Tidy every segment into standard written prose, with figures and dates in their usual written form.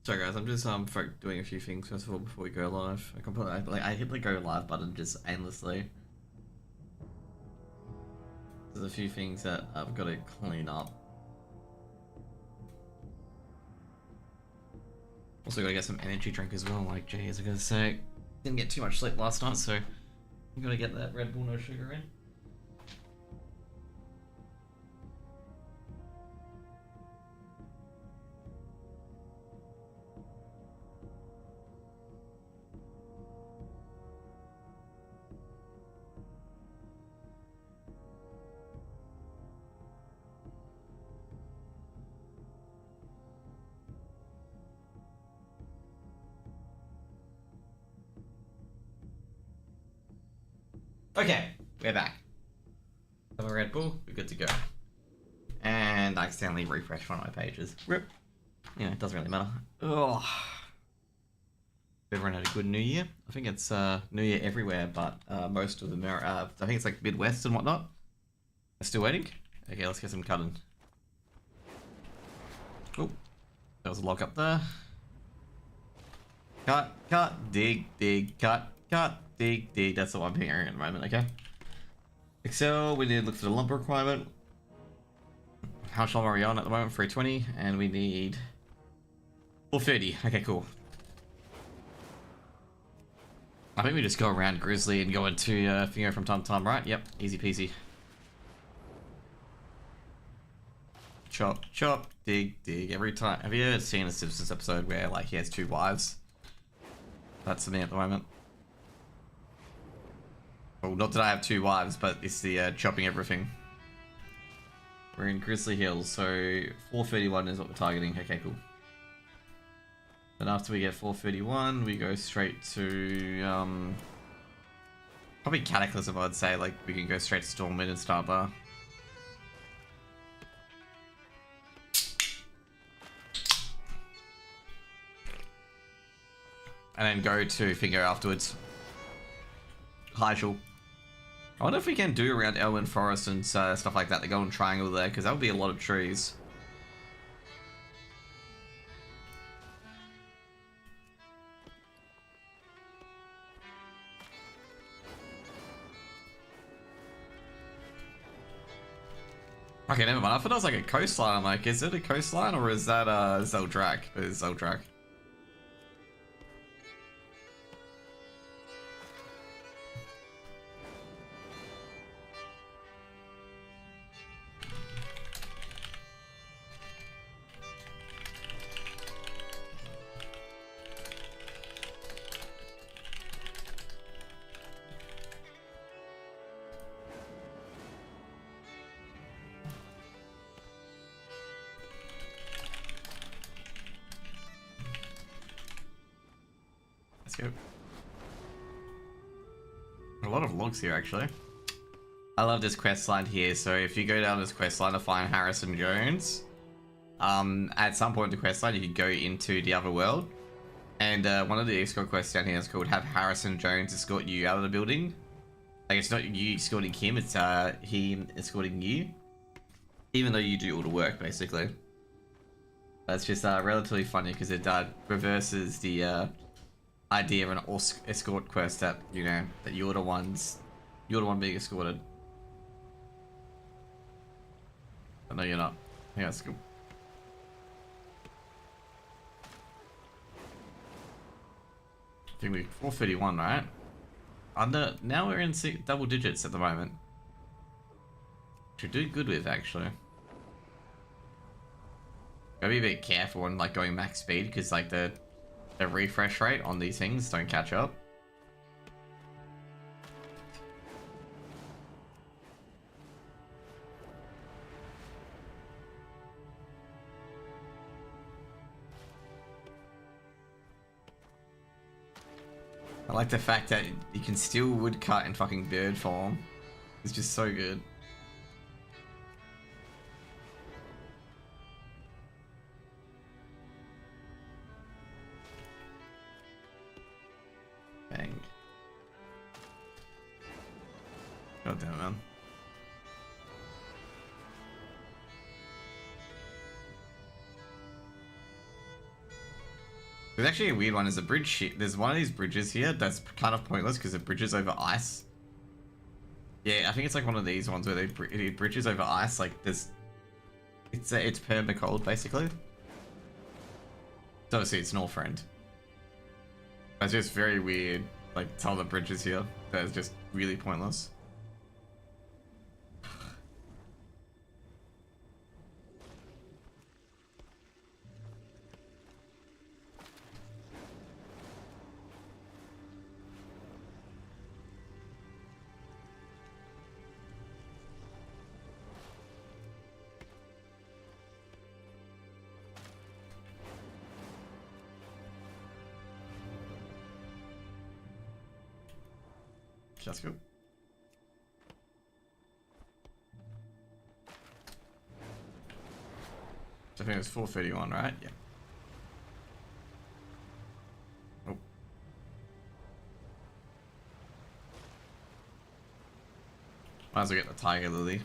Sorry guys, I'm just doing a few things first of all before we go live. I hit the go live button just aimlessly. There's a few things that I've got to clean up. Also gotta get some energy drink as well, like Jay is gonna say. Didn't get too much sleep last night, so I'm gonna get that Red Bull no sugar in. Okay, we're back. Have a Red Bull, we're good to go. And I accidentally refreshed one of my pages. Rip. You know, it doesn't really matter. Ugh. Everyone had a good New Year. I think it's New Year everywhere, but most of them are, I think it's like Midwest and whatnot. I'm still waiting. Okay, let's get some cutting. Oh, there was a lock up there. Cut, dig, cut, dig. That's what I'm hearing at the moment, okay? Excel, we did look for the lumber requirement. How much lumber are we on at the moment? 320, and we need 430. Okay, cool. I think we just go around Grizzly and go into Fingo from time to time, right? Yep, easy peasy. Chop, dig every time. Have you ever seen a Simpsons episode where like he has two wives? That's me at the moment. Well, not that I have two wives, but it's the chopping everything. We're in Grizzly Hills, so 431 is what we're targeting. Okay, cool. Then after we get 431, we go straight to probably Cataclysm. I'd say like we can go straight to Stormwind and start there. And then go to Fingo afterwards. Hyjal. I wonder if we can do around Elwyn Forest and stuff like that. The Golden Triangle there, because that would be a lot of trees. Okay, never mind. I thought it was like a coastline. I'm like, is it a coastline or is that Zeldrak? It is Zeldrak. Let's go. A lot of logs here, actually. I love this quest line here. So if you go down this quest line to find Harrison Jones, at some point in the quest line, you can go into the other world. And one of the escort quests down here is called Have Harrison Jones Escort You Out of the Building. Like, it's not you escorting him, it's him escorting you. Even though you do all the work, basically. That's just relatively funny because it reverses the idea of an escort quest that, you know, that you're the one being escorted. But no, you're not. Yeah, that's cool. I think we 431, right? Now we're in double digits at the moment. Which we do good with, actually. Gotta be a bit careful on like going max speed because like the refresh rate on these things don't catch up. I like the fact that you can still woodcut in fucking bird form. It's just so good. Bang. God damn it, man. There's actually a weird one. There's a bridge here. There's one of these bridges here that's kind of pointless because it bridges over ice. Yeah, I think it's like one of these ones where it bridges over ice. Like there's, it's perma cold basically. So obviously it's Northrend. It's just very weird. Like some of the bridges here that is just really pointless. That's good. So I think it was 431, right? Yeah. Oh. Might as well get the Tiger Lily.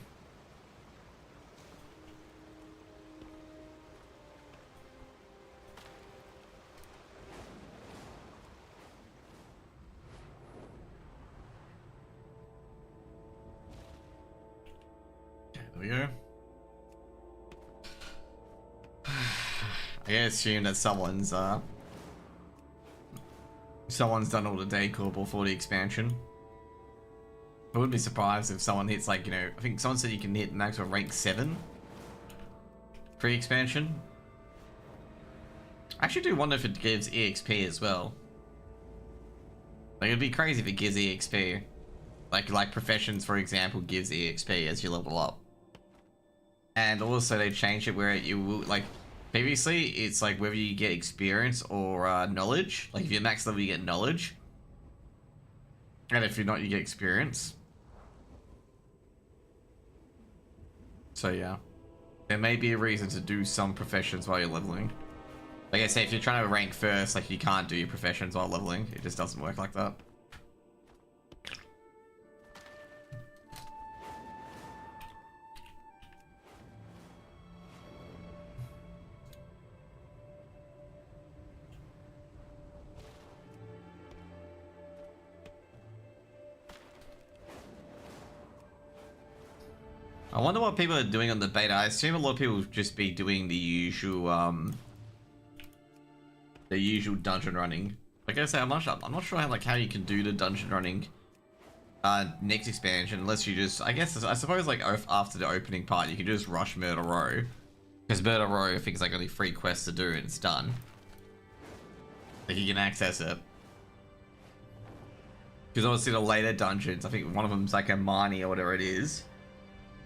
There we go. I gotta assume that someone's done all the decor before the expansion. I wouldn't be surprised if someone hits, like, you know, I think someone said you can hit maximum rank 7 pre-expansion. I actually do wonder if it gives EXP as well. Like, it'd be crazy if it gives EXP. Like Professions, for example, gives EXP as you level up. And also they changed it where you will, like, previously it's like whether you get experience or knowledge. Like if you're max level you get knowledge. And if you're not you get experience. So yeah. There may be a reason to do some professions while you're leveling. Like I say, if you're trying to rank first, like you can't do your professions while leveling. It just doesn't work like that. I wonder what people are doing on the beta. I assume a lot of people just be doing the usual dungeon running. Like I say, I'm not sure how you can do the dungeon running next expansion unless you just, I suppose like after the opening part you can just rush Murder Row, because Murder Row I think is like only 3 quests to do and it's done. Like you can access it. Because obviously the later dungeons, I think one of them's like a Marnie or whatever it is.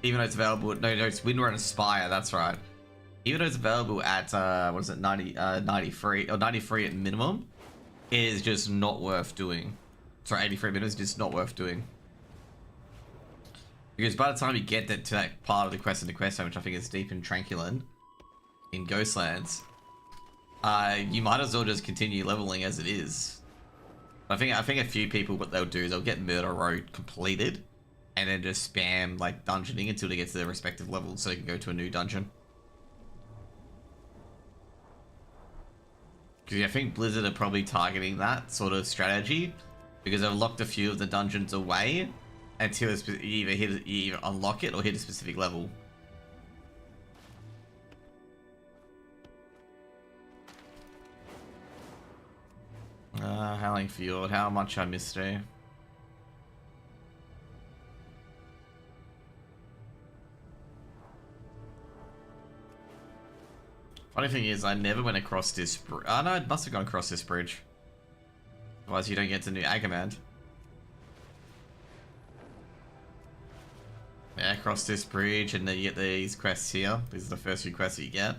Even though it's available, no, it's Windrun Aspire, that's right. Even though it's available at, what is it, 93, or 93 at minimum, it is just not worth doing. Sorry, 83 minutes, just not worth doing. Because by the time you get to that part of the quest in the quest zone, which I think is deep in Tranquilin, in Ghostlands, you might as well just continue leveling as it is. I think a few people, what they'll do is they'll get Murder Row completed, and then just spam like dungeoning until they get to their respective levels so they can go to a new dungeon. Because I think Blizzard are probably targeting that sort of strategy because they've locked a few of the dungeons away until you either unlock it or hit a specific level. Howling Fjord, how much I missed it. Funny thing is, I never went across this bridge. Oh no, I must have gone across this bridge. Otherwise you don't get to New Agamand. Yeah, across this bridge and then you get these quests here. These are the first few quests that you get.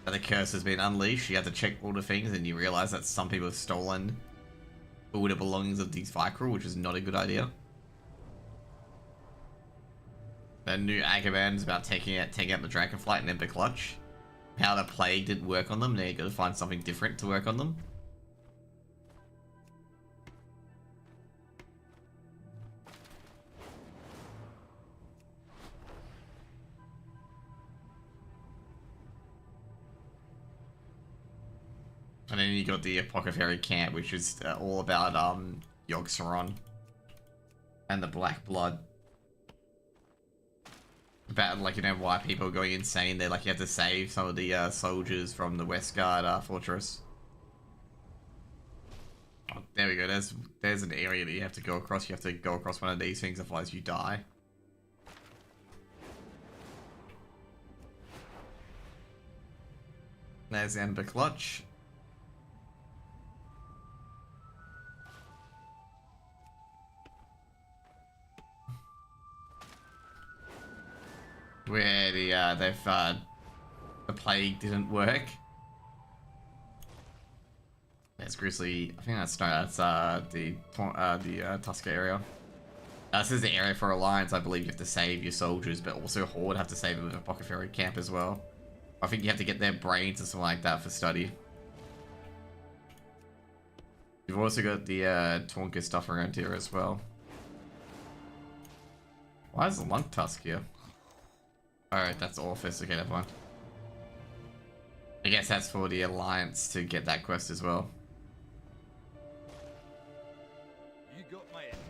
And the curse has been unleashed. You have to check all the things and you realize that some people have stolen all the belongings of these Vicryl, which is not a good idea. Then New Agamand is about taking out the Dragonflight and Ember Clutch. How the plague didn't work on them, now you gotta find something different to work on them. And then you got the Apothecary Camp, which is all about Yogg-Saron and the Black Blood. About, like, you know, why people are going insane. They're like, you have to save some of the soldiers from the Westguard fortress. Oh, there we go. There's an area that you have to go across. You have to go across one of these things, otherwise you die. There's Ember Clutch. Where the plague didn't work. There's Grizzly. I think that's the Tusker area. This is the area for Alliance. I believe you have to save your soldiers, but also Horde have to save them with Apothecary Camp as well. I think you have to get their brains or something like that for study. You've also got the Tonka stuff around here as well. Why is the Lunk Tusk here? Alright, that's Orphis. Okay, never mind. I guess that's for the Alliance to get that quest as well. You got my attention.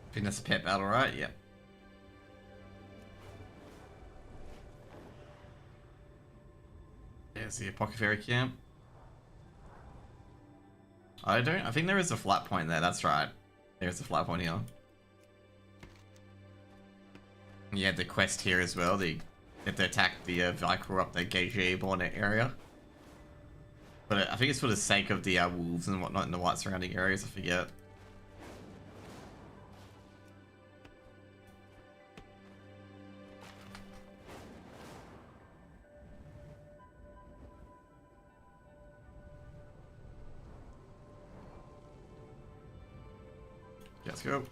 I think that's a pet battle, right? Yep. There's the Apothecary Camp. I think there is a flat point there, that's right. There's a flat point here. You had the quest here as well, you have to attack the Vicar up the Gage Bonnet area. But I think it's for the sake of the wolves and whatnot in the white surrounding areas, I forget. Let's go.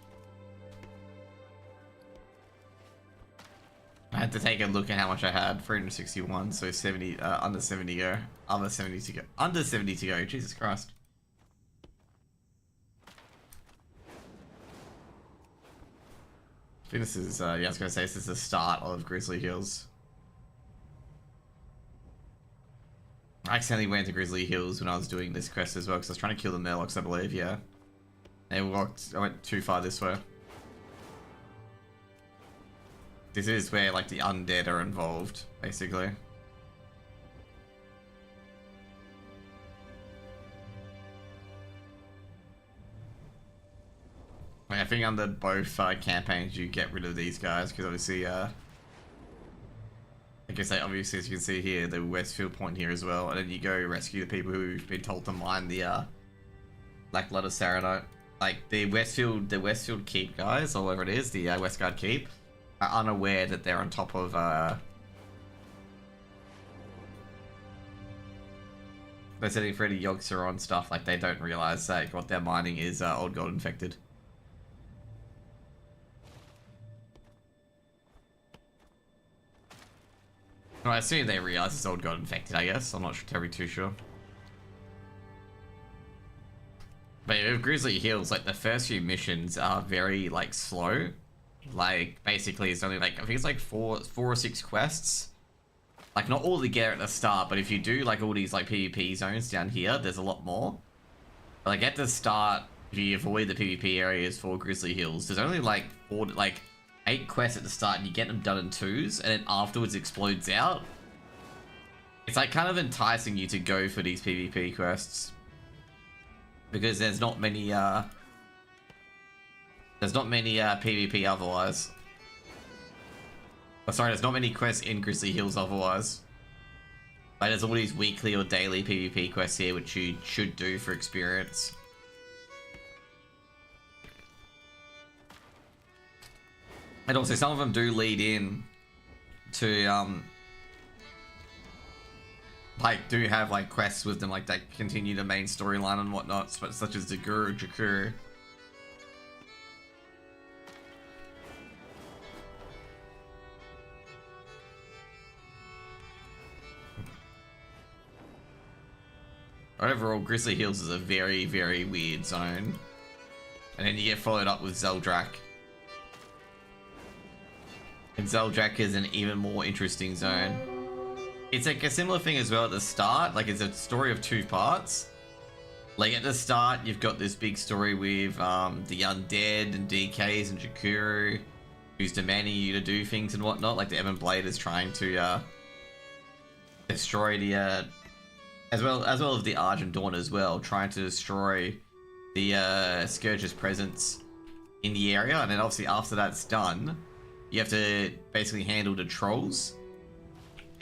I had to take a look at how much I had. 361, so 70, under 70 go. Under 70 to go. Under 70 to go, Jesus Christ. I think this is, yeah, I was gonna say this is the start of Grizzly Hills. I accidentally went to Grizzly Hills when I was doing this quest as well, because I was trying to kill the Murlocs, I believe, yeah. I went too far this way. This is where, like, the undead are involved, basically. Like, I think under both campaigns you get rid of these guys, because obviously, I guess obviously, as you can see here, the Westfield point here as well, and then you go rescue the people who've been told to mine the Black Blood of Saranite. Like, the Westfield Keep guys, or whatever it is, the Westguard Keep, are unaware that they're on top of, they're setting for any Yogg-Saron stuff, like, they don't realize that what they're mining is, Old Gold Infected. Well, I assume they realize it's Old Gold Infected, I guess. I'm not terribly too sure. But with Grizzly Hills, like, the first few missions are very, like, slow. Like, basically, it's only, like, I think it's, like, four or six quests. Like, not all together at the start, but if you do, like, all these, like, PvP zones down here, there's a lot more. But, like, at the start, if you avoid the PvP areas for Grizzly Hills, there's only, like, 8 quests at the start, and you get them done in 2s, and then afterwards explodes out. It's, like, kind of enticing you to go for these PvP quests. Because there's not many PvP otherwise. Oh, sorry, there's not many quests in Grizzly Hills otherwise. Like, there's all these weekly or daily PvP quests here, which you should do for experience. And also some of them do lead in to like do have like quests with them, like that continue the main storyline and whatnot, such as the Guru Jakuru. Overall, Grizzly Hills is a very, very weird zone. And then you get followed up with Zeldrak. And Zeldrak is an even more interesting zone. It's like a similar thing as well at the start. Like, it's a story of two parts. Like, at the start, you've got this big story with the undead and DKs and Jakuru, who's demanding you to do things and whatnot. Like, the Ebon Blade is trying to destroy the... as well as the Argent Dawn as well, trying to destroy the Scourge's presence in the area. And then obviously after that's done, you have to basically handle the trolls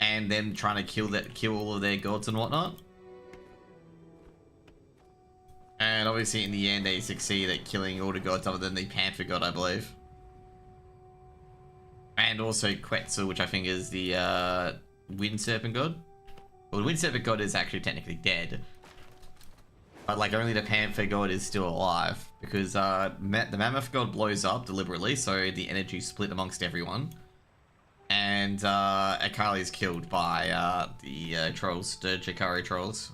and then trying to kill all of their gods and whatnot. And obviously in the end they succeed at killing all the gods other than the Panther god, I believe. And also Quetzal, which I think is the Wind Serpent god. Well, the Wind Serpent god is actually technically dead. But like only the Panther god is still alive. Because the Mammoth god blows up deliberately, so the energy is split amongst everyone. And Akali is killed by the trolls, the Jakari trolls.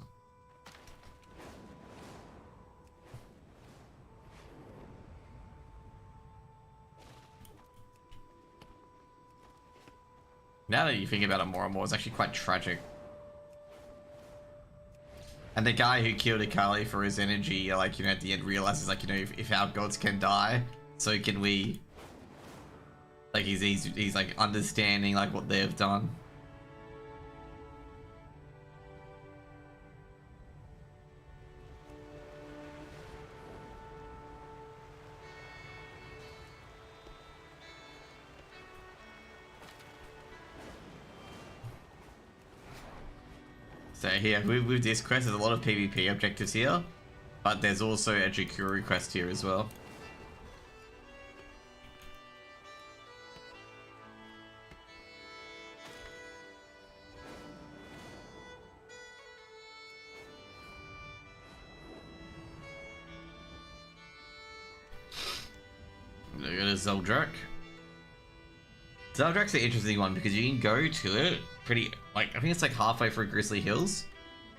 Now that you think about it more and more, it's actually quite tragic. And the guy who killed Akali for his energy, like, you know, at the end realizes, like, you know, if our gods can die, so can we. Like, he's like understanding, like, what they've done. So here, with this quest, there's a lot of PvP objectives here, but there's also a Jakuru quest here as well. Look at a Zeldrak. Zeldrak's an interesting one because you can go to it pretty, like, I think it's like halfway through Grizzly Hills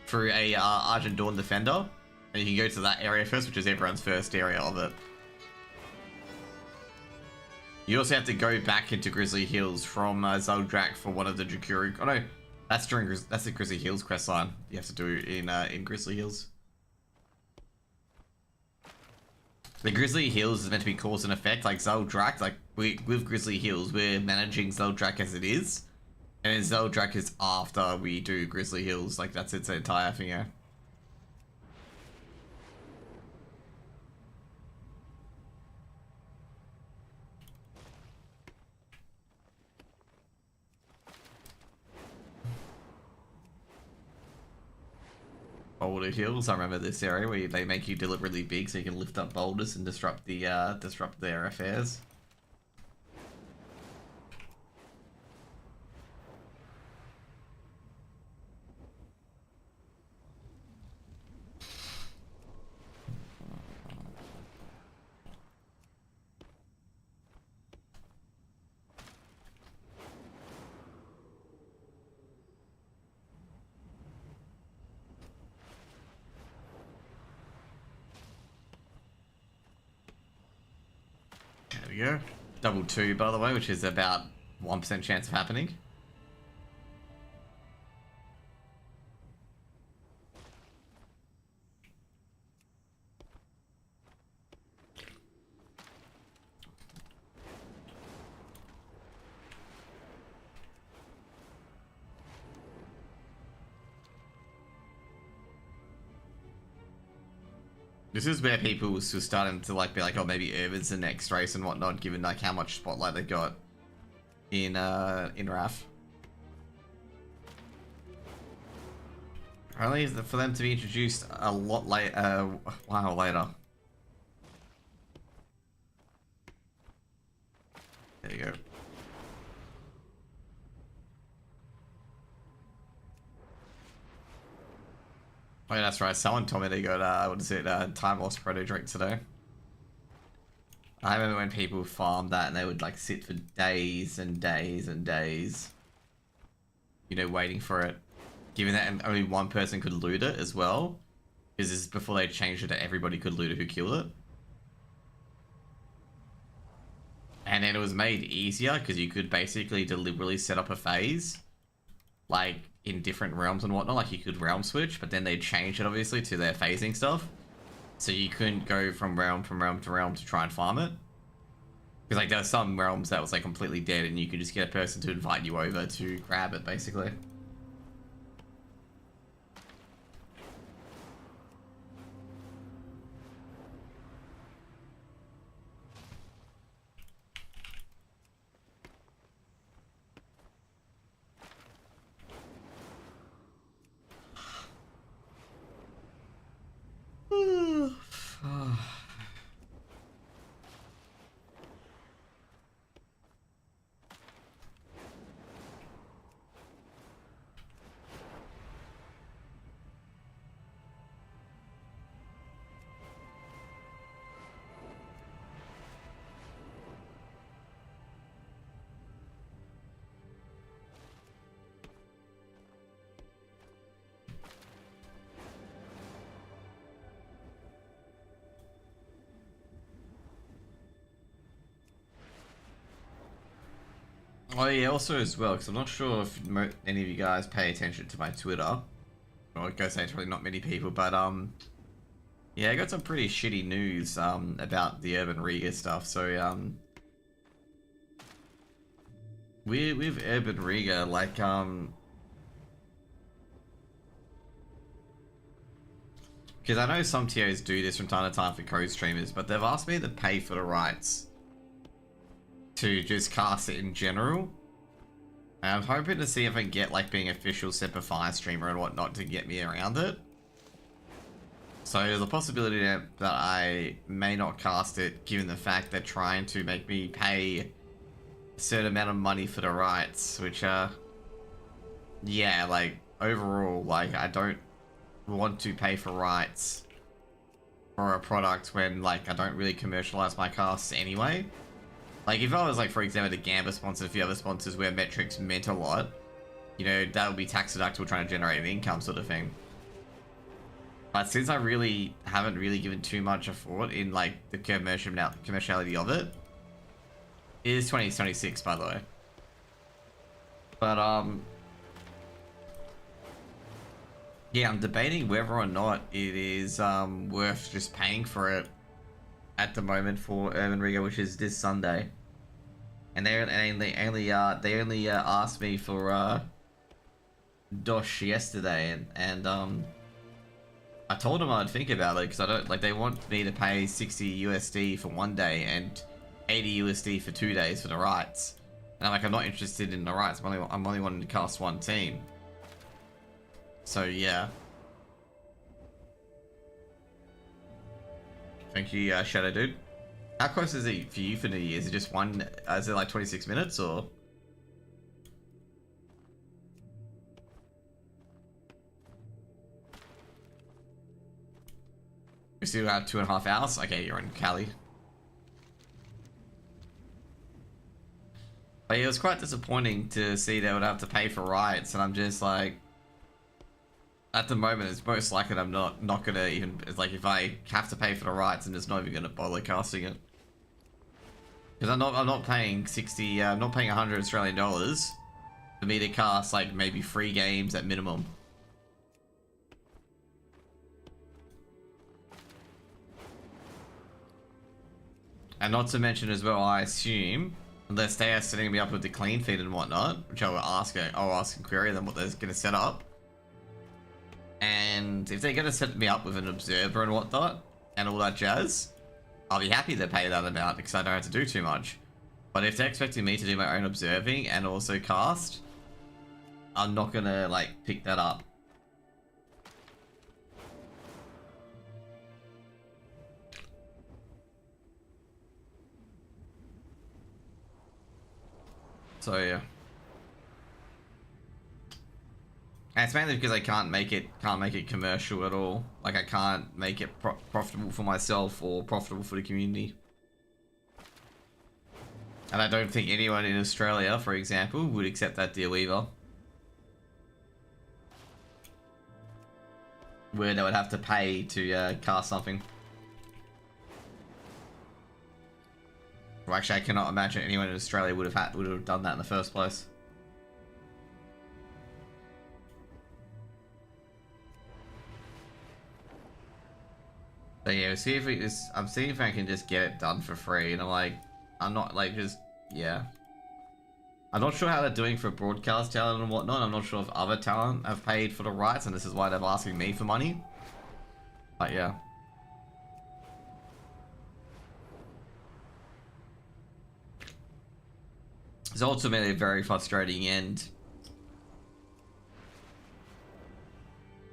through a Argent Dawn Defender, and you can go to that area first, which is everyone's first area of it. You also have to go back into Grizzly Hills from Zeldrak for one of the Jakuru. Oh no, that's the Grizzly Hills questline you have to do in Grizzly Hills. The Grizzly Hills is meant to be cause and effect, like Zeldrak, like with Grizzly Hills, we're managing Zeldrak as it is. And then Zeldrak is after we do Grizzly Hills, like that's its entire thing, yeah. Boulder Hills, I remember this area where they make you deliberately big so you can lift up boulders and disrupt their affairs. There we go. Double 2, by the way, which is about 1% chance of happening. This is where people were starting to like be like, oh, maybe Irvin's the next race and whatnot, given like how much spotlight they got in RAF. Only for them to be introduced a lot later, a while later. There you go. Oh, yeah, that's right. Someone told me they got, what is it, time lost predator drink today. I remember when people farmed that and they would like sit for days and days and days, you know, waiting for it. Given that only one person could loot it as well, because this is before they changed it to everybody could loot it who killed it. And then it was made easier because you could basically deliberately set up a phase, like in different realms and whatnot. Like you could realm switch, but then they changed it obviously to their phasing stuff. So you couldn't go from realm to realm to try and farm it. Because like there were some realms that was like completely dead and you could just get a person to invite you over to grab it basically. Oh yeah, also as well, because I'm not sure if any of you guys pay attention to my Twitter. Or I go say it's probably not many people, but yeah, I got some pretty shitty news about the Urban Riga stuff. So with Urban Riga, like because I know some TOs do this from time to time for code streamers, but they've asked me to pay for the rights to just cast it in general. And I'm hoping to see if I can get like being official Semper Fi streamer and whatnot to get me around it. So there's a possibility that I may not cast it, given the fact they're trying to make me pay a certain amount of money for the rights, which yeah, like overall, like I don't want to pay for rights for a product when like I don't really commercialize my casts anyway. Like, if I was, like, for example, the Gamba sponsor, a few other sponsors where metrics meant a lot, you know, that would be tax deductible trying to generate an income sort of thing. But since I really haven't really given too much a thought in, like, the commerciality of it, it is 2026, by the way. But, yeah, I'm debating whether or not it is, worth just paying for it at the moment for Urban Riga, which is this Sunday. And they only asked me for Josh yesterday, and I told them I'd think about it because I don't like they want me to pay 60 USD for 1 day and 80 USD for 2 days for the rights, and I'm like I'm not interested in the rights. I'm only wanting to cast one team. So yeah. Thank you, Shadow Dude. How close is it for you for New Year? Is it just one? Is it like 26 minutes or? You still have 2.5 hours? Okay, you're in Cali. But yeah, it was quite disappointing to see they would have to pay for rights, and I'm just like, at the moment, it's most likely I'm not gonna even. It's like if I have to pay for the rights, and it's not even gonna bother casting it. Because I'm not paying 60, I'm not paying 100 Australian dollars for me to cast like maybe 3 games at minimum. And not to mention as well, I assume, unless they are setting me up with the clean feed and whatnot, which I'll ask and query them what they're going to set up. And if they're going to set me up with an observer and whatnot, and all that jazz, I'll be happy to pay that amount because I don't have to do too much. But if they're expecting me to do my own observing and also cast, I'm not gonna like pick that up. So yeah. And it's mainly because I can't make it commercial at all. Like I can't make it profitable for myself or profitable for the community. And I don't think anyone in Australia, for example, would accept that deal either. Where they would have to pay to cast something. Well, actually, I cannot imagine anyone in Australia would have done that in the first place. But yeah, see if I'm seeing if I can just get it done for free, and I'm not like just yeah. I'm not sure how they're doing for broadcast talent and whatnot. I'm not sure if other talent have paid for the rights, and this is why they're asking me for money. But yeah. It's ultimately a very frustrating end.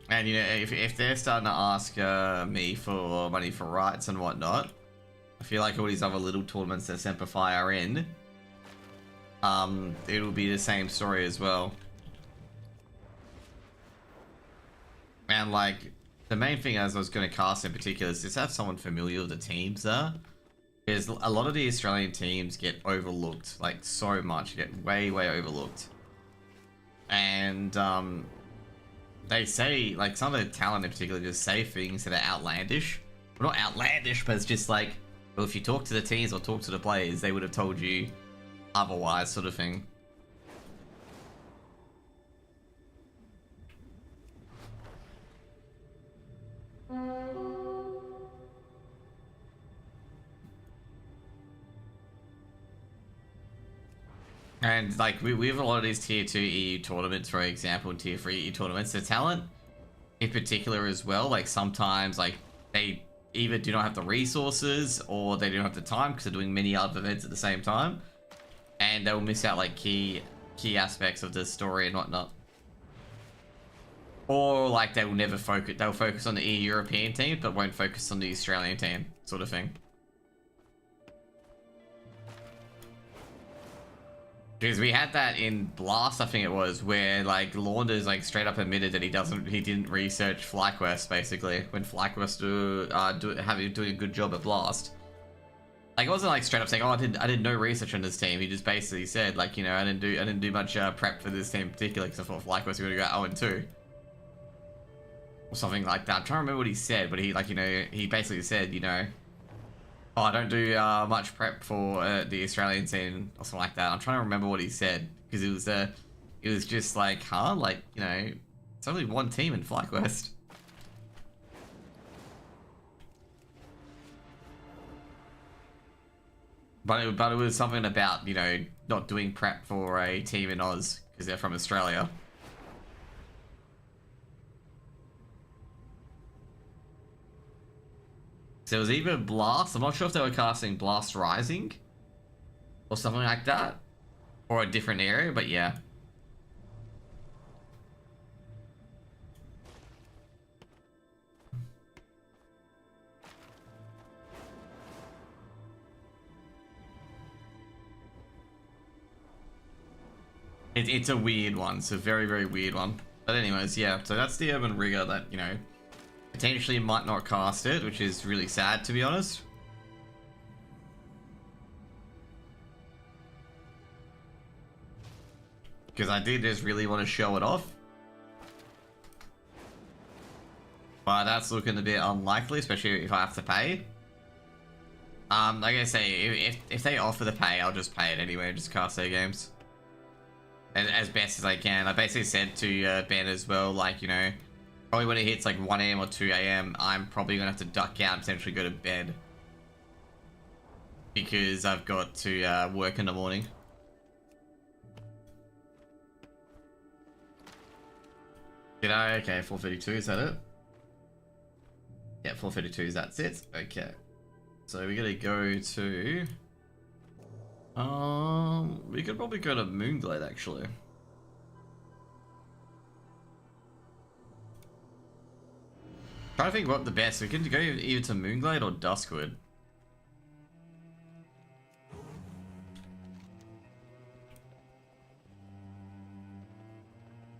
And, you know, if they're starting to ask me for money for rights and whatnot, I feel like all these other little tournaments that Semperfi are in, it'll be the same story as well. And, like, the main thing as I was going to cast in particular is just have someone familiar with the teams there. Because a lot of the Australian teams get overlooked, like, so much. Get way, way overlooked. And, they say, like, some of the talent in particular just say things that are outlandish. Well, not outlandish, but it's just like, well, if you talk to the teams or talk to the players, they would have told you otherwise, sort of thing. And, like, we have a lot of these Tier 2 EU tournaments, for example, and Tier 3 EU tournaments. The talent, in particular as well, like, sometimes, like, they either do not have the resources or they don't have the time because they're doing many other events at the same time. And they'll miss out, like, key aspects of the story and whatnot. Or, like, they will never focus, they'll focus on the EU European team, but won't focus on the Australian team, sort of thing. Because we had that in Blast, I think it was, where like Launders like straight up admitted that he didn't research FlyQuest basically when FlyQuest doing a good job at Blast. Like it wasn't like straight up saying, oh, I did no research on this team. He just basically said like, you know, I didn't do much prep for this team in particular because I thought FlyQuest were gonna go 0-2 or something like that. I'm trying to remember what he said, but he like, you know, he basically said, you know, oh, I don't do much prep for the Australian scene or something like that. I'm trying to remember what he said because it was just like, huh? Like, you know, it's only one team in FlyQuest. But it was something about, you know, not doing prep for a team in Oz because they're from Australia. So it was either Blast, I'm not sure if they were casting Blast Rising or something like that, or a different area, but yeah. It's a weird one, it's a very, very weird one. But anyways, yeah, so that's the Urban Rigger that, you know, potentially might not cast it, which is really sad to be honest. Because I did just really want to show it off. But that's looking a bit unlikely, especially if I have to pay. Like I say, if they offer the pay, I'll just pay it anyway and just cast their games. And as best as I can. I basically said to Ben as well, like, you know, probably when it hits like 1 AM or 2 AM, I'm probably gonna have to duck out and potentially go to bed. Because I've got to work in the morning. G'day, okay, 4:32, is that it? Yeah, 4:32, that's it. Okay. So we're gonna go to... we could probably go to Moonglade actually. Trying to think what the best. We can go either to Moonglade or Duskwood.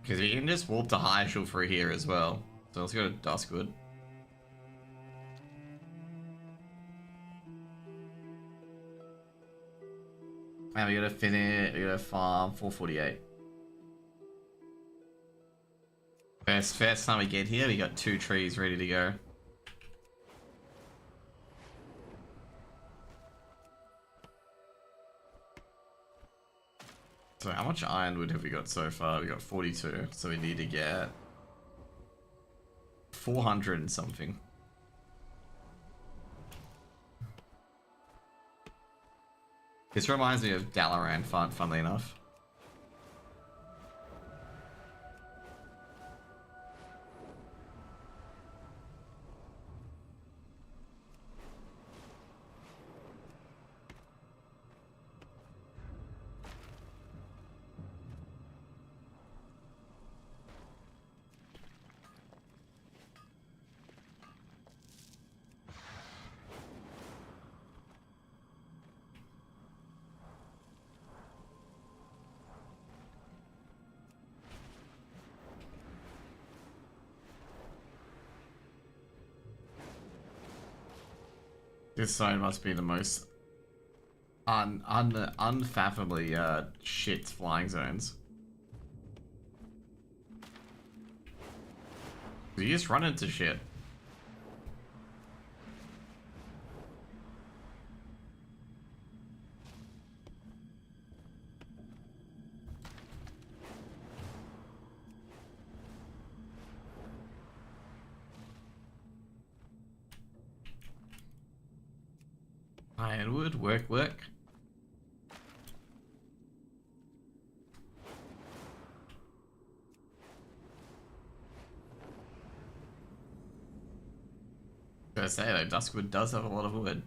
Because we can just warp to Hyshal through here as well. So let's go to Duskwood. And we gotta finish, we gotta farm 448. First time we get here, we got 2 trees ready to go. So how much ironwood have we got so far? We got 42, so we need to get 400 and something. This reminds me of Dalaran, funnily enough. This zone must be the most unfathomably shit flying zones. You just run into shit. Ironwood, work. Gotta say though, Duskwood does have a lot of wood.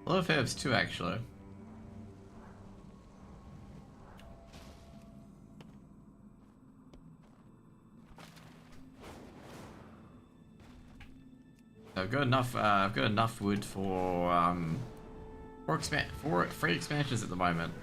A lot of herbs too, actually. I've got enough. I've got enough wood for free expansions at the moment.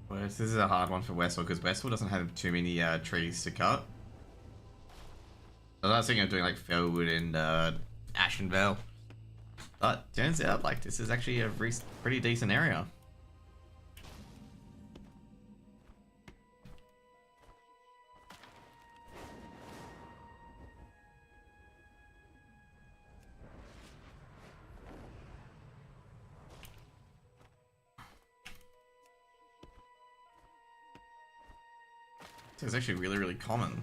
This is a hard one for Westwood because Westwood doesn't have too many trees to cut. I was thinking of doing like Fellwood and Ashenvale, but turns out like this is actually a pretty decent area. It's actually really common.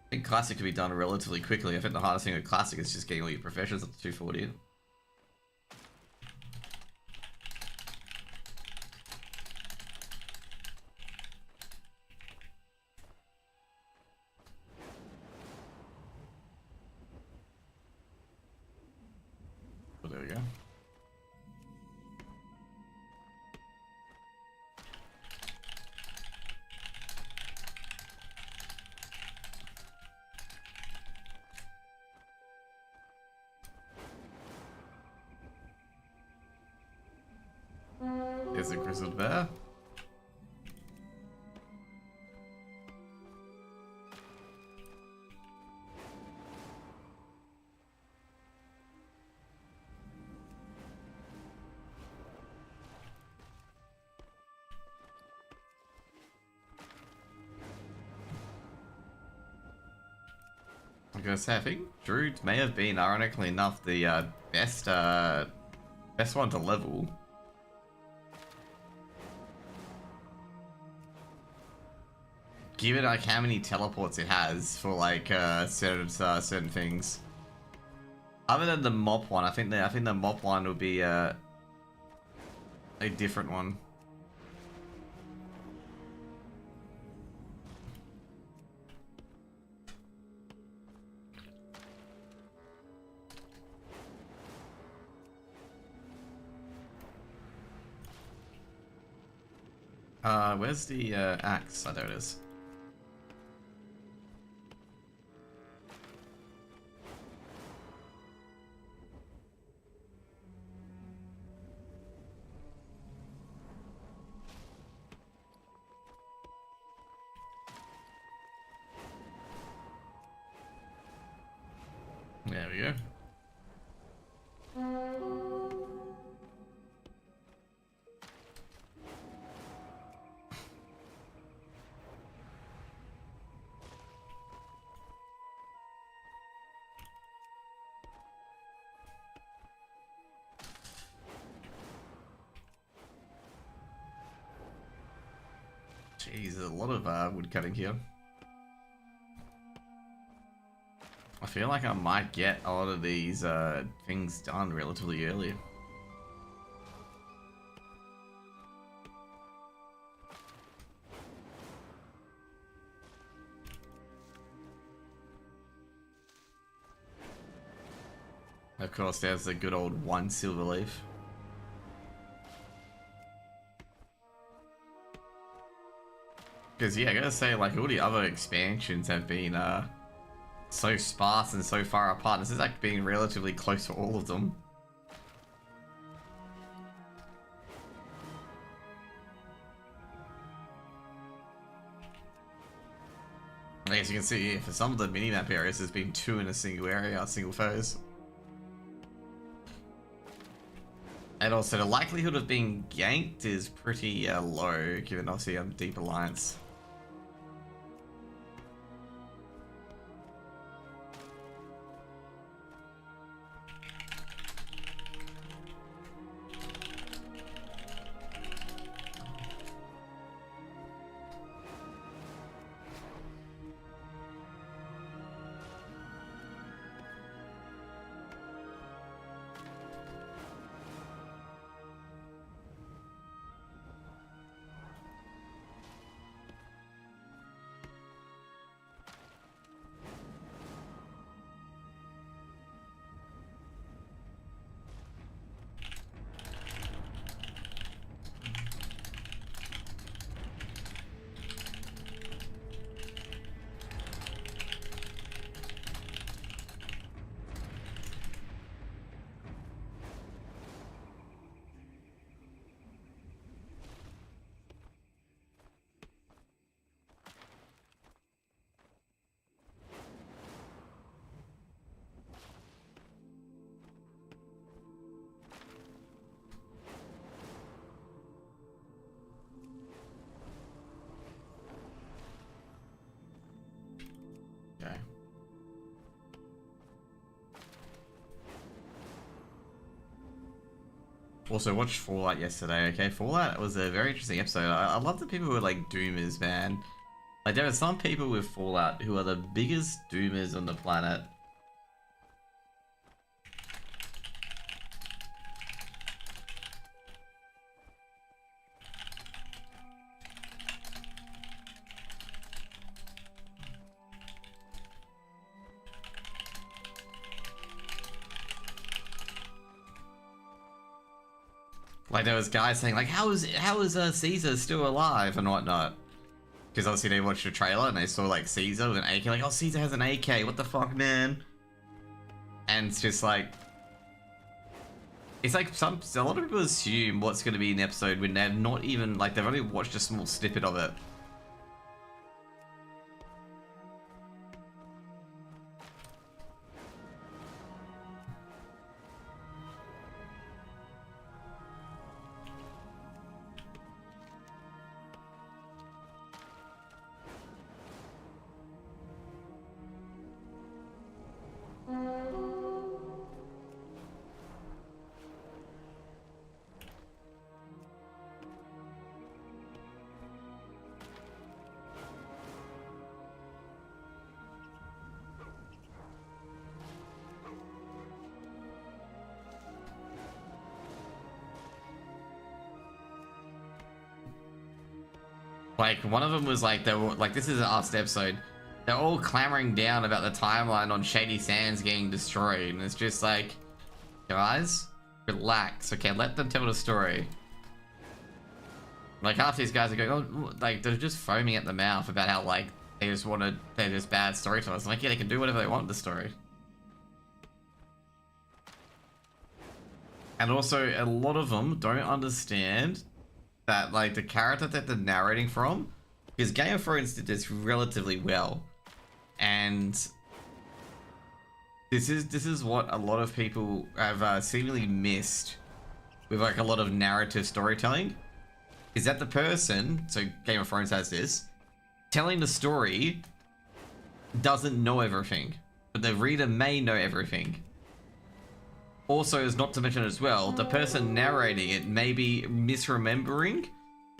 I think Classic can be done relatively quickly. I think the hardest thing with Classic is just getting all your professions up to 240. Oh, there we go. There's a grizzled bear. gonna say, I think Druid may have been, ironically enough, the best one to level. Given like how many teleports it has for like certain things. Other than the mop one, I think the mop one would be a different one. Where's the axe? Oh, there it is. There we go. Jeez, there's a lot of wood cutting here. I feel like I might get a lot of these things done relatively early. Of course, there's the good old 1 silver leaf. Because yeah, I gotta say, like, all the other expansions have been so sparse and so far apart. This is like being relatively close to all of them. As you can see, for some of the minimap areas, there's been 2 in a single area, single phase. And also, the likelihood of being ganked is pretty low, given obviously I'm Deep Alliance. Okay. Also, watched Fallout yesterday, okay? Fallout was a very interesting episode. I love the people who are like doomers, man. Like, there are some people with Fallout who are the biggest doomers on the planet. Like, there was guys saying, like, how is Caesar still alive and whatnot? Because obviously they watched the trailer and they saw, like, Caesar with an AK. Like, oh, Caesar has an AK. What the fuck, man? And it's just like... It's like a lot of people assume what's going to be in the episode when they're not even... Like, they've only watched a small snippet of it. Like, one of them was like, they were like, this is an last episode. They're all clamoring down about the timeline on Shady Sands getting destroyed. And it's just like, guys, relax. Okay, let them tell the story. Like, half these guys are going, oh, like, they're just foaming at the mouth about how, like, they're just bad storytellers. I'm like, yeah, they can do whatever they want with the story. And also, a lot of them don't understand that, like, the character that they're narrating from, because Game of Thrones did this relatively well. And this is what a lot of people have seemingly missed with, like, a lot of narrative storytelling. Is that the person, so Game of Thrones has this, telling the story doesn't know everything, but the reader may know everything. Also, is not to mention as well, the person narrating it may be misremembering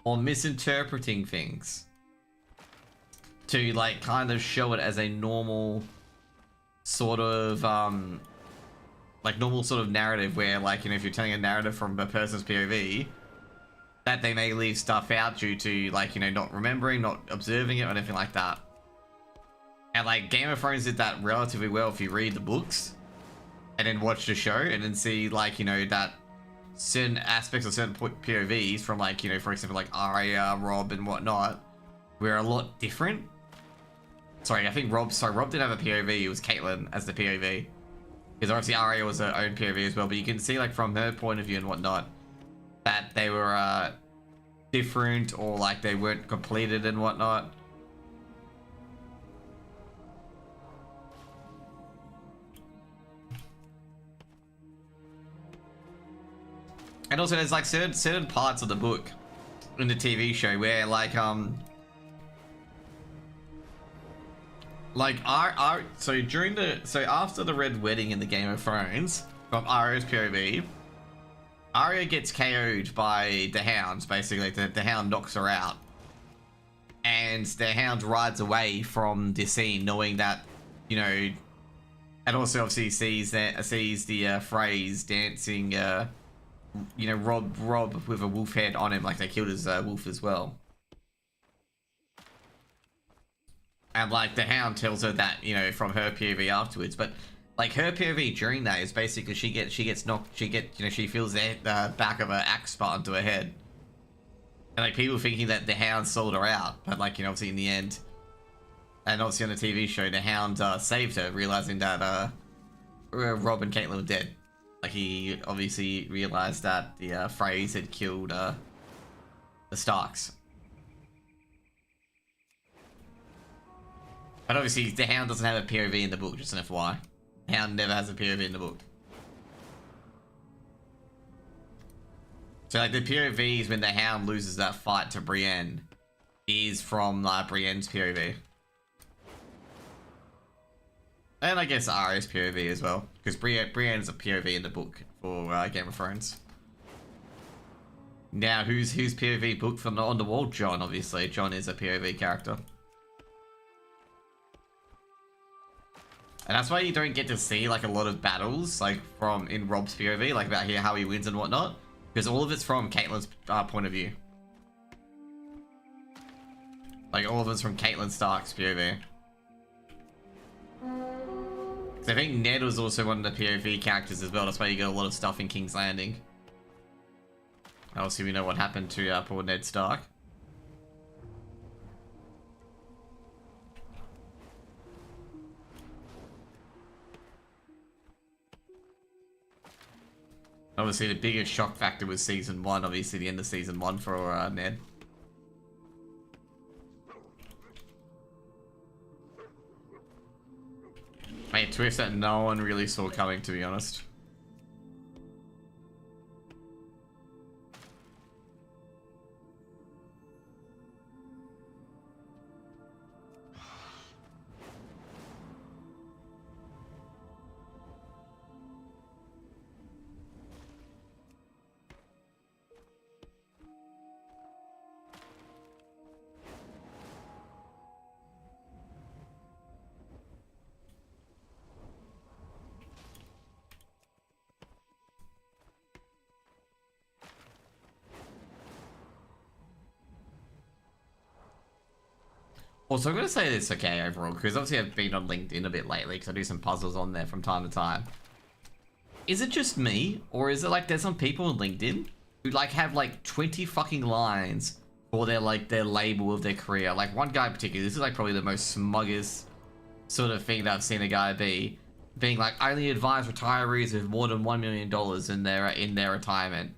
or misinterpreting things to, like, kind of show it as a normal sort of, like, normal sort of narrative where, like, you know, if you're telling a narrative from a person's POV, that they may leave stuff out due to, like, you know, not remembering, not observing it, or anything like that. And, like, Game of Thrones did that relatively well if you read the books and then watch the show and then see, like, you know, that certain aspects of certain POVs from, like, you know, for example, like Arya, Rob, and whatnot, were a lot different. Sorry, I think Rob didn't have a POV, it was Caitlyn as the POV. Because obviously Arya was her own POV as well, but you can see, like, from her point of view and whatnot, that they were different, or, like, they weren't completed and whatnot. And also, there's, like, certain parts of the book in the TV show where, like, so after the Red Wedding in the Game of Thrones, from Arya's POV, Arya gets KO'd by the Hound, basically. The Hound knocks her out. And the Hound rides away from the scene, knowing that, you know, and also obviously sees the phrase dancing, you know, Rob with a wolf head on him, like they killed his wolf as well. And, like, the Hound tells her that, you know, from her POV afterwards, but, like, her POV during that is basically she gets knocked, you know, she feels the back of an axe butt onto her head. And, like, people thinking that the Hound sold her out, but, like, you know, obviously in the end, and obviously on the TV show, the Hound saved her, realizing that Rob and Caitlyn were dead. Like, he obviously realized that the Freys had killed the Starks. But obviously, the Hound doesn't have a POV in the book, just an FYI. Hound never has a POV in the book. So, like, the POVs when the Hound loses that fight to Brienne is from Brienne's POV. And I guess Arya's POV as well, because Brienne's a POV in the book for Game of Thrones. Now, who's POV book from on the wall? Jon, obviously. Jon is a POV character. And that's why you don't get to see, like, a lot of battles, like, in Rob's POV, like, about how he wins and whatnot. Because all of it's from Caitlyn's point of view. Like, all of it's from Caitlyn Stark's POV. Because I think Ned was also one of the POV characters as well. That's why you get a lot of stuff in King's Landing. Obviously, we know what happened to poor Ned Stark. Obviously, the biggest shock factor was Season 1. Obviously, the end of Season 1 for Ned. A twist that no one really saw coming, to be honest. Also, I'm going to say this, okay, overall, because obviously I've been on LinkedIn a bit lately, because I do some puzzles on there from time to time. Is it just me, or is it like there's some people on LinkedIn who like have like 20 fucking lines for their like their label of their career? Like one guy in particular, this is like probably the most smuggest sort of thing that I've seen a guy being like, I only advise retirees with more than $1 million in their retirement.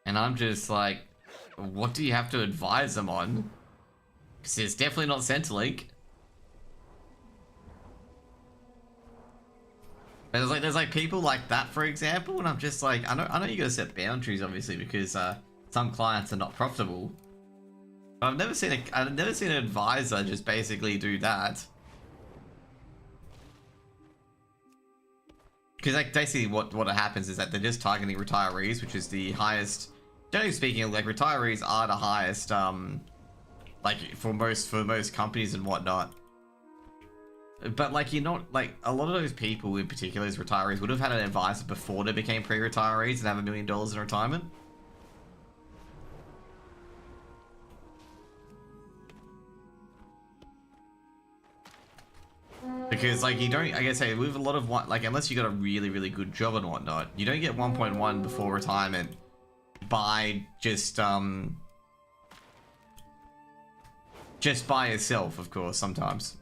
And I'm just like, what do you have to advise them on? Because it's definitely not Centrelink. There's like people like that, for example, and I'm just like, I know you gotta set boundaries, obviously, because some clients are not profitable. But I've never seen an advisor just basically do that. Because like basically what happens is that they're just targeting retirees, which is the highest. Generally speaking, like retirees are the highest, like for most companies and whatnot. But like you're not like a lot of those people in particular as retirees would have had an advisor before they became pre-retirees and have $1 million in retirement. Because like you don't, I guess, with a lot of like unless you got a really good job and whatnot, you don't get 1.1 before retirement by just by yourself, of course. Sometimes.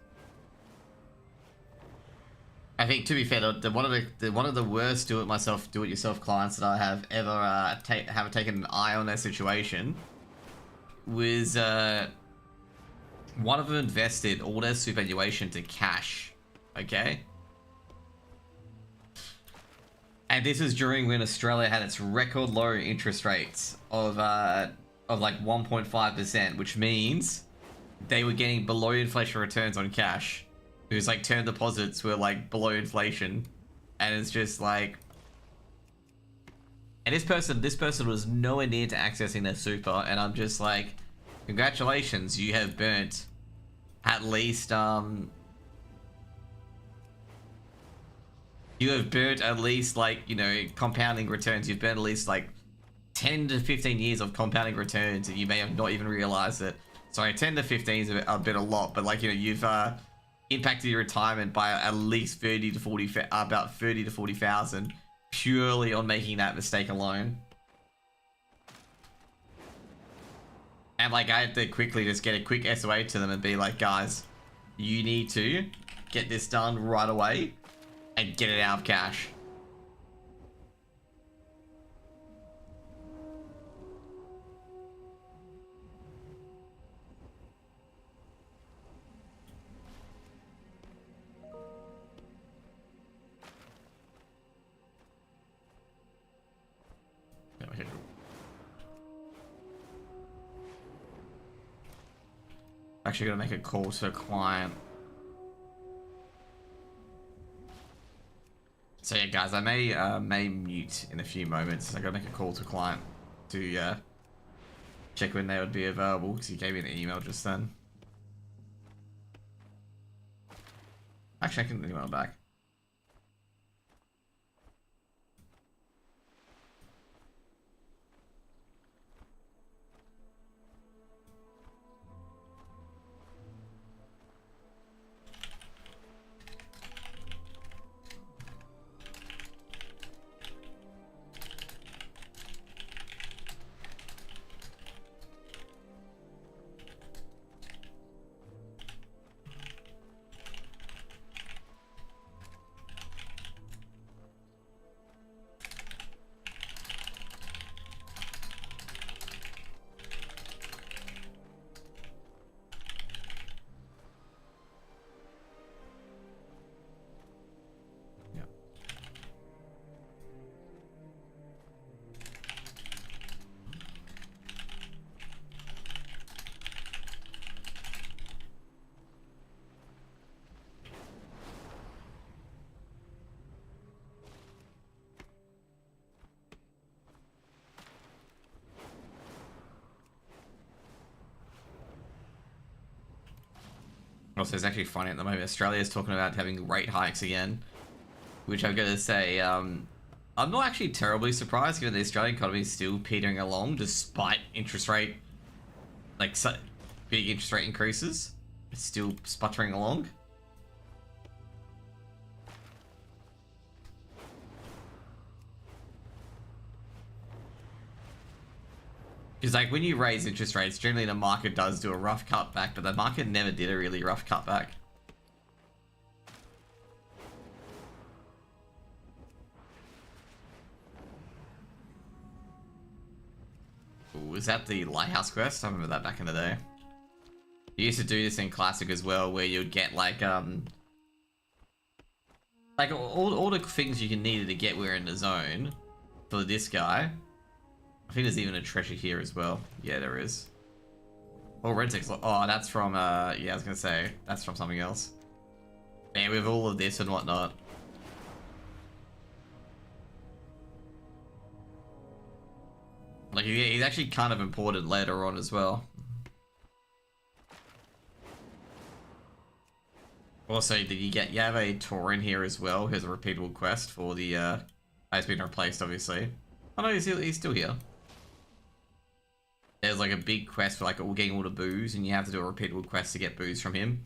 I think, to be fair, one of the worst do-it-yourself clients that I have ever have taken an eye on their situation was one of them invested all their superannuation to cash, okay? And this was during when Australia had its record low interest rates of like 1.5%, which means they were getting below inflation returns on cash. It was like term deposits were like below inflation, and it's just like, and this person was nowhere near to accessing their super, and I'm just like, congratulations, you have burnt at least like, you know, compounding returns. You've burnt at least like 10 to 15 years of compounding returns, and you may have not even realized it. Sorry, 10 to 15 is a bit a lot, but like, you know, you've impacted your retirement by at least 30 to 40,000 purely on making that mistake alone. And like I had to quickly just get a quick SOA to them and be like, guys, you need to get this done right away and get it out of cash. Actually gonna make a call to a client. So yeah, guys, I may mute in a few moments. I gotta make a call to a client to check when they would be available, because he gave me an email just then. Actually, I can email back. Also, it's actually funny at the moment. Australia's talking about having rate hikes again, which I've got to say, I'm not actually terribly surprised given the Australian economy is still petering along despite interest rate, like big interest rate increases. It's still sputtering along. Because like when you raise interest rates, generally the market does do a rough cutback, but the market never did a really rough cutback. Ooh, is that the lighthouse quest? I remember that back in the day. You used to do this in Classic as well, where you'd get like all the things you needed to get were in the zone for this guy. I think there's even a treasure here as well. Yeah, there is. Oh, Redsex. Oh, that's from, yeah, I was gonna say, that's from something else. Yeah, with all of this and whatnot. Like, he's actually kind of important later on as well. Also, did you have a Tauren here as well, who has a repeatable quest for the, it's been replaced, obviously. Oh no, he's still here. There's like a big quest for like getting all the booze, and you have to do a repeatable quest to get booze from him.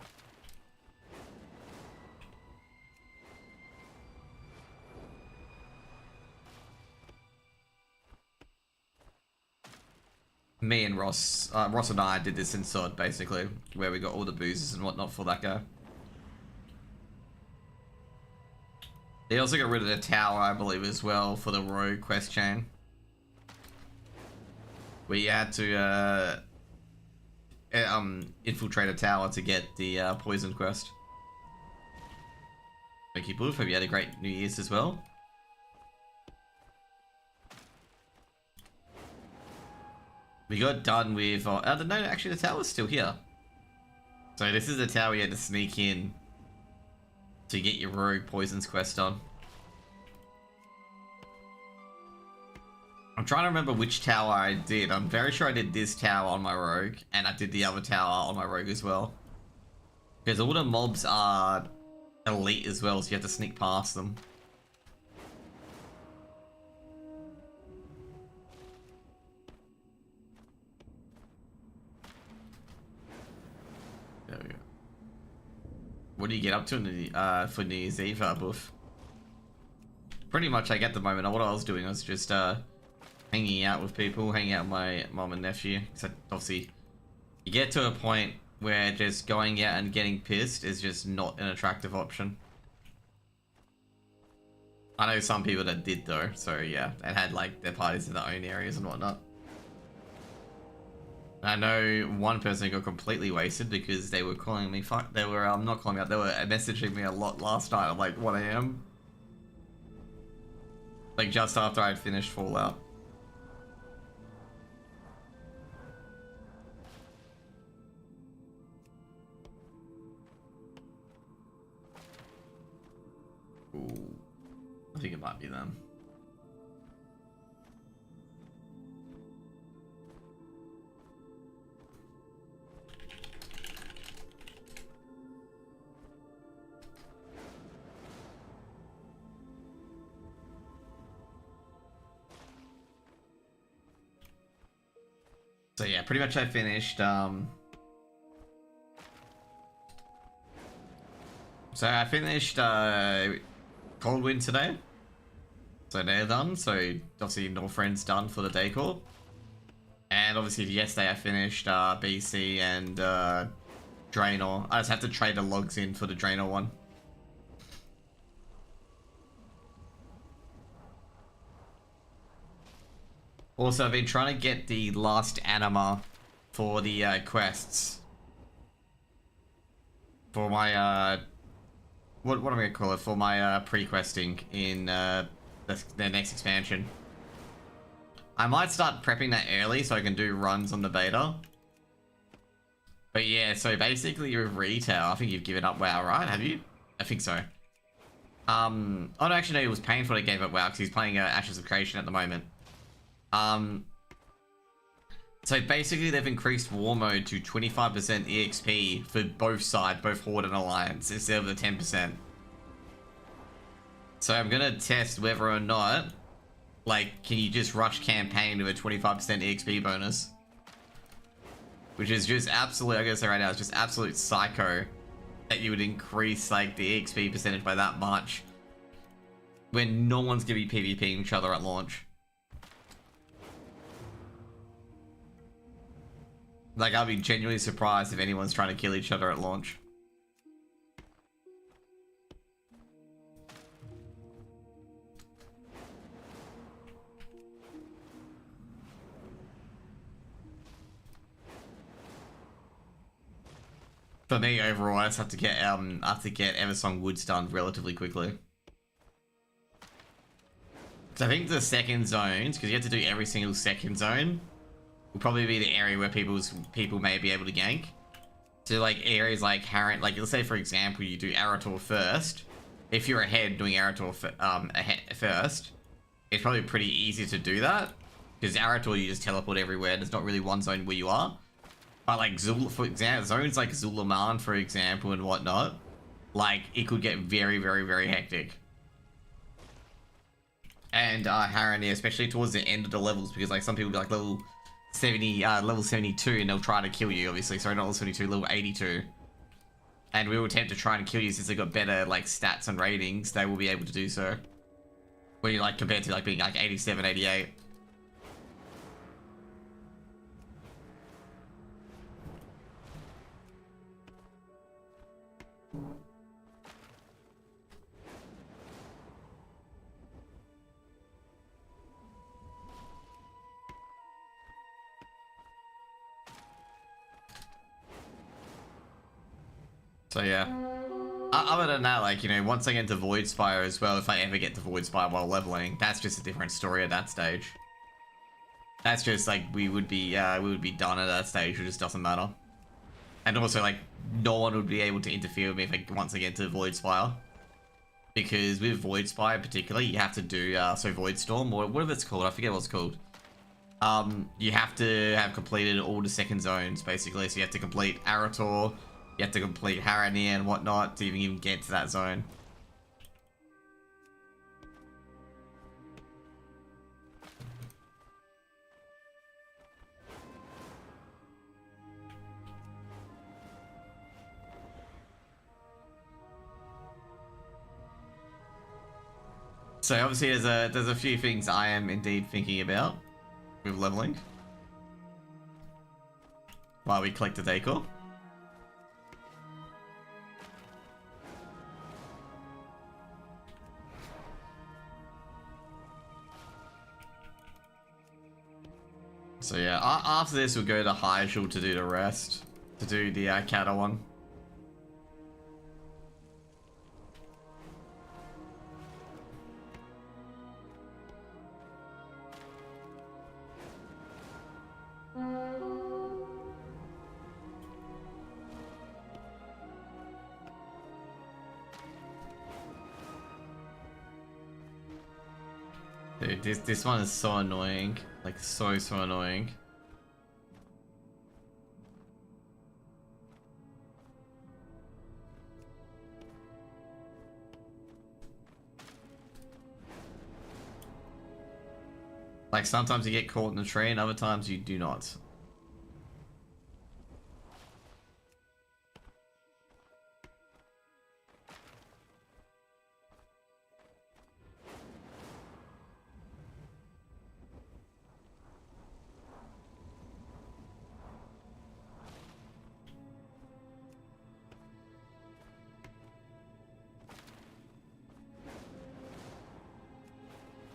Me and Ross and I did this in Sod, basically, where we got all the boozes and whatnot for that guy. They also got rid of the tower, I believe, as well, for the rogue quest chain. Where you had to infiltrate a tower to get the poison quest. Thank you, Blue. Hope you had a great New Year's as well. We got done with... no, actually the tower's still here. So this is the tower you had to sneak in to get your rogue poisons quest on. I'm trying to remember which tower I did. I'm very sure I did this tower on my rogue, and I did the other tower on my rogue as well. Because all the mobs are elite as well, so you have to sneak past them. There we go. What do you get up to in the, for New Year's Eve, Boof? Pretty much, like, at the moment, what I was doing was just, hanging out with people, hanging out with my mom and nephew. Except obviously, you get to a point where just going out and getting pissed is just not an attractive option. I know some people that did though, so yeah, and had like their parties in their own areas and whatnot. I know one person who got completely wasted because they were calling me they were not calling me out, they were messaging me a lot last night at like 1 AM. Like just after I'd finished Fallout. Ooh, I think it might be them. So yeah, pretty much I finished, so I finished, Coldwind today. So they're done, so obviously Northrend's done for the decor. And obviously yesterday I finished, BC and, Draenor. I just have to trade the logs in for the Draenor one. Also, I've been trying to get the last anima for the quests. For my, what am I going to call it? For my pre-questing in the next expansion. I might start prepping that early so I can do runs on the beta. But yeah, so basically with retail, I think you've given up WoW, right? Have you? I think so. Oh no, actually no, it was painful to give up WoW because he's playing Ashes of Creation at the moment. So basically they've increased War Mode to 25% EXP for both sides, both Horde and Alliance, instead of the 10%. So I'm gonna test whether or not, like, can you just rush campaign with a 25% EXP bonus? which is just absolute, I gotta say right now, it's just absolute psycho that you would increase like the EXP percentage by that much when no one's gonna be PvPing each other at launch. Like, I'll be genuinely surprised if anyone's trying to kill each other at launch. For me, overall, I just have to get Eversong Woods done relatively quickly. So I think the second zones, because you have to do every single second zone, will probably be the area where people may be able to gank. So like areas like Harran, like let's say for example you do Arator first. If you're ahead doing Arator first, it's probably pretty easy to do that because Arator you just teleport everywhere. There's not really one zone where you are. But like Zul, for example, zones like Zulaman, for example, and whatnot, like it could get very, very, very hectic. And Harran, especially towards the end of the levels, because like some people be like level 72, and they'll try to kill you. Obviously, sorry, not level 72, level 82, and we will attempt to try and kill you since they got better like stats and ratings. They will be able to do so. When you like compared to like being like 87, 88. So yeah, other than that, like, you know, once I get to Void Spire as well, if I ever get to Void Spire while leveling, that's just a different story at that stage. That's just like, we would be done at that stage, it just doesn't matter. And also, like, no one would be able to interfere with me if I once I get to Void Spire. Because with Void Spire particularly, you have to do, so Void Storm, or whatever it's called, I forget what it's called. You have to have completed all the second zones, basically, so you have to complete Arator, you have to complete Harran and whatnot to even get to that zone. So obviously there's a few things I am indeed thinking about with leveling while we collect the decor. So yeah, after this we'll go to Hyjal to do the rest, to do the Kata one. Dude, this one is so annoying. Like, so annoying. Like, sometimes you get caught in the tree and other times you do not.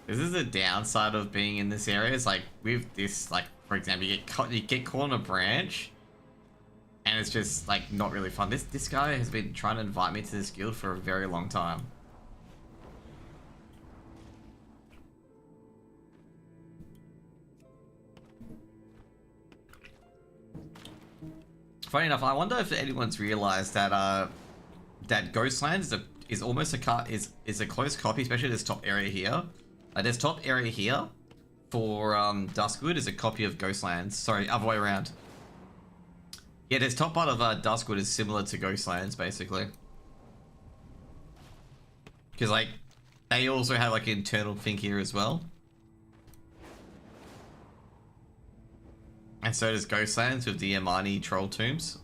This is the downside of being in this area. It's like with this, like for example, you get caught on a branch, and it's just like not really fun. This guy has been trying to invite me to this guild for a very long time. Funny enough, I wonder if anyone's realized that that Ghostlands is almost a close copy, especially this top area here. This top area here for Duskwood is a copy of Ghostlands. Sorry, other way around. Yeah, this top part of Duskwood is similar to Ghostlands, basically. Because, like, they also have, like, an internal thing here as well. And so does Ghostlands with the Amani troll tombs.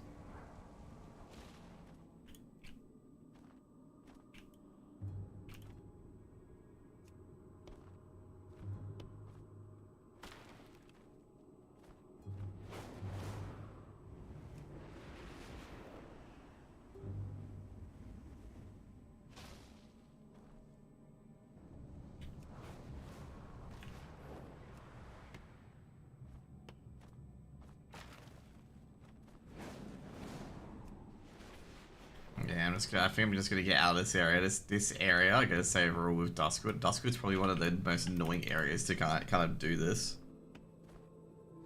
Yeah, I think I'm just gonna get out of this area. This area, I gotta say, overall with Duskwood. Duskwood's probably one of the most annoying areas to kind of do this.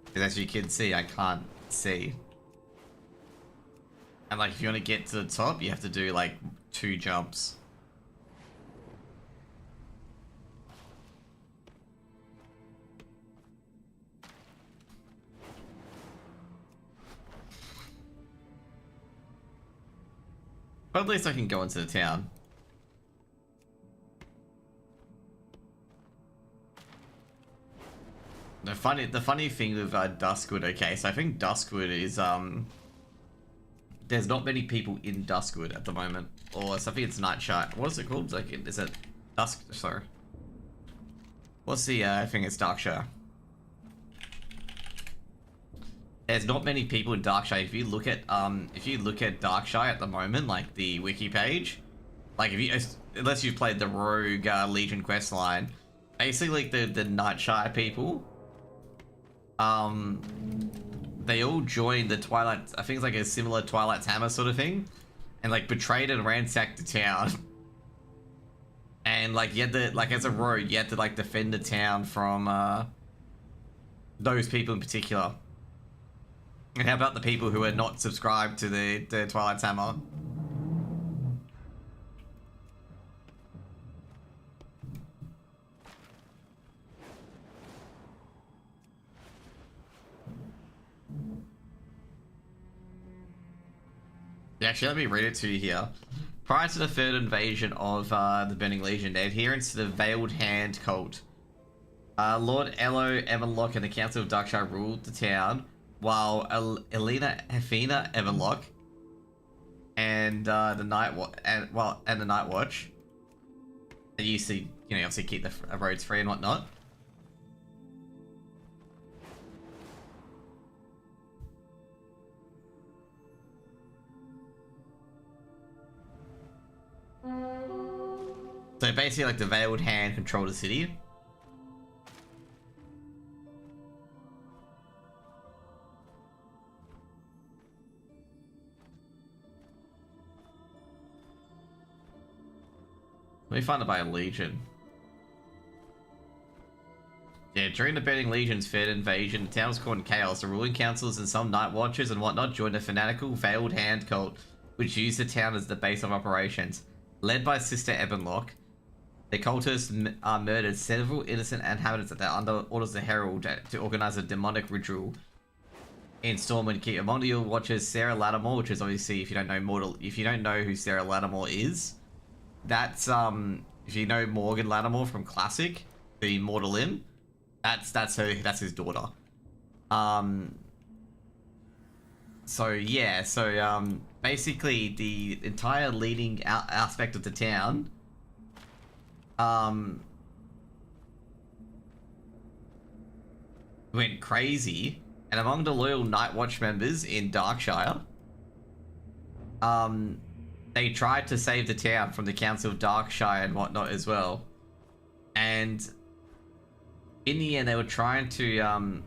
Because as you can see, I can't see. And like, if you want to get to the top, you have to do like 2 jumps. But at least I can go into the town. The funny thing with Duskwood, okay, so I think Duskwood is there's not many people in Duskwood at the moment, or something. It's Nightshire. What is it called? Like, is it Dusk? Sorry. What's the thing? It's Darkshire. There's not many people in Darkshire. If you look at Darkshire at the moment, like the wiki page, like if you, unless you've played the Rogue Legion quest line, basically the Nightshire people, they all joined the Twilight. I think it's like a similar Twilight's Hammer sort of thing, and like betrayed and ransacked the town. And like you had to, like as a rogue, you had to like defend the town from those people in particular. And how about the people who are not subscribed to the Twilight's Hammer? Yeah, actually, let me read it to you here. Prior to the third invasion of the Burning Legion, the adherents to the Veiled Hand cult, Lord Elo Everlock and the Council of Darkshire ruled the town, while Elena Hefina Everlock and the Night Watch, they used to, obviously keep the roads free and whatnot. So basically, like the Veiled Hand controlled the city. Let me find it by Legion. Yeah, during the Burning Legion's third invasion, the town was caught in chaos. The ruling councils and some Night Watchers and whatnot joined a fanatical Veiled Hand cult, which used the town as the base of operations. Led by Sister Ebonlock, the cultists murdered several innocent inhabitants that under orders of the Herald to organize a demonic ritual in Storm and Keep. Among the Watchers, Sarah Lattimore, which is obviously, if you don't know who Sarah Lattimore is, that's if you know Morgan Lattimore from Classic, the Mortal Limb, that's his daughter. So yeah, basically the entire leading aspect of the town went crazy, and among the loyal Night Watch members in Darkshire, they tried to save the town from the Council of Darkshire and whatnot as well. And in the end, they were trying to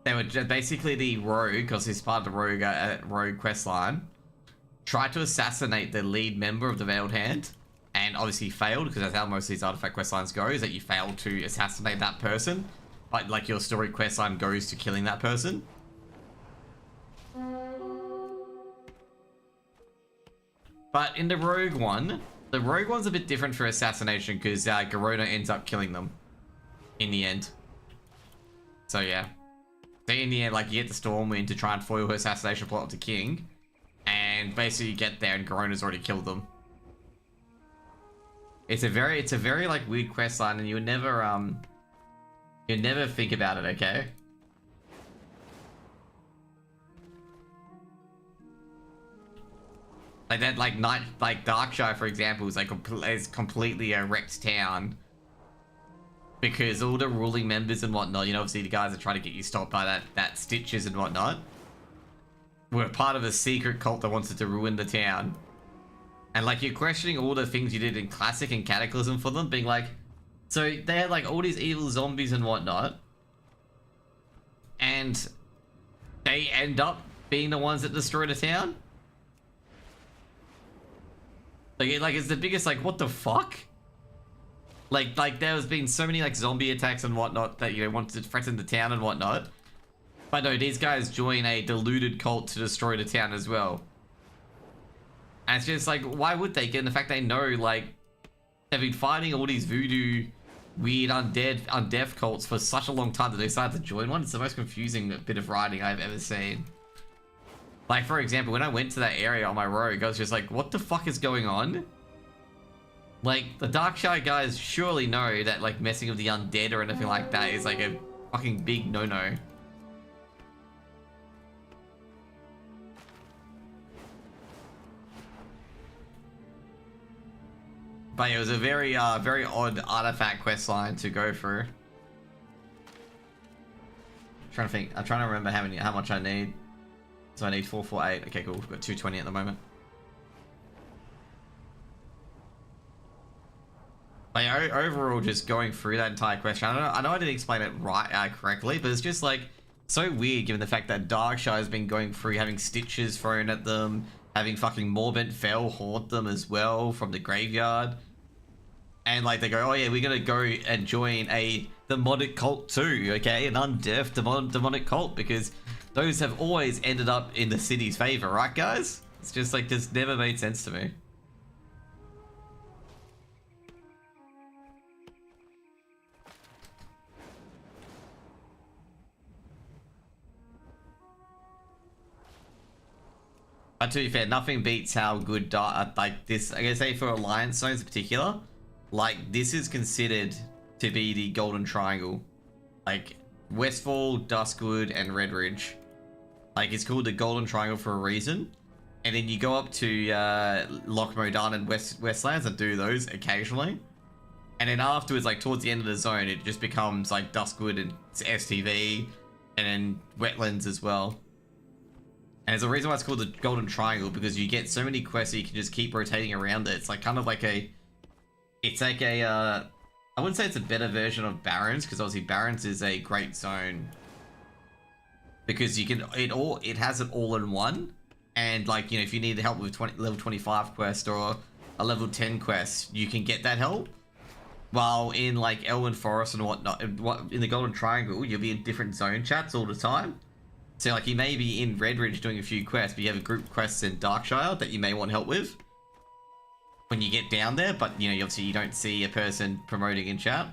they were basically the rogue, because he's part of the rogue quest line, tried to assassinate the lead member of the Veiled Hand, and obviously failed, because that's how most of these artifact quest lines go, is that you fail to assassinate that person. Like your story quest line goes to killing that person. But in the rogue one's a bit different for assassination, because Garona ends up killing them in the end. So yeah. So in the end, like, you get the Stormwind to try and foil her assassination plot of the king, and basically you get there and Garona's already killed them. It's a very like weird quest line, and you never think about it, okay? Like that, like Darkshire, for example, is like is completely a wrecked town because all the ruling members and whatnot, you know, obviously the guys that try to get you stopped by that Stitches and whatnot, were part of a secret cult that wanted to ruin the town. And like you're questioning all the things you did in Classic and Cataclysm for them, being like, so they had like all these evil zombies and whatnot, and they end up being the ones that destroy the town. Like it's the biggest, like, what the fuck? Like there has been so many like zombie attacks and whatnot that, you know, wanted to threaten the town and whatnot. But no, these guys join a deluded cult to destroy the town as well. And it's just like, why would they? Given the fact they know, like, they've been fighting all these voodoo, weird, undeaf cults for such a long time that they decided to join one. It's the most confusing bit of writing I've ever seen. Like, for example, when I went to that area on my rogue, I was just like, what the fuck is going on? Like, the Darkshire guys surely know that, like, messing with the undead or anything like that is, like, a fucking big no-no. But it was a very odd artifact quest line to go through. I'm trying to remember how much I need. So I need 448. Okay, cool. We've got 220 at the moment. Like, overall, just going through that entire question, I know I didn't explain it right correctly, but it's just like so weird given the fact that Darkshire has been going through having Stitches thrown at them, having fucking Morbent Fell haunt them as well from the graveyard. And like they go, oh yeah, we're gonna go and join a demonic cult too, okay? An undeaf demonic cult, because those have always ended up in the city's favor, right guys? It's just like, this never made sense to me. But to be fair, nothing beats how good like this, I guess, say for Alliance zones in particular, like this is considered to be the Golden Triangle. Like Westfall, Duskwood, and Redridge. Like, it's called the Golden Triangle for a reason. And then you go up to Loch Modan and Westlands and do those occasionally. And then afterwards, like towards the end of the zone, it just becomes like Duskwood and STV, and then Wetlands as well. And there's a reason why it's called the Golden Triangle, because you get so many quests that you can just keep rotating around it. It's like kind of like a... It's like a... I wouldn't say it's a better version of Barrens, because obviously Barrens is a great zone. Because you can... It has it all in one. And like, you know, if you need help with level 25 quest or a level 10 quest, you can get that help. While in like Elwyn Forest and whatnot, in the Golden Triangle, you'll be in different zone chats all the time. So like you may be in Redridge doing a few quests, but you have a group quests in Darkshire that you may want help with when you get down there, but you know, obviously you don't see a person promoting in chat.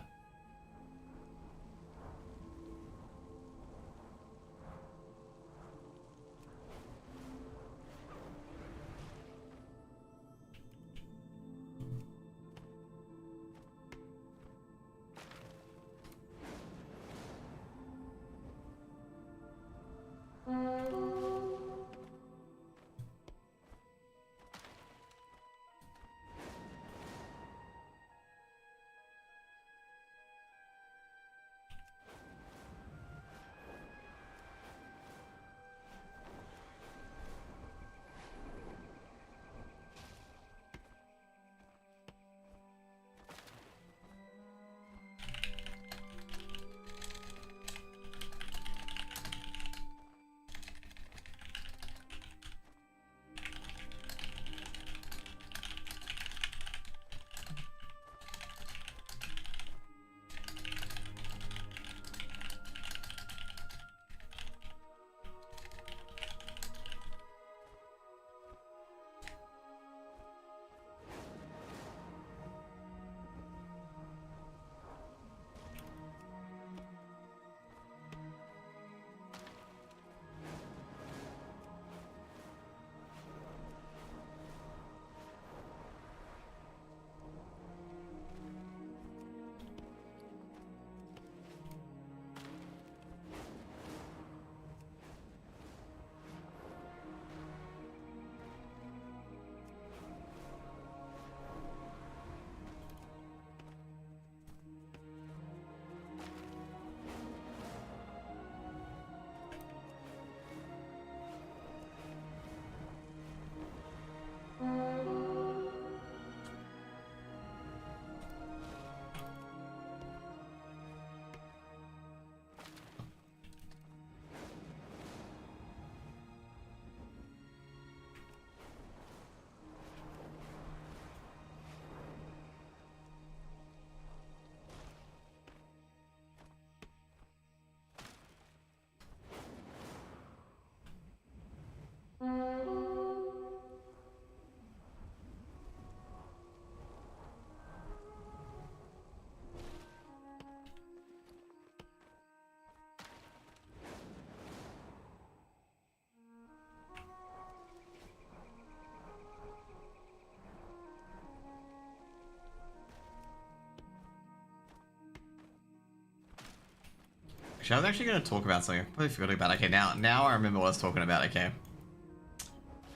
Actually, I was actually going to talk about something I completely forgot about. Okay, now I remember what I was talking about. Okay.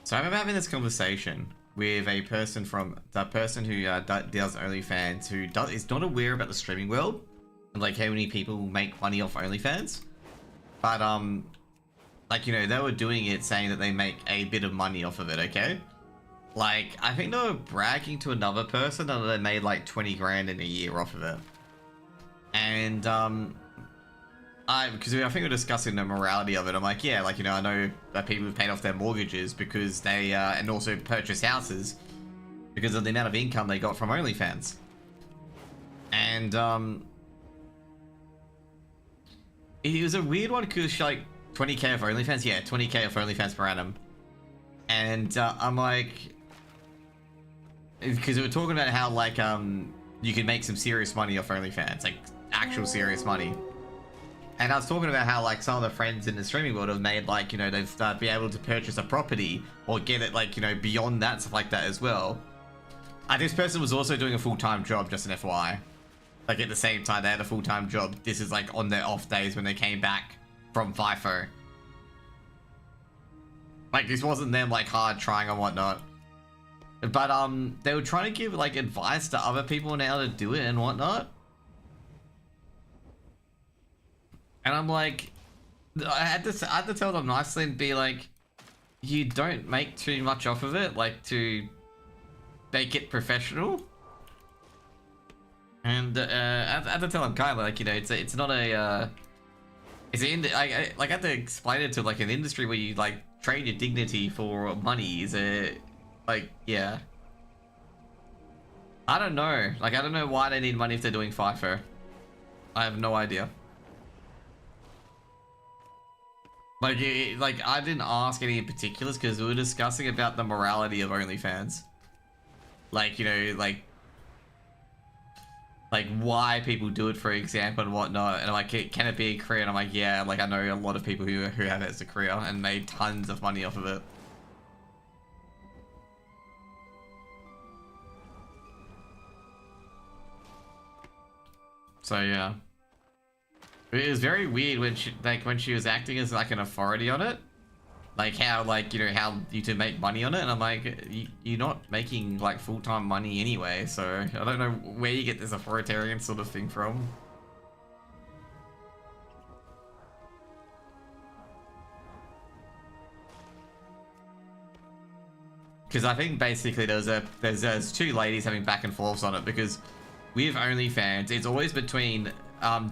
So I remember having this conversation with a person from that person who does OnlyFans, who is not aware about the streaming world and like how many people make money off OnlyFans. But like, you know, they were doing it saying that they make a bit of money off of it. Okay. Like, I think they were bragging to another person that they made like 20 grand in a year off of it. And because I think we're discussing the morality of it. I'm like, yeah, like, you know, I know that people have paid off their mortgages because they and also purchased houses because of the amount of income they got from OnlyFans. And it was a weird one because like 20k of OnlyFans, yeah, 20k of OnlyFans per annum. And I'm like, because we were talking about how like you can make some serious money off OnlyFans, like actual serious money. And I was talking about how like some of the friends in the streaming world have made like, you know, they've be able to purchase a property or get it like, you know, beyond that, stuff like that as well. This person was also doing a full-time job, just an FYI. Like at the same time they had a full-time job. This is like on their off days when they came back from FIFO. Like this wasn't them like hard trying and whatnot. But they were trying to give like advice to other people on how to do it and whatnot. And I'm like, I had to tell them nicely and be like, you don't make too much off of it, like to make it professional. And I had to tell them kind of like, you know, it's not a it's I had to explain it to like an industry where you like trade your dignity for money. Is a like, yeah. I don't know. Like, I don't know why they need money if they're doing FIFO. I have no idea. Like, I didn't ask any in particulars because we were discussing about the morality of OnlyFans. Like, you know, like why people do it, for example, and whatnot. And I'm like, can it be a career? And I'm like, yeah, like I know a lot of people who have it as a career and made tons of money off of it. So yeah. It was very weird when she was acting as like an authority on it, like how like, you know, how you to make money on it, and I'm like, you're not making like full-time money anyway, so I don't know where you get this authoritarian sort of thing from. Because I think basically there's two ladies having back and forths on it, because with OnlyFans it's always between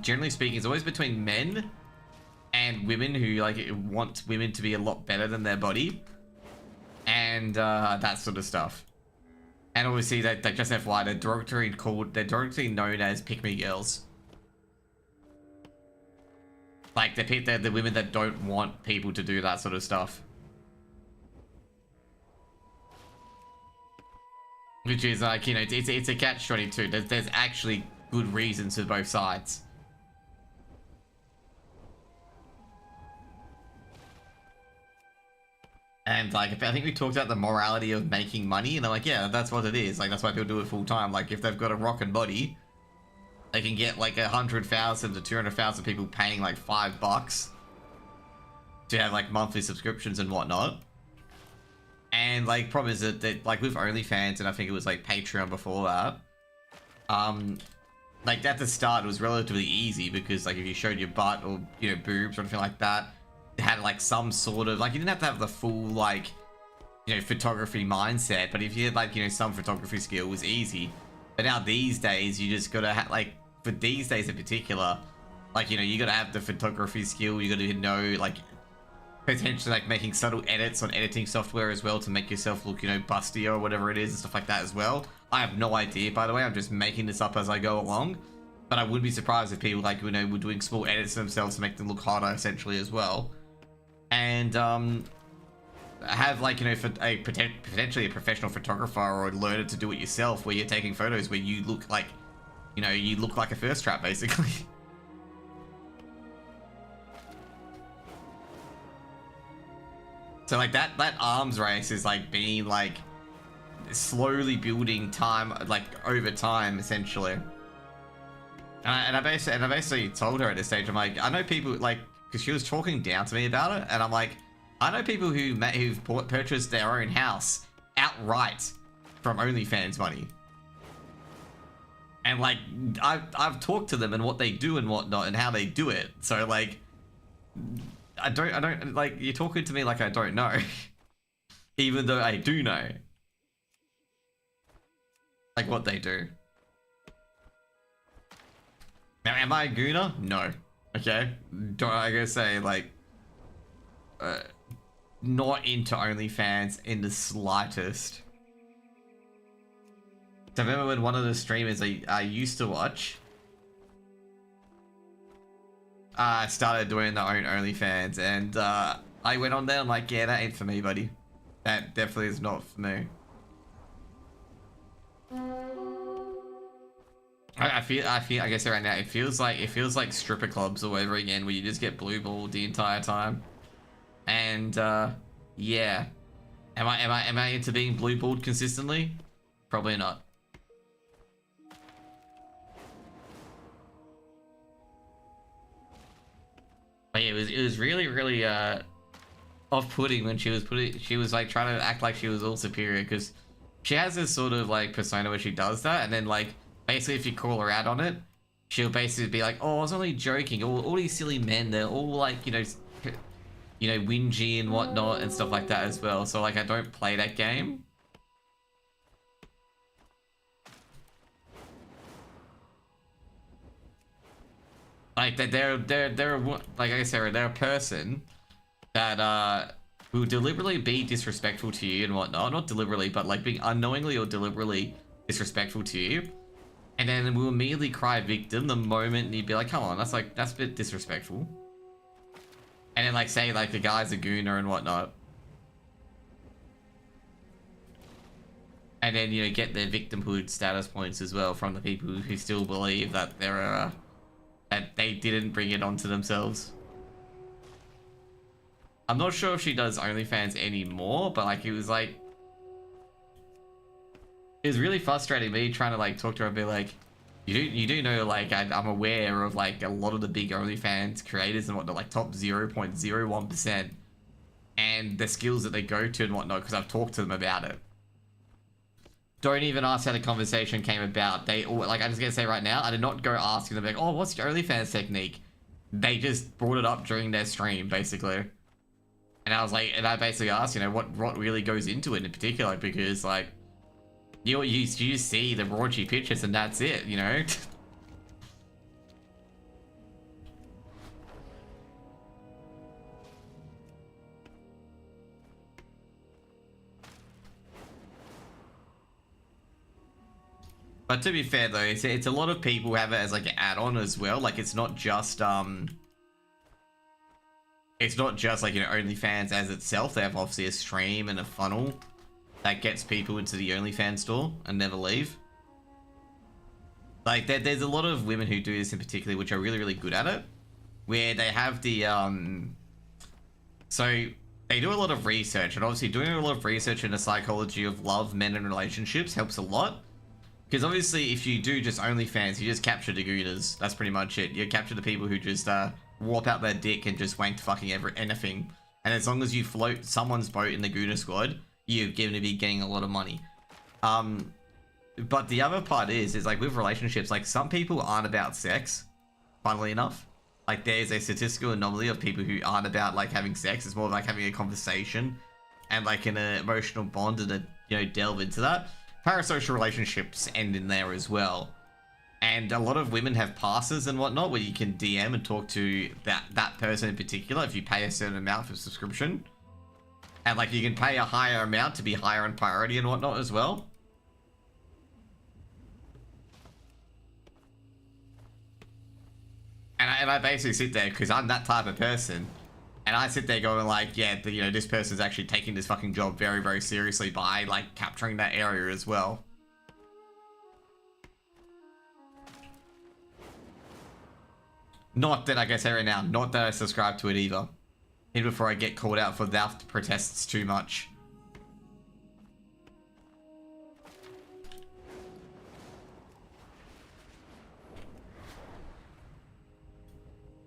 generally speaking, it's always between men and women who like want women to be a lot better than their body, and that sort of stuff. And obviously, that just FYI, they're derogatory known as pick-me girls. Like they're the women that don't want people to do that sort of stuff. Which is like, you know, it's a catch-22. There's actually good reasons for both sides. And like, I think we talked about the morality of making money, and I'm like, yeah, that's what it is. Like, that's why people do it full time. Like, if they've got a rockin' body, they can get like 100,000 to 200,000 people paying like $5 to have like monthly subscriptions and whatnot. And like, problem is that like with OnlyFans, and I think it was like Patreon before that, like at the start it was relatively easy, because like if you showed your butt or, you know, boobs or anything like that, it had like some sort of like, you didn't have to have the full like, you know, photography mindset, but if you had like, you know, some photography skill, it was easy. But now these days you just gotta have like, for these days in particular, like, you know, you gotta have the photography skill, you gotta know like potentially like making subtle edits on editing software as well to make yourself look, you know, bustier or whatever it is and stuff like that as well. I have no idea, by the way, I'm just making this up as I go along, but I wouldn't be surprised if people like, you know, were doing small edits themselves to make them look hotter essentially as well. And have like, you know, for a potentially a professional photographer, or learn it to do it yourself, where you're taking photos where you look like, you know, you look like a thirst trap basically. So like that arms race is like being like slowly building time, like over time essentially. And I basically told her at this stage, I'm like, I know people like, because she was talking down to me about it, and I'm like, I know people who've purchased their own house outright from OnlyFans money, and like I've talked to them and what they do and whatnot and how they do it. So like, I don't like, you're talking to me like I don't know, even though I do know, like, what they do. Now, am I a gooner? No. Okay. Don't I gotta say, like, not into OnlyFans in the slightest. So I remember when one of the streamers I used to watch started doing their own OnlyFans, and I went on there, I'm like, yeah, that ain't for me, buddy. That definitely is not for me. I guess right now it feels like stripper clubs all over again, where you just get blue balled the entire time. And yeah, am I into being blue balled consistently? Probably not. But yeah, it was really off-putting when she was like trying to act like she was all superior, because she has this sort of like persona where she does that, and then like basically if you call her out on it, she'll basically be like, oh, I was only joking. All these silly men, they're all like, you know, whingy and whatnot and stuff like that as well. So like, I don't play that game. Like they're like I said, they're a person that will deliberately be disrespectful to you and whatnot. Not deliberately, but like being unknowingly or deliberately disrespectful to you. And then we'll immediately cry victim the moment you'd be like, come on, that's a bit disrespectful. And then like say like the guy's a gooner and whatnot. And then, you know, get their victimhood status points as well from the people who still believe that they're that they didn't bring it onto themselves. I'm not sure if she does OnlyFans anymore, but like it was really frustrating me trying to like talk to her and be like, you do know, like I'm aware of like a lot of the big OnlyFans creators and whatnot, like top 0.01%, and the skills that they go to and whatnot, because I've talked to them about it. Don't even ask how the conversation came about. They all, like, I'm just gonna say right now, I did not go asking them like, oh, what's your OnlyFans technique? They just brought it up during their stream, basically. And I was like, and I basically asked, you know, what really goes into it in particular, because like, you just see the raunchy pictures and that's it, you know? But to be fair though, it's a lot of people who have it as like an add-on as well. Like it's not just like, you know, OnlyFans as itself. They have obviously a stream and a funnel that gets people into the OnlyFans store and never leave. Like there's a lot of women who do this in particular, which are really good at it, where they have the so they do a lot of research, and obviously doing a lot of research in the psychology of love, men, and relationships helps a lot. Because obviously, if you do just OnlyFans, you just capture the gooners. That's pretty much it. You capture the people who just warp out their dick and just wank fucking anything. And as long as you float someone's boat in the gooner squad, you're going to be getting a lot of money. But the other part is like with relationships, like some people aren't about sex, funnily enough. Like there's a statistical anomaly of people who aren't about like having sex. It's more like having a conversation and like an emotional bond and a, you know, delve into that. Parasocial relationships end in there as well. And a lot of women have passes and whatnot where you can DM and talk to that person in particular if you pay a certain amount for subscription. And like you can pay a higher amount to be higher in priority and whatnot as well. And I basically sit there because I'm that type of person. And I sit there going like, yeah, you know, this person's actually taking this fucking job very seriously by like capturing that area as well. Not that I can say right now, not that I subscribe to it either. Even before I get called out for that protests too much.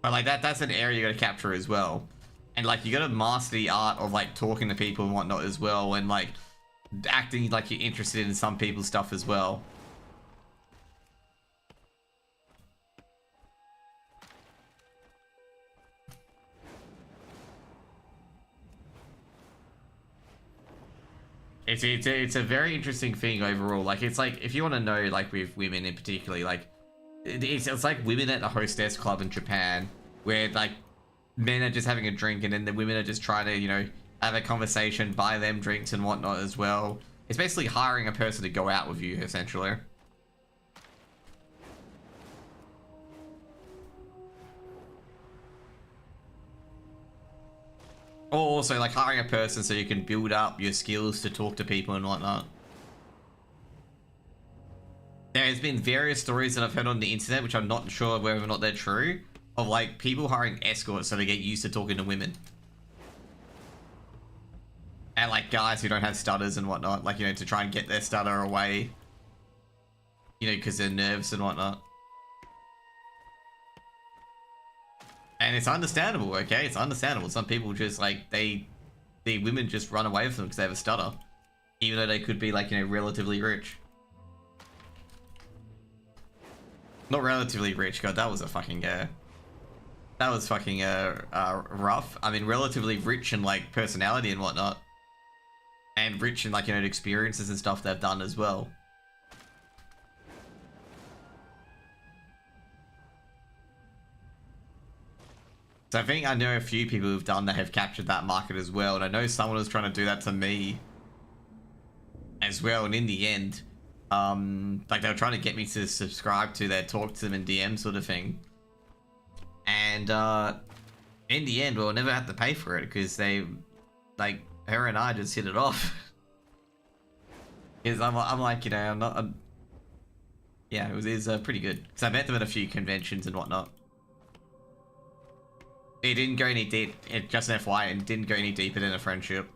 But like that's an area you gotta capture as well. And like you gotta master the art of like talking to people and whatnot as well, and like acting like you're interested in some people's stuff as well. It's a very interesting thing overall. Like it's like if you want to know, like with women in particularly, like it's like women at the hostess club in Japan, where like men are just having a drink and then the women are just trying to, you know, have a conversation, buy them drinks and whatnot as well. It's basically hiring a person to go out with you, essentially. Or also like hiring a person so you can build up your skills to talk to people and whatnot. There has been various stories that I've heard on the internet, which I'm not sure whether or not they're true, of like people hiring escorts so they get used to talking to women. And like guys who don't have stutters and whatnot, like, you know, to try and get their stutter away. You know, because they're nervous and whatnot. And it's understandable, okay? It's understandable. Some people just like, the women just run away from them because they have a stutter. Even though they could be like, you know, relatively rich. Not relatively rich, god, that was a fucking, that was fucking, rough. I mean, relatively rich in like personality and whatnot. And rich in like, you know, experiences and stuff they've done as well. So I think I know a few people who've done that have captured that market as well. And I know someone was trying to do that to me as well. And in the end, like they were trying to get me to subscribe to their talk to them in DM sort of thing. And in the end, we'll never have to pay for it because they, like, her and I just hit it off. Because I'm like, you know, yeah, it was pretty good. Because I met them at a few conventions and whatnot. It didn't go any deep, just an FYI, it didn't go any deeper than a friendship.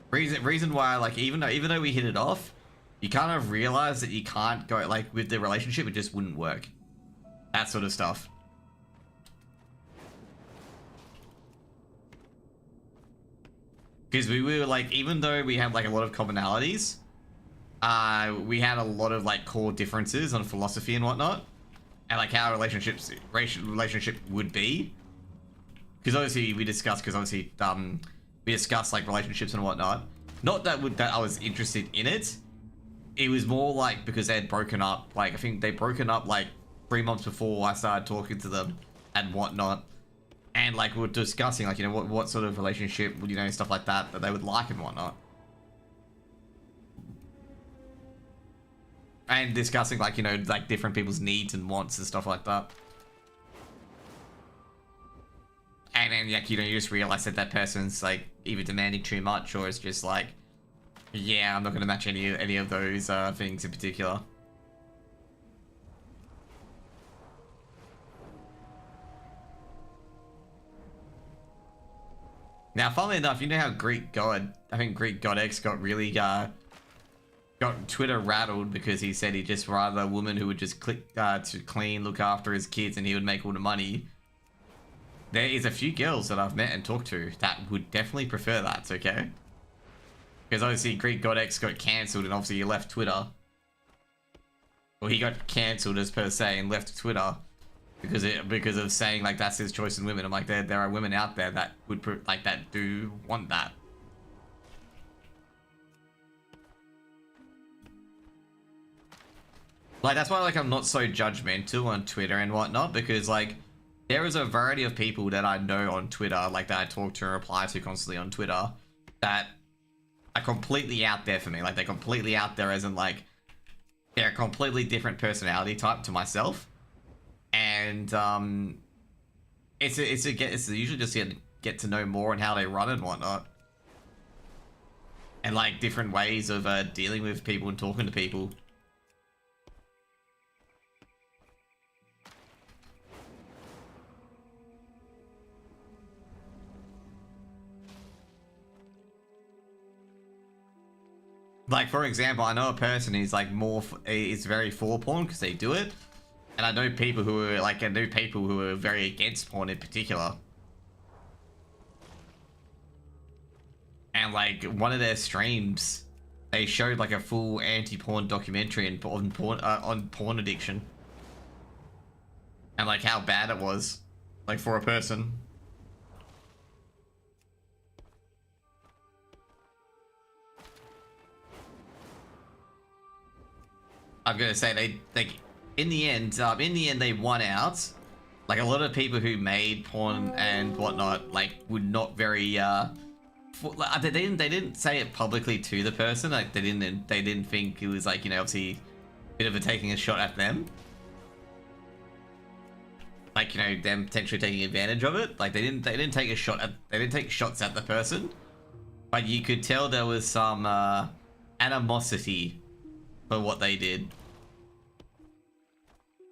Reason why, like, even though we hit it off, you kind of realize that you can't go, like, with the relationship, it just wouldn't work. That sort of stuff. Because we were, like, even though we had, like, a lot of commonalities, we had a lot of, like, core differences on philosophy and whatnot. And, like, how relationship would be. Because obviously we discussed, we discussed like relationships and whatnot. Not that I was interested in it. It was more like because they had broken up. Like I think they broken up like 3 months before I started talking to them and whatnot. And like we were discussing like, you know, what sort of relationship, you know, stuff like that they would like and whatnot. And discussing like, you know, like different people's needs and wants and stuff like that. And then, like, you know, you just realize that that person's, like, either demanding too much or it's just like, yeah, I'm not going to match any of those things in particular. Now, funnily enough, you know how I think Greek God X got really, got Twitter rattled because he said he'd just rather a woman who would just click to clean, look after his kids, and he would make all the money. There is a few girls that I've met and talked to that would definitely prefer that, okay? Because obviously Greek God X got cancelled and obviously he left Twitter. Well, he got cancelled as per se and left Twitter because of saying like that's his choice in women. I'm like, there are women out there that would that do want that. Like that's why like I'm not so judgmental on Twitter and whatnot, because like there is a variety of people that I know on Twitter, like that I talk to and reply to constantly on Twitter, that are completely out there for me. Like they're completely out there as in like they're a completely different personality type to myself, and it's usually just get to know more and how they run and whatnot, and like different ways of dealing with people and talking to people. Like, for example, I know a person who's like is very for porn because they do it. And I know people who are like, I know people who are very against porn in particular. And like, one of their streams, they showed like a full anti-porn documentary on porn addiction. And like how bad it was, like for a person. I'm gonna say they like in the end they won out. Like a lot of people who made porn and whatnot like would not very they didn't say it publicly to the person. Like they didn't think it was like, you know, obviously a bit of a taking a shot at them. Like, you know, them potentially taking advantage of it. Like they didn't take shots at the person, but you could tell there was some animosity for what they did.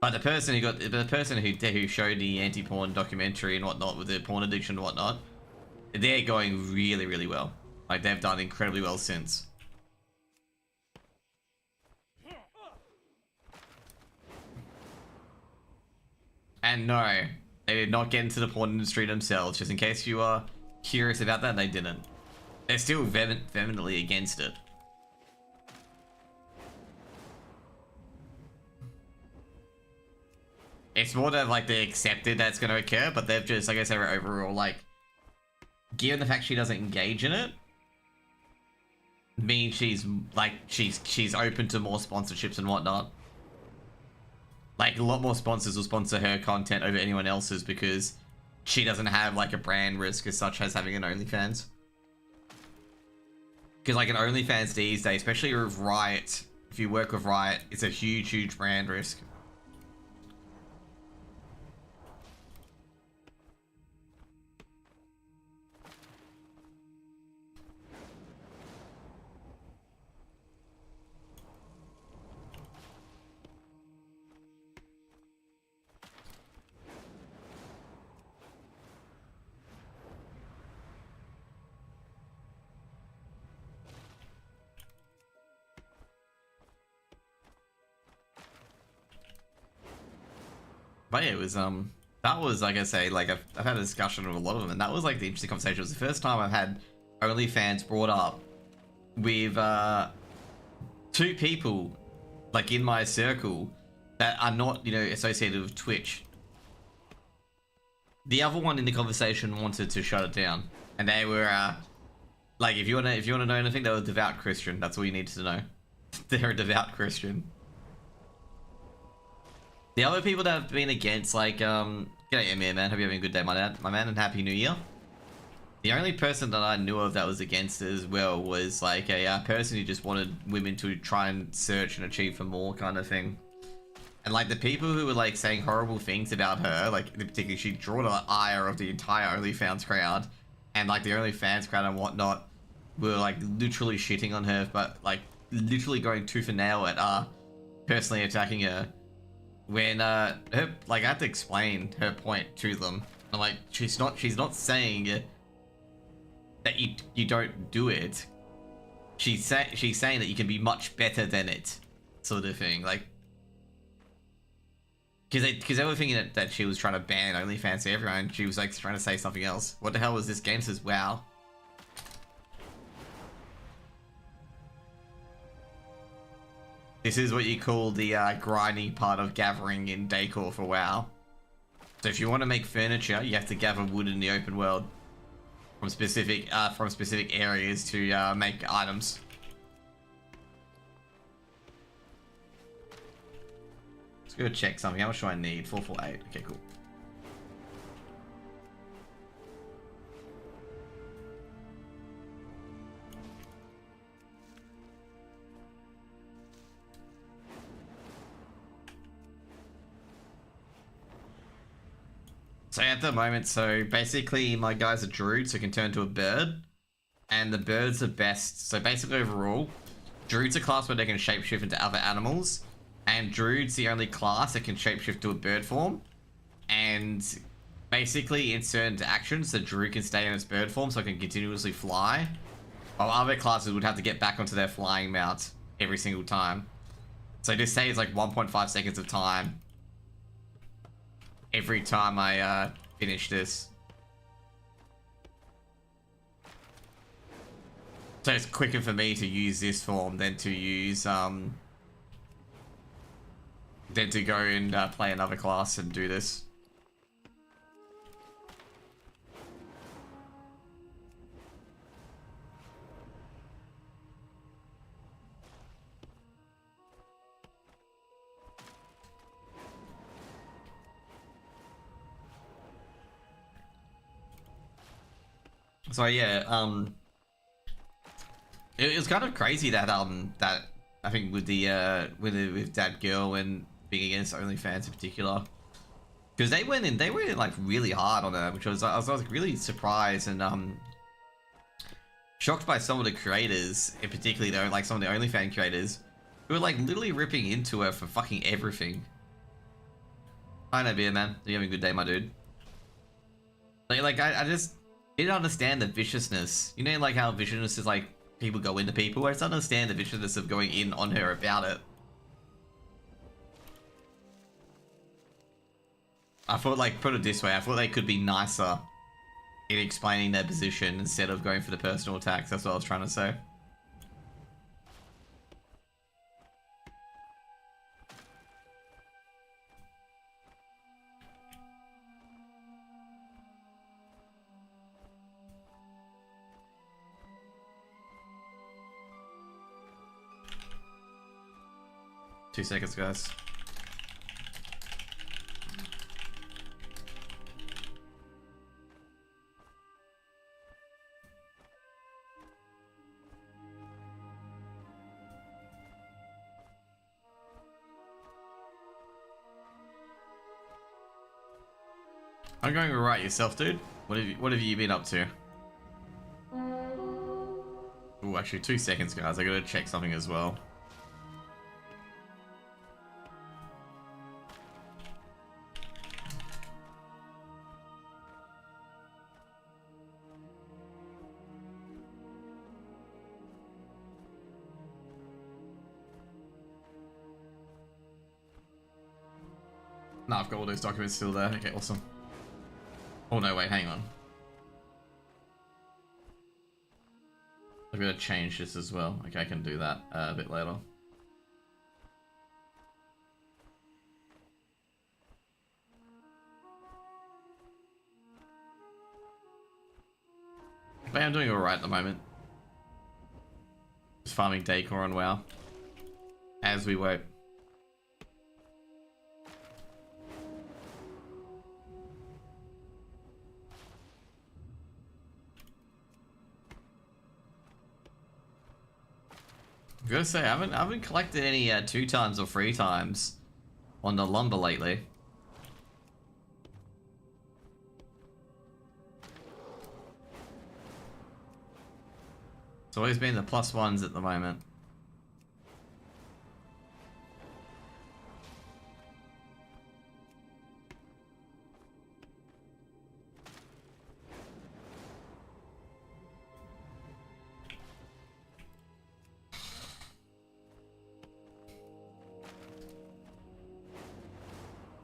But the person who showed the anti-porn documentary and whatnot with the porn addiction and whatnot, they're going really, really well. Like they've done incredibly well since. And no, they did not get into the porn industry themselves. Just in case you are curious about that, they didn't. They're still vehemently against it. It's more that like they accepted that it's going to occur, but they've just, like I said, overall, like, given the fact she doesn't engage in it, means she's open to more sponsorships and whatnot. Like a lot more sponsors will sponsor her content over anyone else's because she doesn't have like a brand risk as such as having an OnlyFans. Because like an OnlyFans these days, especially with Riot, if you work with Riot, it's a huge brand risk. But yeah, it was that was, like I say, like I've had a discussion with a lot of them, and that was like the interesting conversation. It was the first time I've had OnlyFans brought up with two people like in my circle that are not, you know, associated with Twitch. The other one in the conversation wanted to shut it down, and they were like, if you wanna know anything, they were a devout Christian. That's all you need to know. They're a devout Christian. The other people that have been against, like, g'day Emir, man, hope you're having a good day, my man, and Happy New Year. The only person that I knew of that was against it as well was, like, a person who just wanted women to try and search and achieve for more kind of thing. And, like, the people who were, like, saying horrible things about her, like, particularly she drew the ire of the entire OnlyFans crowd, and, like, the OnlyFans crowd and whatnot were, like, literally shitting on her, but, like, literally going tooth and nail at, personally attacking her. When her, like, I had to explain her point to them. I'm like, she's not saying that you don't do it. She's saying that you can be much better than it, sort of thing. Like, because they were thinking that she was trying to ban OnlyFans to everyone. And she was like trying to say something else. What the hell was this game? Says WoW. This is what you call the grinding part of gathering in decor for WoW. So if you want to make furniture, you have to gather wood in the open world from specific areas to make items. Let's go check something. How much do I need? 448. Okay, cool. So at the moment, so basically my guy's a druid, so he can turn to a bird. And the birds are best. So basically overall, druids are class where they can shapeshift into other animals. And druid's the only class that can shapeshift to a bird form. And basically in certain actions, the druid can stay in its bird form so it can continuously fly. while other classes would have to get back onto their flying mount every single time. So just say it's like 1.5 seconds of time every time I finish this. So it's quicker for me to use this form than to use than to go and play another class and do this. So yeah, it was kind of crazy that that I think with the with that girl and being against OnlyFans in particular, because they went in like really hard on her, which I was like really surprised and shocked by some of the creators, in particularly though, like some of the OnlyFans creators, who were like literally ripping into her for fucking everything. I know, Beer Man, you having a good day, my dude? Like I just didn't understand the viciousness. You know, like how viciousness is like people go into people. I just don't understand the viciousness of going in on her about it. I thought, like, put it this way, I thought they could be nicer in explaining their position instead of going for the personal attacks. That's what I was trying to say. Two seconds, guys. I'm going to write yourself, dude. What have you been up to? Oh, actually, 2 seconds, guys. I gotta check something as well. No, I've got all those documents still there. Okay, awesome. Oh no, wait, hang on. I'm gonna change this as well. Okay, I can do that a bit later. But I'm doing alright at the moment. Just farming decor on WoW. As we work. I gotta say, I haven't collected any 2 times or 3 times on the lumber lately. It's always been the +1s at the moment.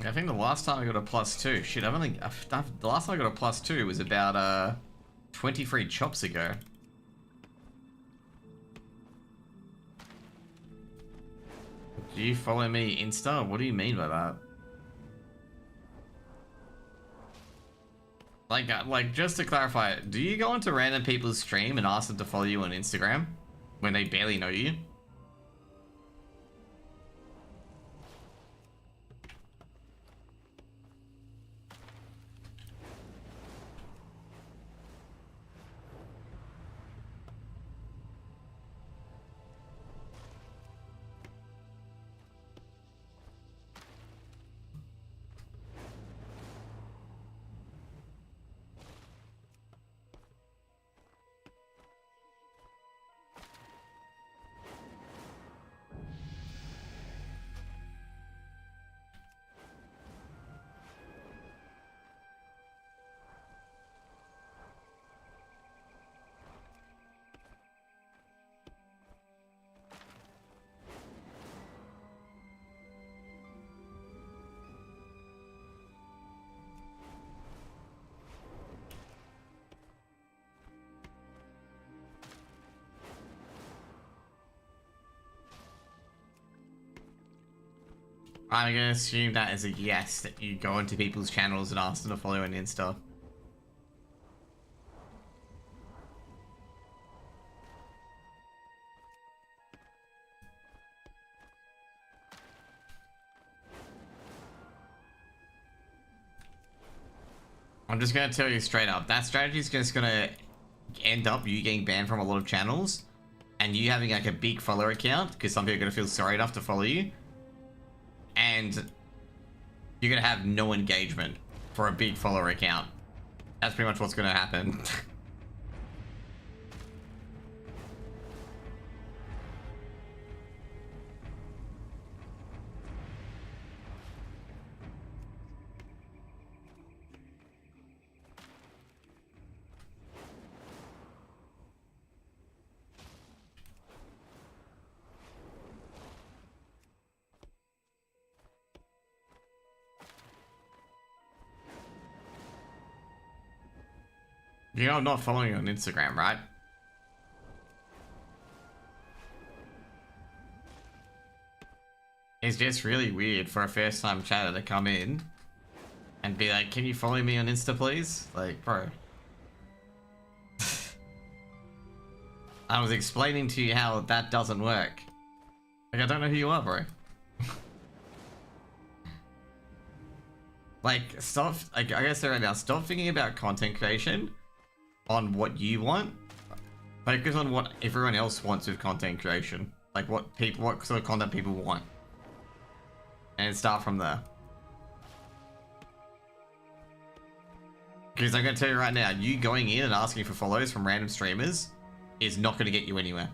I think the last time I got a +2, shit, the last time I got a +2 was about 23 chops ago. Do you follow me Insta? What do you mean by that? Like just to clarify, do you go into random people's stream and ask them to follow you on Instagram when they barely know you? I'm gonna assume that is a yes, that you go into people's channels and ask them to follow on Insta. I'm just gonna tell you straight up, that strategy is just gonna end up you getting banned from a lot of channels, and you having like a big follower account, because some people are gonna feel sorry enough to follow you, and you're gonna have no engagement for a big follower account. That's pretty much what's gonna happen. You know, I'm not following you on Instagram, right? It's just really weird for a first time chatter to come in and be like, can you follow me on Insta, please? Like, bro. I was explaining to you how that doesn't work. Like, I don't know who you are, bro. Like, stop, like, I gotta say right now, stop thinking about content creation on what you want. Focus on what everyone else wants with content creation. Like, what sort of content people want. And start from there. Because I'm gonna tell you right now, you going in and asking for follows from random streamers is not gonna get you anywhere.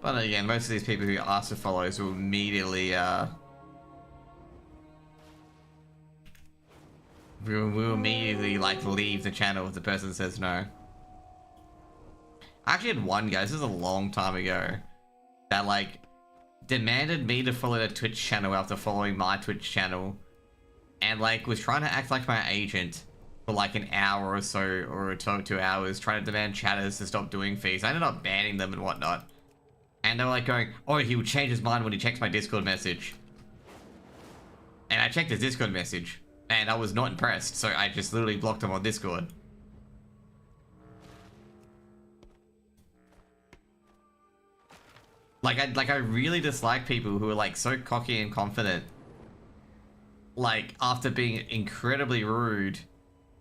But again, most of these people who ask for follows will immediately, will immediately, like, leave the channel if the person says no. I actually had one guy, this is a long time ago, that, like, demanded me to follow the Twitch channel after following my Twitch channel, and, like, was trying to act like my agent for, like, an hour or so, or 2 hours, trying to demand chatters to stop doing fees. I ended up banning them and whatnot. And they were like going, oh, he would change his mind when he checks my Discord message. And I checked his Discord message, and I was not impressed, so I just literally blocked him on Discord. Like I really dislike people who are like so cocky and confident. Like, after being incredibly rude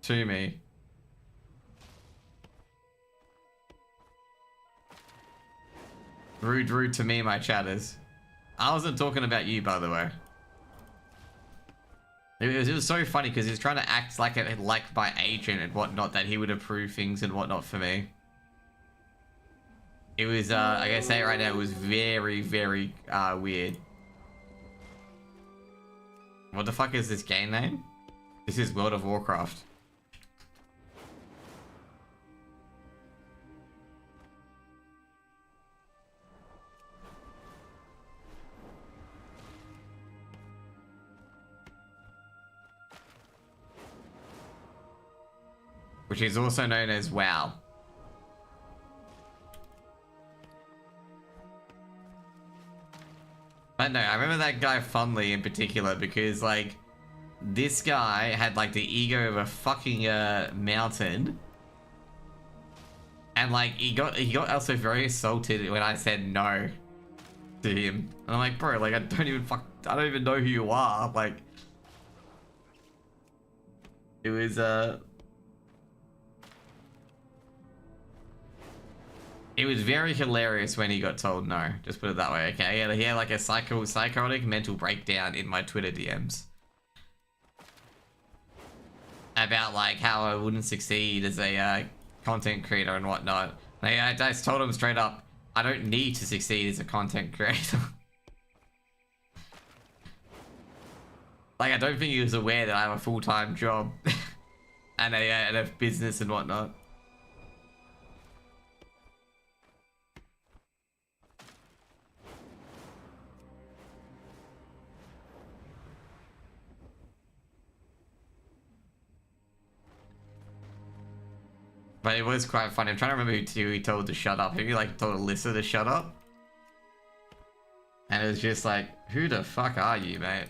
to me. Rude to me, my chatters. I wasn't talking about you, by the way. It was so funny because he was trying to act like my agent and whatnot, that he would approve things and whatnot for me. It was, I gotta say it right now, it was very, very, weird. What the fuck is this game name? This is World of Warcraft. Which is also known as WoW. But no, I remember that guy fondly in particular because, like, this guy had, like, the ego of a fucking, mountain. And, like, he got also very assaulted when I said no to him. And I'm like, bro, like, I don't even know who you are. Like, it was, it was very hilarious when he got told no. Just put it that way, okay? He had like a psychotic mental breakdown in my Twitter DMs. About like how I wouldn't succeed as a content creator and whatnot. Like, I just told him straight up, I don't need to succeed as a content creator. Like, I don't think he was aware that I have a full-time job. and a business and whatnot. But it was quite funny. I'm trying to remember who he told to shut up. He like told Alyssa to shut up. And it was just like, who the fuck are you, mate?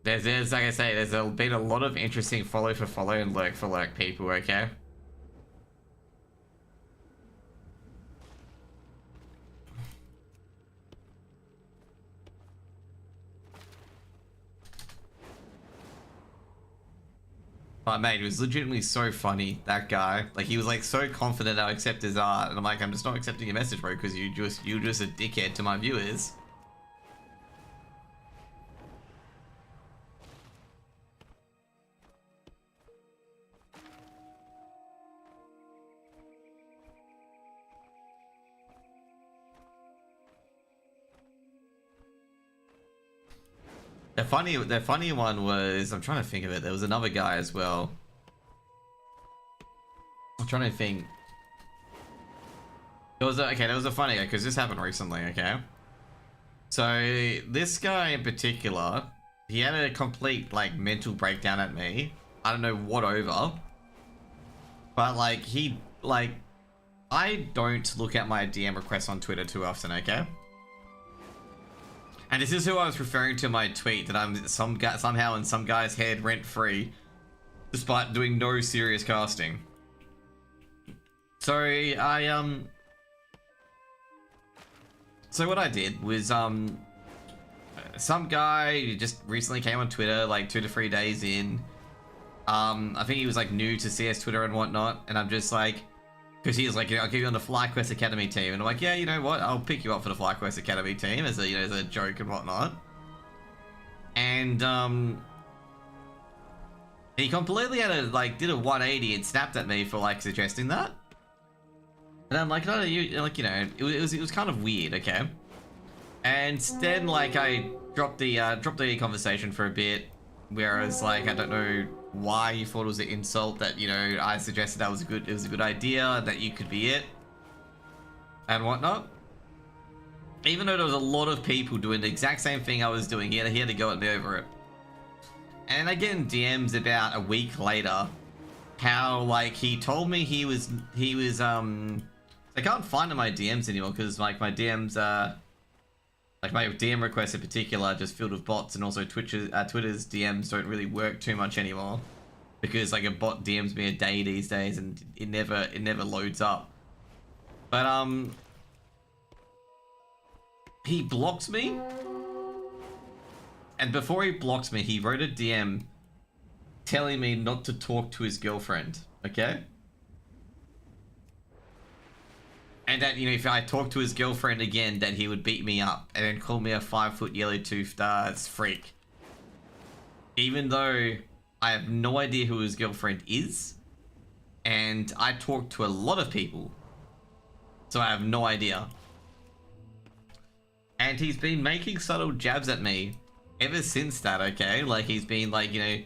There's like I say, there's been a lot of interesting follow for follow and lurk for lurk people, okay? But mate, it was legitimately so funny, that guy. Like, he was like so confident I'll accept his art, and I'm like, I'm just not accepting your message, bro, because you're just a dickhead to my viewers. The funny one was, I'm trying to think of it. There was another guy as well. I'm trying to think. There was a funny guy because this happened recently. Okay, so this guy in particular, he had a complete like mental breakdown at me. I don't know what over, but like I don't look at my DM requests on Twitter too often. Okay. And this is who I was referring to in my tweet, that I'm somehow in some guy's head rent-free, despite doing no serious casting. So so what I did was some guy who just recently came on Twitter, like 2 to 3 days in. I think he was like new to CS Twitter and whatnot, and I'm just like, because he was like, you know, I'll give you on the FlyQuest Academy team. And I'm like, yeah, you know what? I'll pick you up for the FlyQuest Academy team as a, you know, as a joke and whatnot. And, he completely did a 180 and snapped at me for, like, suggesting that. And I'm like, no, you, like, you know, it was kind of weird, okay? And then, like, I dropped the conversation for a bit, where I was like, I don't know why you thought it was an insult that, you know, I suggested it was a good idea, that you could be it and whatnot. Even though there was a lot of people doing the exact same thing I was doing, he had to go at me over it. And I get in DMs about a week later how, like, he told me he was I can't find in my DMs anymore because, like, my DMs like my DM requests in particular are just filled with bots, and also Twitter's DMs don't really work too much anymore because like a bot DMs me a day these days and it never loads up. But he blocked me, and before he blocked me, he wrote a DM telling me not to talk to his girlfriend. Okay. And that, you know, if I talked to his girlfriend again, that he would beat me up and then call me a 5-foot yellow-toothed freak. Even though I have no idea who his girlfriend is, and I talk to a lot of people, so I have no idea. And he's been making subtle jabs at me ever since that, okay? Like, he's been, like, you know,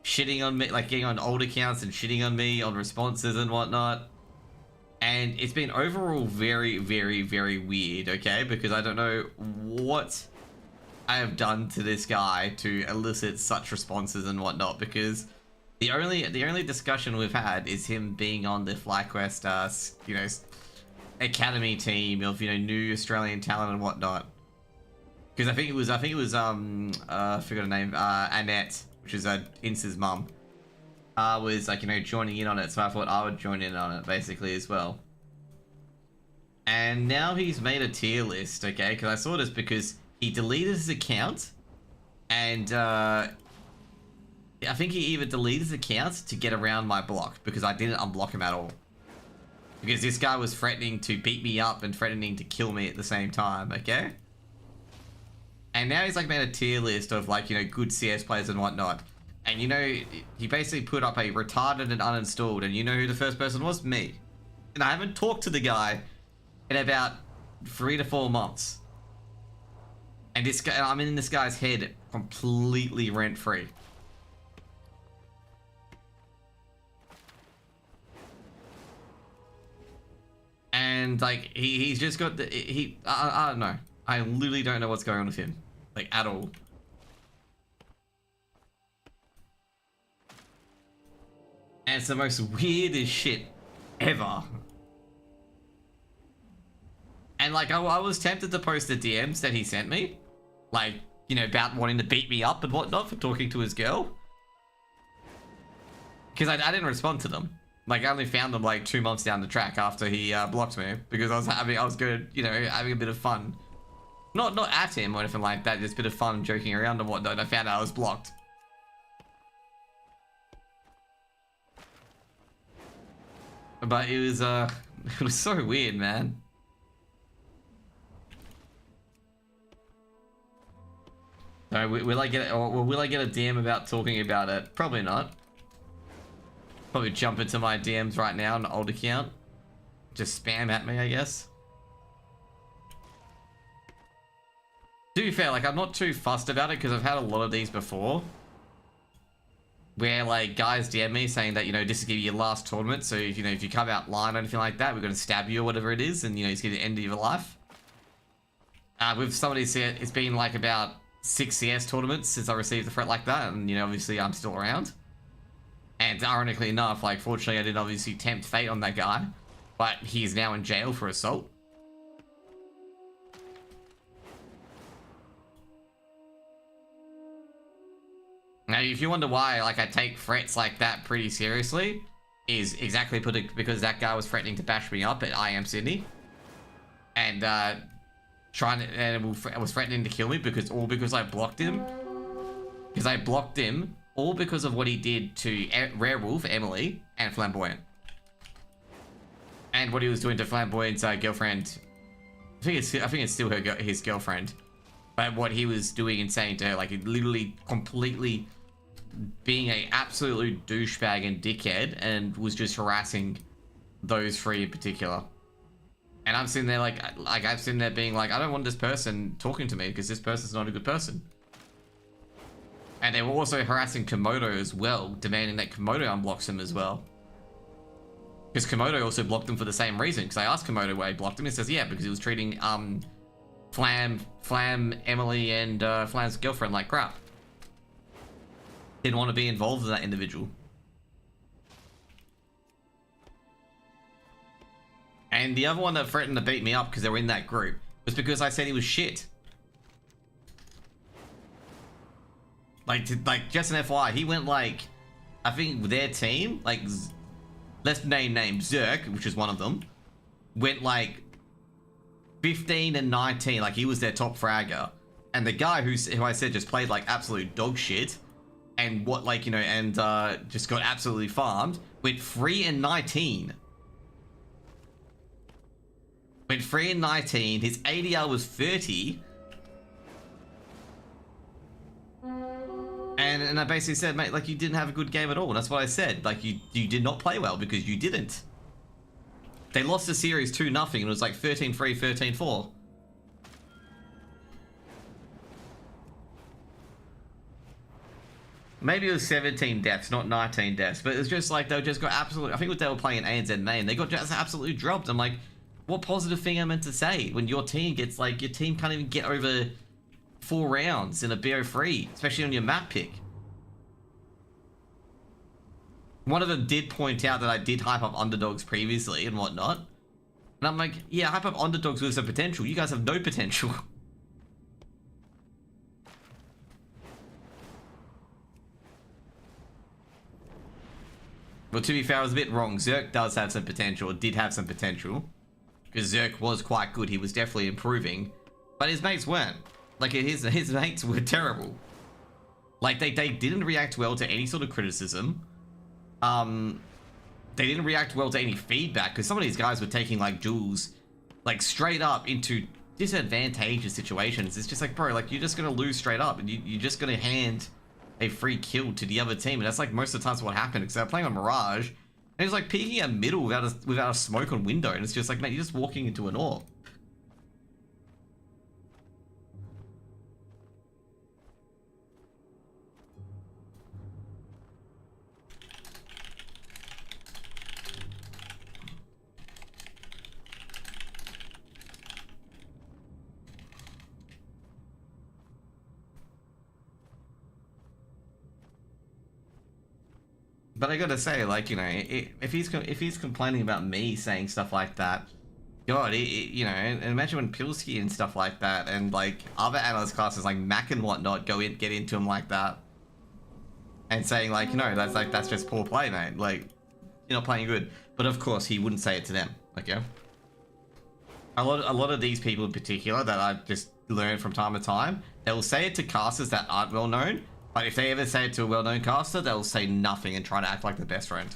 shitting on me, like, getting on old accounts and shitting on me on responses and whatnot. And it's been overall very, very, very weird, okay? Because I don't know what I have done to this guy to elicit such responses and whatnot. Because the only discussion we've had is him being on the FlyQuest, you know, academy team of, you know, new Australian talent and whatnot. Because I think it was I forgot her name, Annette, which is Ince's mum. Was like, you know, joining in on it, so I thought I would join in on it basically as well. And now he's made a tier list, okay? Because I saw this because he deleted his account, and I think he either deleted his account to get around my block because I didn't unblock him at all. Because this guy was threatening to beat me up and threatening to kill me at the same time, okay? And now he's like made a tier list of, like, you know, good CS players and whatnot. And, you know, he basically put up a retarded and uninstalled, and you know who the first person was? Me. And I haven't talked to the guy in about 3 to 4 months. And this guy, I'm in this guy's head completely rent-free. And like he's just got the I don't know. I literally don't know what's going on with him, like at all. And it's the most weirdest shit ever. And like I was tempted to post the DMs that he sent me, like, you know, about wanting to beat me up and whatnot for talking to his girl, because I didn't respond to them. Like, I only found them like 2 months down the track after he blocked me, because I was good, you know, having a bit of fun. Not at him or anything like that, just a bit of fun joking around and whatnot, and I found out I was blocked. But it was so weird, man. So will I get a DM about talking about it? Probably not. Probably jump into my DMs right now on an old account. Just spam at me, I guess. To be fair, like, I'm not too fussed about it because I've had a lot of these before. Where, like, guys DM me saying that, you know, this is going to be your last tournament. So, if, you know, if you come out line or anything like that, we're going to stab you or whatever it is. And, you know, it's going to be the end of your life. With somebody said it's been, like, about 6 CS tournaments since I received the threat like that. And, you know, obviously I'm still around. And ironically enough, like, fortunately I didn't obviously tempt fate on that guy, but he's now in jail for assault. Now, if you wonder why, like, I take threats like that pretty seriously, is exactly because that guy was threatening to bash me up at IM Sydney. And, was threatening to kill me because I blocked him. Because I blocked him all because of what he did to Werewolf, Emily, and Flamboyant. And what he was doing to Flamboyant's girlfriend. I think it's still his girlfriend. But what he was doing and saying to her, like, literally completely being a absolute douchebag and dickhead, and was just harassing those three in particular. And I'm sitting there like I'm sitting there being like, I don't want this person talking to me because this person's not a good person. And they were also harassing Komodo as well, demanding that Komodo unblocks him as well. Because Komodo also blocked him for the same reason. Because I asked Komodo why he blocked him. He says, yeah, because he was treating Flam, Emily, and Flam's girlfriend like crap. Didn't want to be involved in that individual. And the other one that threatened to beat me up because they were in that group was because I said he was shit. Like just an FYI, he went like, I think their team, like, let's name Zerk, which is one of them, went like 15 and 19, like he was their top fragger. And the guy who I said just played like absolute dog shit, and what, like, you know, and just got absolutely farmed, went 3 and 19. Went 3 and 19, his ADR was 30. And I basically said, mate, like, you didn't have a good game at all. That's what I said. Like, you did not play well because you didn't. They lost the series 2-0 and it was like 13-3, 13-4. Maybe it was 17 deaths, not 19 deaths. But it was just like, they just got absolutely... I think they were playing ANZ main. They got just absolutely dropped. I'm like, what positive thing am I meant to say when your team gets, like, your team can't even get over 4 rounds in a BO3, especially on your map pick. One of them did point out that I did hype up underdogs previously and whatnot. And I'm like, yeah, hype up underdogs with some potential. You guys have no potential. But to be fair, I was a bit wrong. Zerk does have some potential, did have some potential. Because Zerk was quite good. He was definitely improving. But his mates weren't. Like, his mates were terrible. Like, they didn't react well to any sort of criticism. They didn't react well to any feedback, because some of these guys were taking, like, duels, like, straight up into disadvantageous situations. It's just like, bro, like, you're just gonna lose straight up, and you're just gonna hand a free kill to the other team. And that's, like, most of the times what happened, because they were playing on Mirage, and he was, like, peeking at middle without a smoke on window, and it's just like, man, you're just walking into an AWP. But I gotta say, like, you know, if he's complaining about me saying stuff like that, God, you know, and imagine when Pilsky and stuff like that, and like other analyst classes like Mac and whatnot get into him like that, and saying like, no, that's just poor play, mate. Like, you're not playing good. But of course, he wouldn't say it to them. Like, yeah. A lot of these people in particular that I've just learned from time to time, they'll say it to casters that aren't well known. But if they ever say it to a well-known caster, they'll say nothing and try to act like the best friend.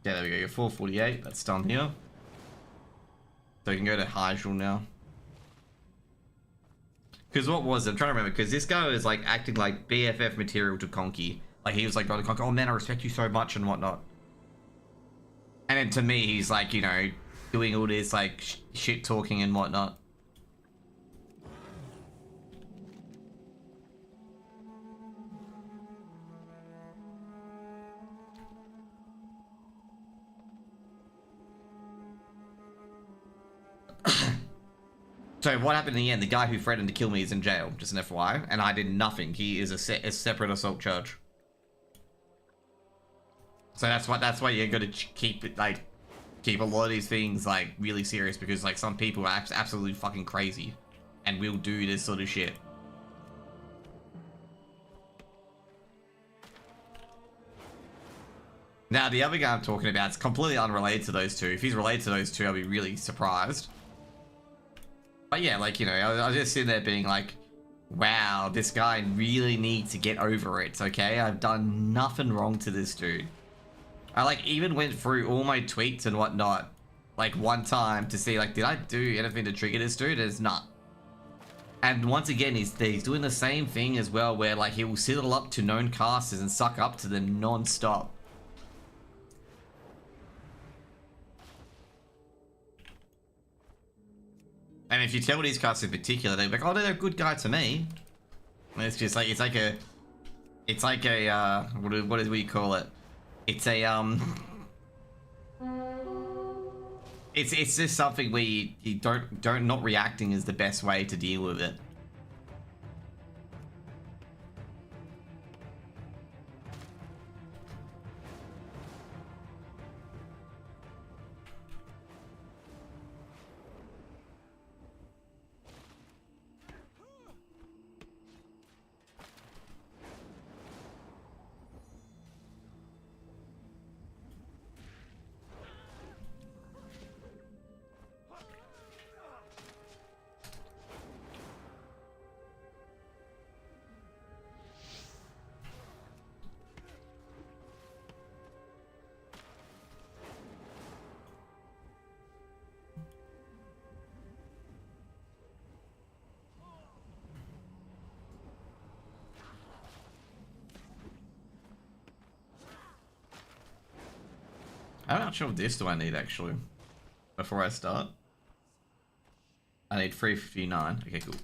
Yeah, there we go. You're 448. That's done here. So you can go to Hyjal now. Because what was it? I'm trying to remember. Because this guy was like acting like BFF material to Conky. Like he was like, oh man, I respect you so much and whatnot. And then to me, he's like, you know, doing all this like shit talking and whatnot. So what happened in the end? The guy who threatened to kill me is in jail, just an FYI, and I did nothing. He is a separate assault charge. So that's why you got to keep it like keep a lot of these things like really serious, because like some people are absolutely fucking crazy and will do this sort of shit. Now the other guy I'm talking about is completely unrelated to those two. If he's related to those two, I'll be really surprised. But yeah, like, you know, I was just sitting there being like, wow, this guy really needs to get over it, okay? I've done nothing wrong to this dude. I like even went through all my tweets and whatnot like one time to see like, did I do anything to trigger this dude? It's not. And once again, he's doing the same thing as well, where like he will sidle up to known casters and suck up to them non-stop. And if you tell these casters in particular, they're like, oh, they're a good guy to me. And it's just like, it's like a, what do you call it? It's a, it's just something where you not reacting is the best way to deal with it. How much of this do I need actually before I start? I need 359. Okay, cool.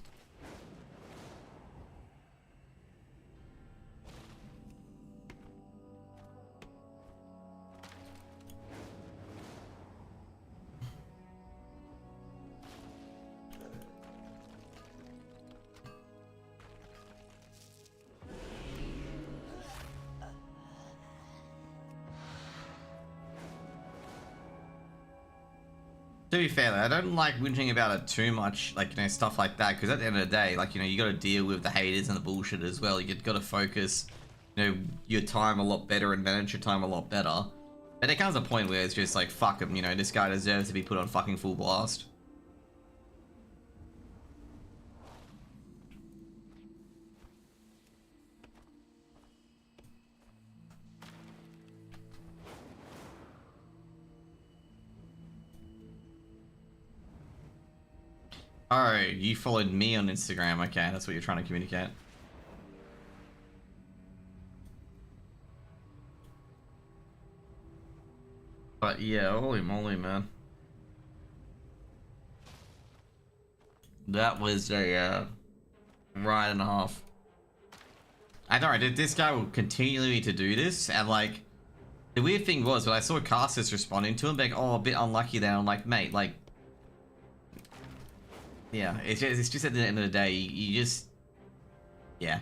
To be fair, I don't like whinging about it too much, like, you know, stuff like that, because at the end of the day, like, you know, you got to deal with the haters and the bullshit as well. You got to focus, you know, your time a lot better and manage your time a lot better. But there comes a point where it's just like, fuck him, you know, this guy deserves to be put on fucking full blast. Oh, you followed me on Instagram. Okay, that's what you're trying to communicate. But yeah, holy moly, man. That was a ride and a half. I know, this guy will continue to do this, and like, The weird thing was, when I saw casters responding to him, being, oh, a bit unlucky there, I'm like, mate, like, yeah, it's just at the end of the day, you just, yeah.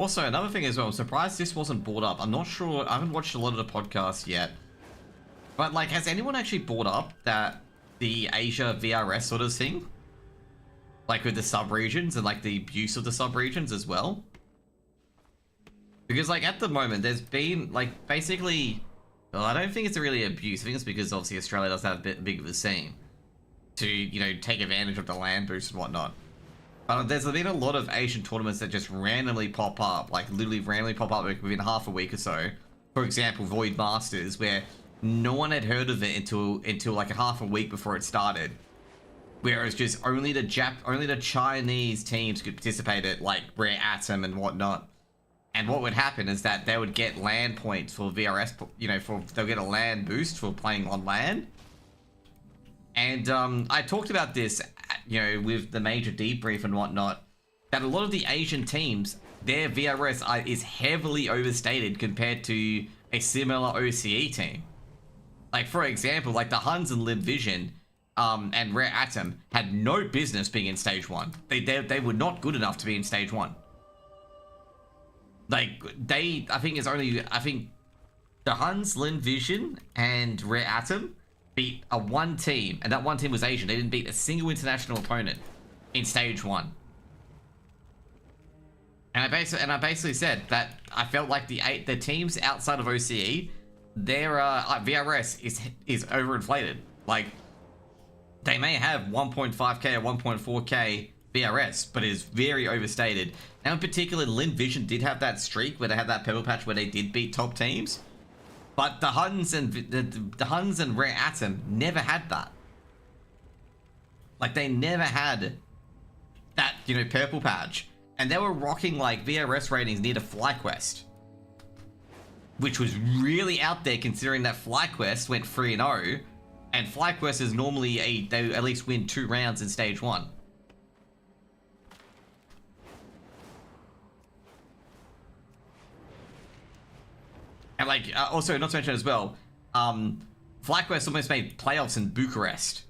Also, another thing as well, I'm surprised this wasn't brought up. I'm not sure, I haven't watched a lot of the podcasts yet. But, like, has anyone actually brought up that the Asia VRS sort of thing? Like, with the sub-regions and, like, the abuse of the sub-regions as well? Because, like, at the moment, there's been, like, basically... Well, I don't think it's really abuse. I think it's because, obviously, Australia doesn't have a bit big of a scene to, you know, take advantage of the land boost and whatnot. There's been a lot of Asian tournaments that just randomly pop up, like literally randomly pop up within half a week or so. For example, Void Masters, where no one had heard of it until like a half a week before it started. Whereas just only the Chinese teams could participate at, like, Rare Atom and whatnot. And what would happen is that they would get land points for VRS, you know, they'll get a land boost for playing on land. And I talked about this, you know, with the major debrief and whatnot, that a lot of the Asian teams, their VRS is heavily overstated compared to a similar OCE team. Like, for example, like the Huns and Live Vision and Rare Atom had no business being in Stage 1. They were not good enough to be in Stage 1. Like, I think the Huns, Lin Vision, and Rare Atom beat one team, and that one team was Asian. They didn't beat a single international opponent in Stage 1. And I basically said that I felt like the teams outside of OCE, their VRS is overinflated. Like, they may have 1.5k or 1.4k VRS, but it is very overstated. Now, in particular, Lin Vision did have that streak where they had that pebble patch where they did beat top teams. But the Huns and Rare Atom never had that. Like, they never had that, you know, purple patch. And they were rocking, like, VRS ratings near to FlyQuest. Which was really out there considering that FlyQuest went 3-0. And FlyQuest is normally they at least win 2 rounds in Stage 1. And, like, also, not to mention as well, FlyQuest almost made playoffs in Bucharest.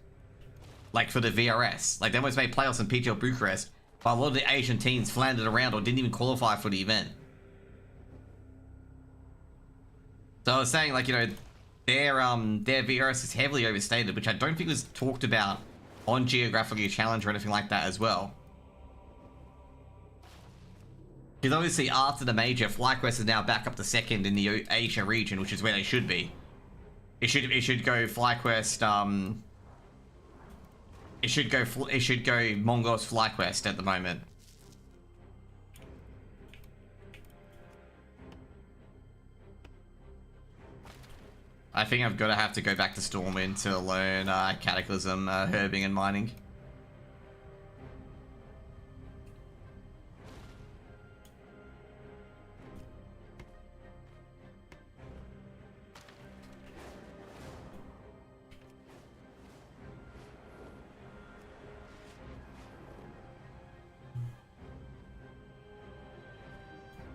Like, for the VRS. Like, they almost made playoffs in PGL Bucharest, but a lot of the Asian teams floundered around or didn't even qualify for the event. So I was saying, like, you know, their VRS is heavily overstated, which I don't think was talked about on Geographically Challenged or anything like that as well. Because obviously after the major, FlyQuest is now back up to second in the Asia region, which is where they should be. It should go FlyQuest. It should go Mongols FlyQuest at the moment. I think I've got to have to go back to Stormwind to learn Cataclysm, herbing and mining.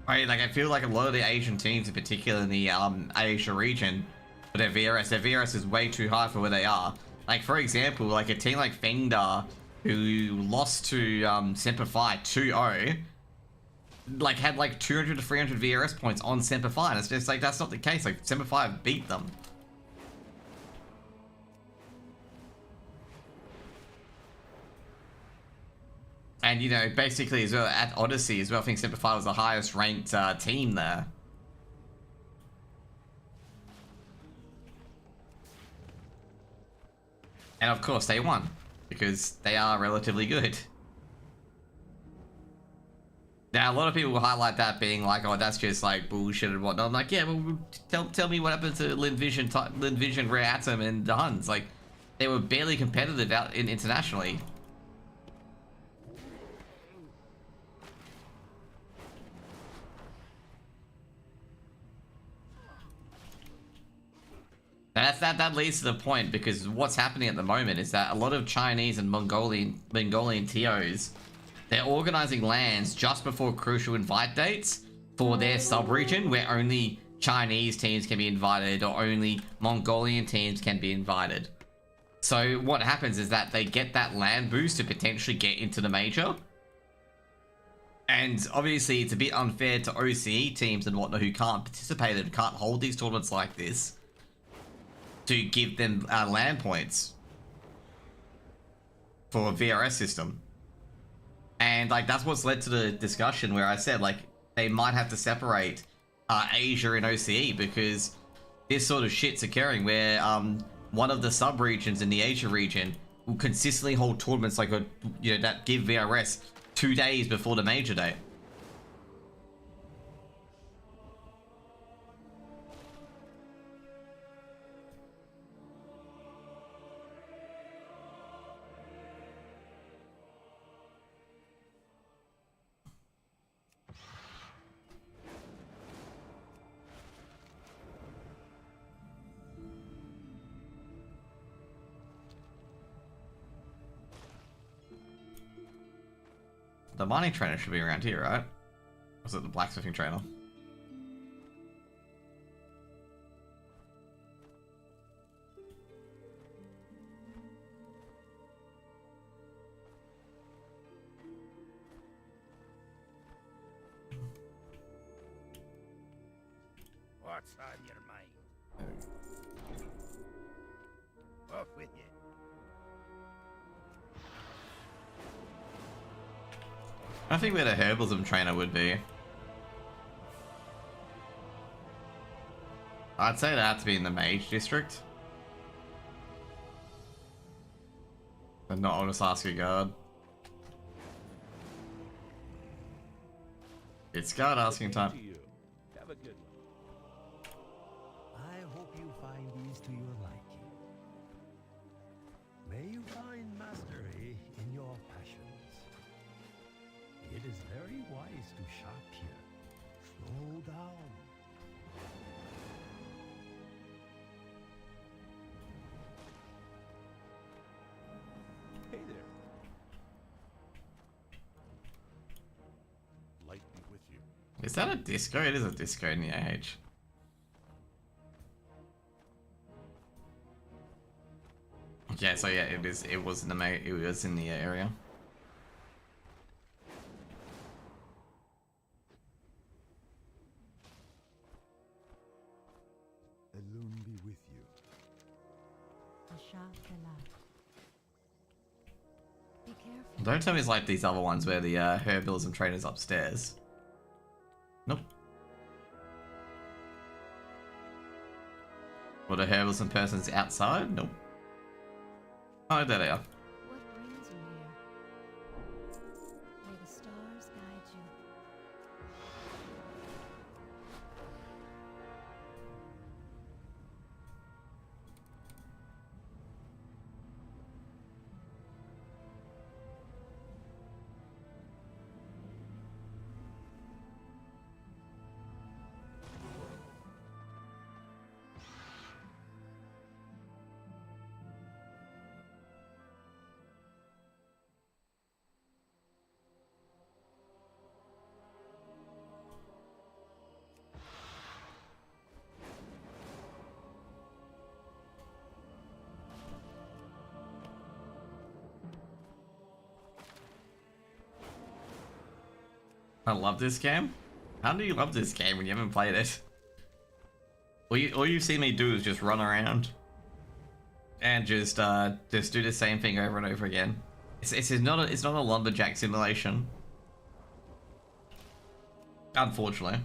Right, like, I feel like a lot of the Asian teams, in particular in the Asia region, for their VRS is way too high for where they are. Like, for example, like a team like Fengda, who lost to Semper Fi 2-0, like, had like 200 to 300 VRS points on Semper Fi, and it's just like, that's not the case. Like, Semper Fi beat them. And, you know, basically as well, at Odyssey as well, I think Semper Fi was the highest ranked team there. And of course they won, because they are relatively good. Now, a lot of people will highlight that being like, oh, that's just like bullshit and whatnot. I'm like, yeah, well, tell me what happened to Lin Vision, Rare Atom, and the Huns. Like, they were barely competitive out internationally. That leads to the point, because what's happening at the moment is that a lot of Chinese and Mongolian TOs, they're organizing lands just before crucial invite dates for their sub-region, where only Chinese teams can be invited or only Mongolian teams can be invited. So what happens is that they get that land boost to potentially get into the major. And obviously it's a bit unfair to OCE teams and whatnot who can't participate and can't hold these tournaments like this, to give them land points for a VRS system. And like that's what's led to the discussion where I said like they might have to separate Asia and OCE, because this sort of shit's occurring where one of the sub-regions in the Asia region will consistently hold tournaments like that give VRS 2 days before the major date. The mining trainer should be around here, right? Or was it the blacksmithing trainer? What's on your mind? Off with you. I think where the herbalism trainer would be. I'd say that to be in the mage district. But not Honest Asker Guard. It's guard asking time. Have a good one. I hope you find these to your liking. May you find mastery in your passions. It is very wise to shop here. Slow down. Hey there. Light be with you. Is that a disco? It is a disco in the AH. Yeah, so yeah, it is. It was in the area. Elune be with you. Be careful. Don't tell me it's like these other ones where the herbalism trainer's upstairs. Nope. Or the herbalism person's outside? Nope. Oh, there they are. What brings you here? May the stars guide you. I love this game. How do you love this game when you haven't played it? All you see me do is just run around and just do the same thing over and over again. It's not a lumberjack simulation, unfortunately.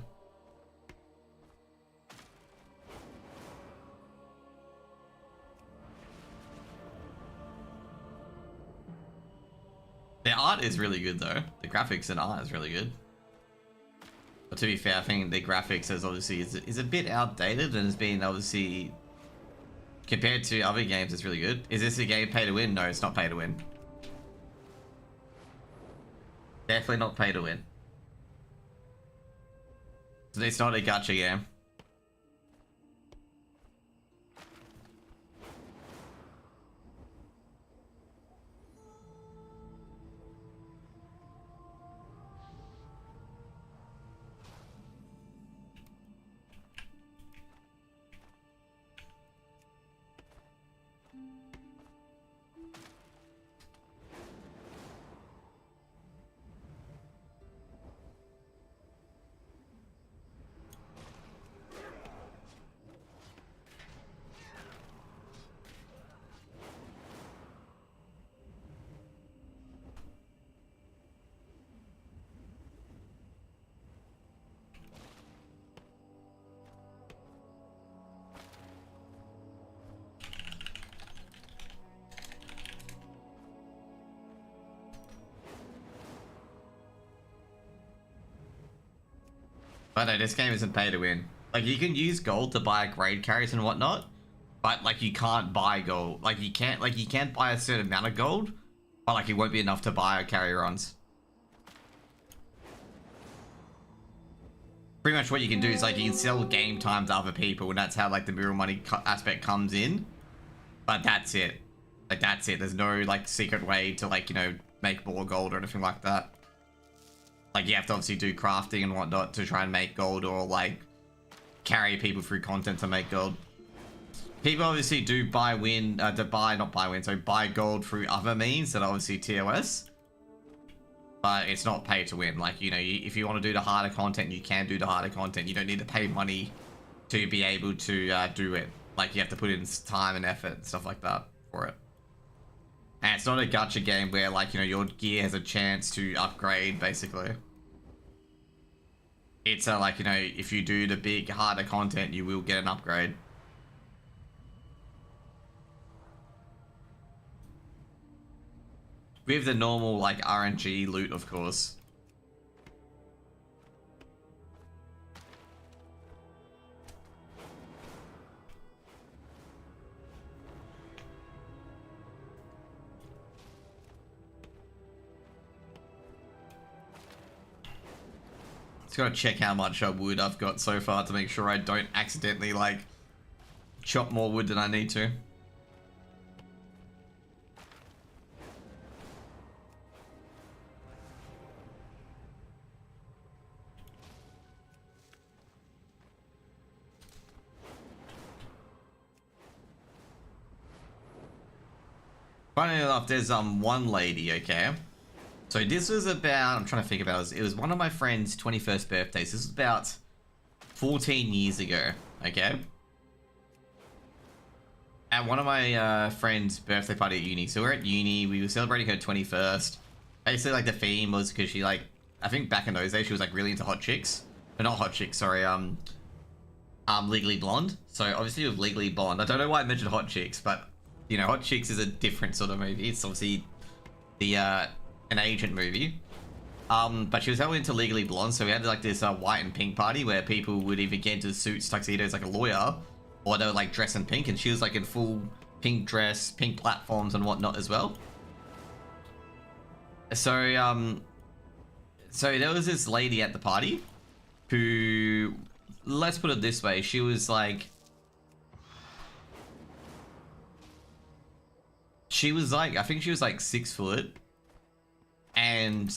The art is really good though. The graphics and art is really good. But to be fair, I think the graphics is obviously is a bit outdated and has been obviously Compared to other games, it's really good. Is this a game pay to win? No, it's not pay to win. Definitely not pay to win. It's not a gacha game. But no, this game isn't pay to win. Like, you can use gold to buy grade carries and whatnot, but like you can't buy gold. Like you can't buy a certain amount of gold, but like it won't be enough to buy carry runs. Pretty much what you can do is like you can sell game time to other people, and that's how like the mirror money aspect comes in. But that's it. Like that's it. There's no like secret way to like, you know, make more gold or anything like that. Like, you have to obviously do crafting and whatnot to try and make gold, or like carry people through content to make gold. People obviously do buy gold through other means that are obviously TOS. But it's not pay to win. Like, you know, if you want to do the harder content, you can do the harder content. You don't need to pay money to be able to do it. Like, you have to put in time and effort and stuff like that for it. And it's not a gacha game where, like, you know, your gear has a chance to upgrade, basically. It's like, you know, if you do the big, harder content, you will get an upgrade. With the normal, like, RNG loot, of course. Just gotta check how much wood I've got so far to make sure I don't accidentally, like, chop more wood than I need to. Funny enough, there's one lady, okay? So this was about, I'm trying to think about it was one of my friend's 21st birthdays. This was about 14 years ago, okay? At one of my friend's birthday party at uni. So we're at uni, we were celebrating her 21st. Basically, like, the theme was because she, like, I think back in those days she was like really into hot chicks. But not hot chicks, sorry, Legally Blonde. So obviously with Legally Blonde, I don't know why I mentioned hot chicks, but you know, Hot Chicks is a different sort of movie. It's obviously the an agent movie. But she was heavily into Legally Blonde, so we had like this white and pink party where people would either get into suits, tuxedos like a lawyer, or they would like dress in pink, and she was like in full pink dress, pink platforms and whatnot as well. So so there was this lady at the party who, let's put it this way, she was like, I think she was like 6 foot, and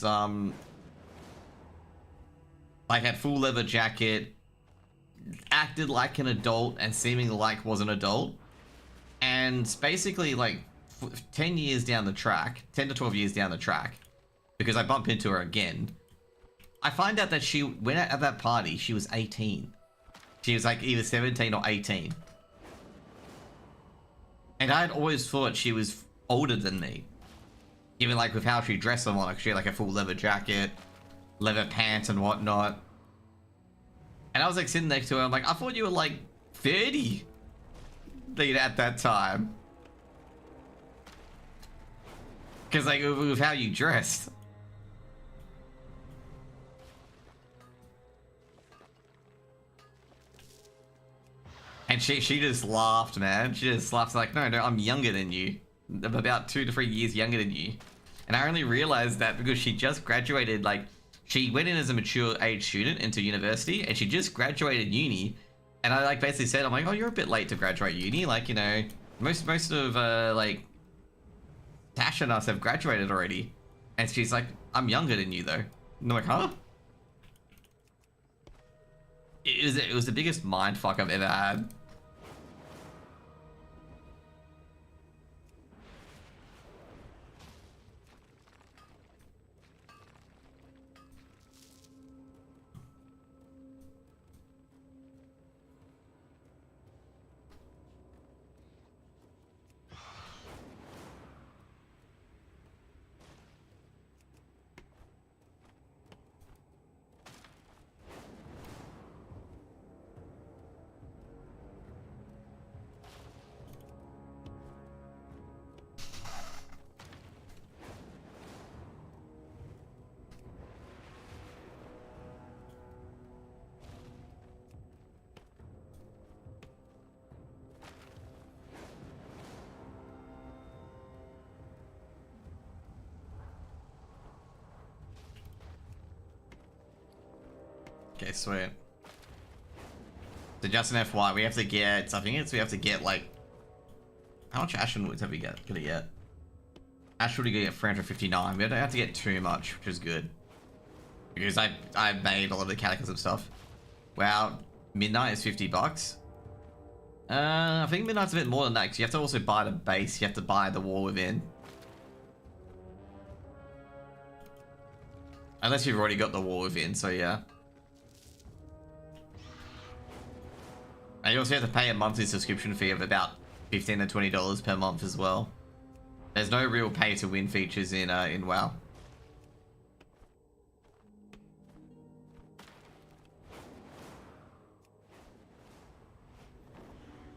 like had full leather jacket, acted like an adult and seemingly like was an adult, and basically like 10 years down the track, 10 to 12 years down the track, because I bump into her again, I find out that she went at that party, she was 18. She was like either 17 or 18. And I had always thought she was older than me. Even like with how she dressed and whatnot. She had like a full leather jacket, leather pants and whatnot. And I was like sitting next to her, I'm like, I thought you were like 30 at that time. Because like with how you dressed. And she just laughed, man. She just laughed like, no, I'm younger than you. I'm about 2 to 3 years younger than you. And I only realized that because she just graduated, like, she went in as a mature age student into university, and she just graduated uni. And I, like, basically said, I'm like, oh, you're a bit late to graduate uni. Like, you know, most of, like, Tasha and us have graduated already. And she's like, I'm younger than you, though. And I'm like, huh? It was the biggest mindfuck I've ever had. Okay, sweet. So just an FY, we have to get, I think we have to get like, how much Ashen Woods have we gonna get? Ashwood we get 359. We don't have to get too much, which is good. Because I made a lot of the catechism stuff. Wow, Midnight is $50. I think Midnight's a bit more than that, because you have to also buy the base, you have to buy the War Within. Unless you've already got the War Within, so yeah. And you also have to pay a monthly subscription fee of about $15 to $20 per month as well. There's no real pay to win features in WoW.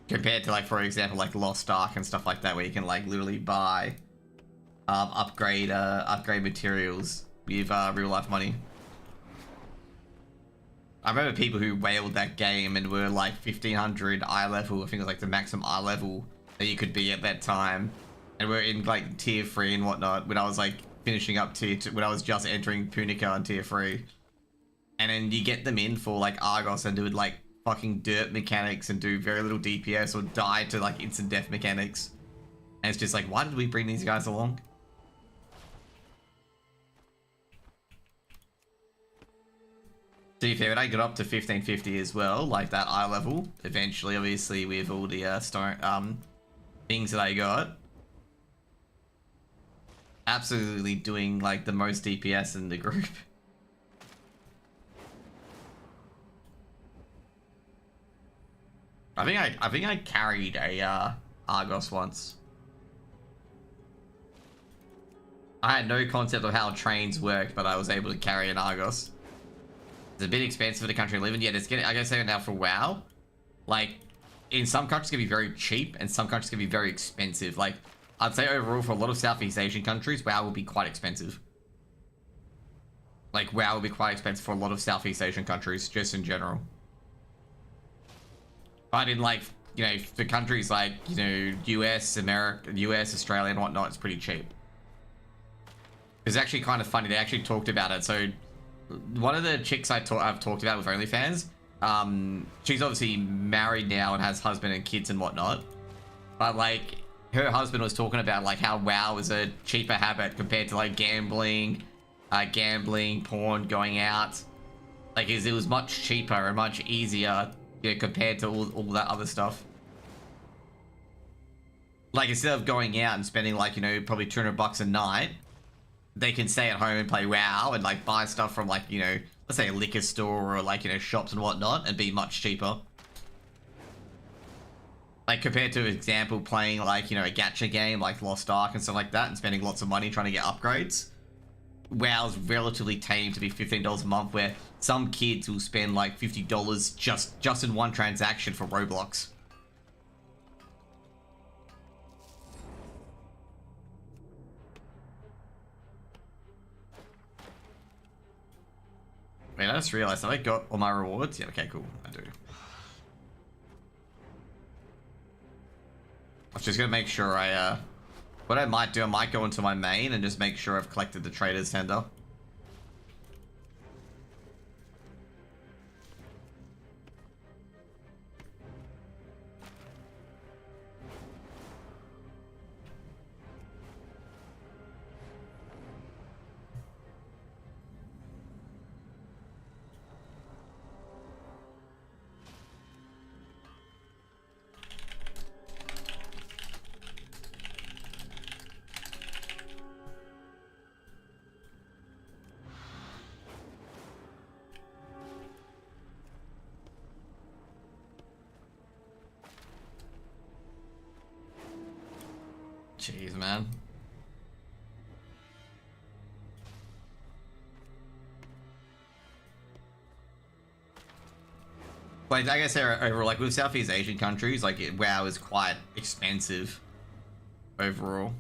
Compared to, like, for example, like Lost Ark and stuff like that, where you can like literally buy upgrade materials with real life money. I remember people who whaled that game and were like 1500 eye level. I think it was like the maximum eye level that you could be at that time. And we're in like tier 3 and whatnot when I was like finishing up tier 2, when I was just entering Punica on tier 3. And then you get them in for like Argos and do like fucking dirt mechanics and do very little DPS or die to like instant death mechanics. And it's just like, why did we bring these guys along? To be fair, when I got up to 1550 as well, like that eye level, eventually, obviously, with all the things that I got, absolutely doing like the most DPS in the group. I think I carried a Argos once. I had no concept of how trains worked, but I was able to carry an Argos. It's a bit expensive for the country I live in. Yeah, it's getting, I gotta say now for WoW, like, in some countries it can be very cheap, and some countries can be very expensive. Like, I'd say overall for a lot of Southeast Asian countries, WoW will be quite expensive. Like, WoW will be quite expensive for a lot of Southeast Asian countries, just in general. But in, like, you know, for countries like, you know, US, America, US, Australia, and whatnot, it's pretty cheap. It's actually kind of funny, they actually talked about it. So, one of the chicks I've talked about with OnlyFans, she's obviously married now and has husband and kids and whatnot. But, like, her husband was talking about, like, how WoW is a cheaper habit compared to, like, gambling, porn, going out. Like, it was much cheaper and much easier, you know, compared to all that other stuff. Like, instead of going out and spending, like, you know, probably $200 a night, they can stay at home and play WoW and, like, buy stuff from, like, you know, let's say a liquor store or, like, you know, shops and whatnot and be much cheaper. Like, compared to, for example, playing, like, you know, a gacha game like Lost Ark and stuff like that and spending lots of money trying to get upgrades. WoW's relatively tame to be $15 a month, where some kids will spend, like, $50 just in one transaction for Roblox. Wait, I just realized, have I got all my rewards? Yeah, okay, cool. I do. Just gonna make sure I, what I might do, I might go into my main and just make sure I've collected the trader's tender. Jeez, man. Like, I guess overall, like with Southeast Asian countries, like WoW is quite expensive overall.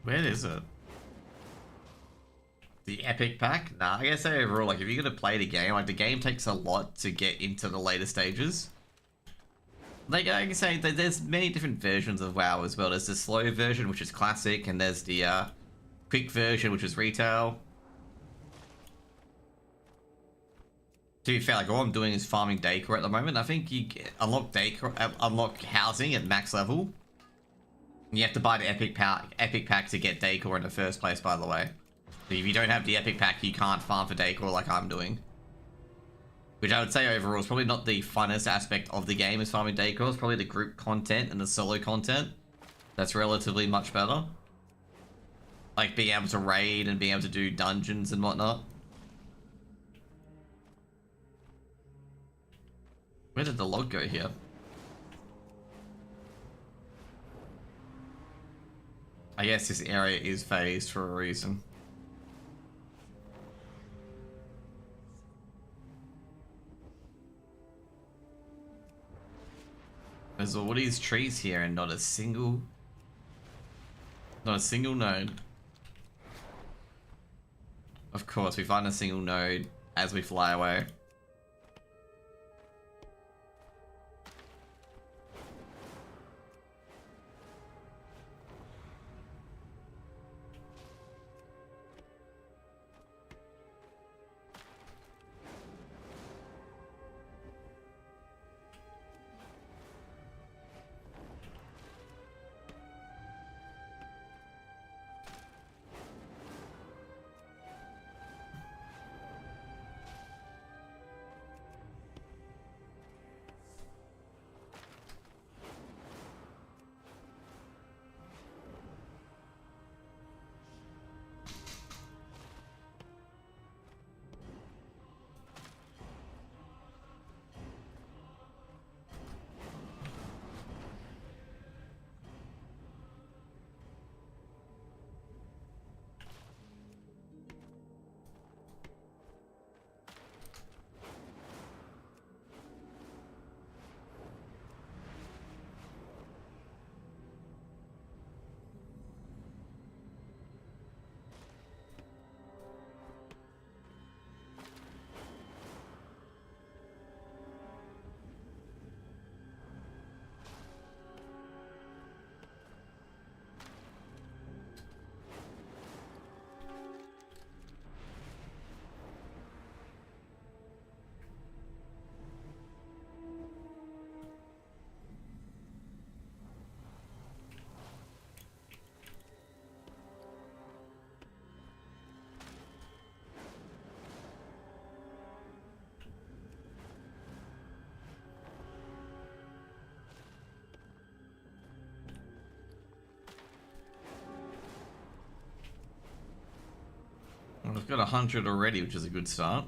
Where is it? The epic pack? Nah, I guess overall, like if you're gonna play the game, like the game takes a lot to get into the later stages. Like I can say that there's many different versions of WoW as well. There's the slow version, which is classic, and there's the quick version, which is retail. To be fair, like all I'm doing is farming decor at the moment. I think you unlock decor, unlock housing at max level. You have to buy the epic pack to get decor in the first place, by the way. So if you don't have the epic pack, you can't farm for decor like I'm doing. Which I would say overall is probably not the funnest aspect of the game is farming decor. It's probably the group content and the solo content that's relatively much better. Like being able to raid and being able to do dungeons and whatnot. Where did the log go here? I guess this area is phased for a reason. There's all these trees here and not a single node. Of course, we find a single node as we fly away. Well, we've got 100 already, which is a good start.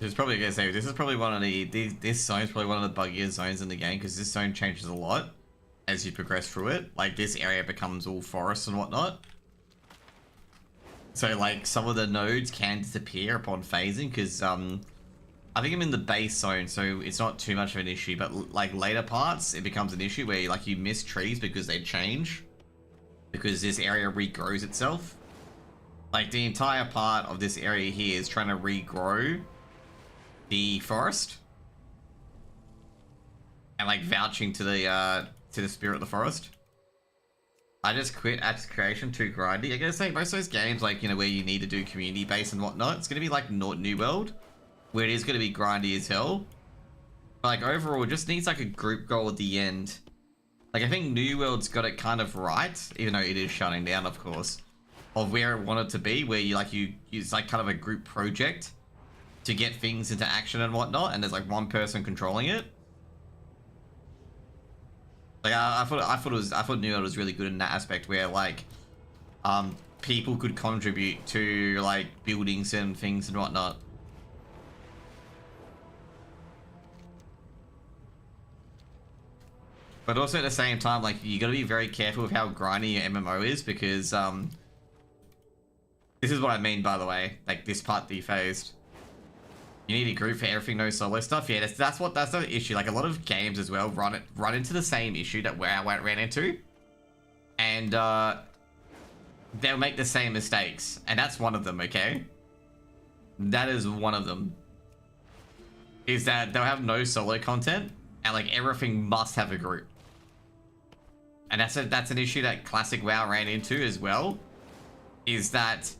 This is probably gonna say this is probably one of this zone is probably one of the buggiest zones in the game because this zone changes a lot as you progress through it. Like this area becomes all forest and whatnot. So like some of the nodes can disappear upon phasing because I think I'm in the base zone, so it's not too much of an issue. But like later parts, it becomes an issue where like you miss trees because they change, because this area regrows itself. Like the entire part of this area here is trying to regrow the forest and like vouching to the spirit of the forest. I just quit Axe Creation, too grindy. I gotta say, most of those games, like, you know, where you need to do community base and whatnot, it's gonna be like New World, where it is gonna be grindy as hell. But like overall, it just needs like a group goal at the end. Like I think New World's got it kind of right, even though it is shutting down, of course, of where it wanted to be, where you use like kind of a group project to get things into action and whatnot, and there's like one person controlling it. Like I thought New World was really good in that aspect, where like people could contribute to like building certain things and whatnot. But also at the same time, like you gotta be very careful with how grindy your MMO is, because this is what I mean, by the way, like this part dephased. You need a group for everything, no solo stuff. Yeah, that's the issue. Like a lot of games as well run into the same issue that I ran into, and they'll make the same mistakes, and that's one of them. Okay, that is one of them. Is that they'll have no solo content, and like everything must have a group, and that's an issue that classic WoW ran into as well. Is that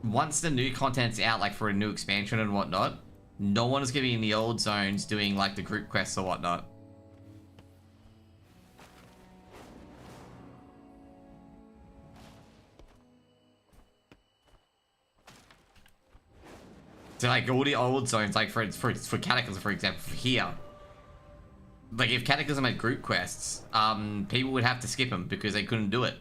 once the new content's out, like for a new expansion and whatnot, no one is going to be in the old zones doing like the group quests or whatnot. So like all the old zones, like for Cataclysm, for example, for here, like if Cataclysm had group quests, people would have to skip them because they couldn't do it.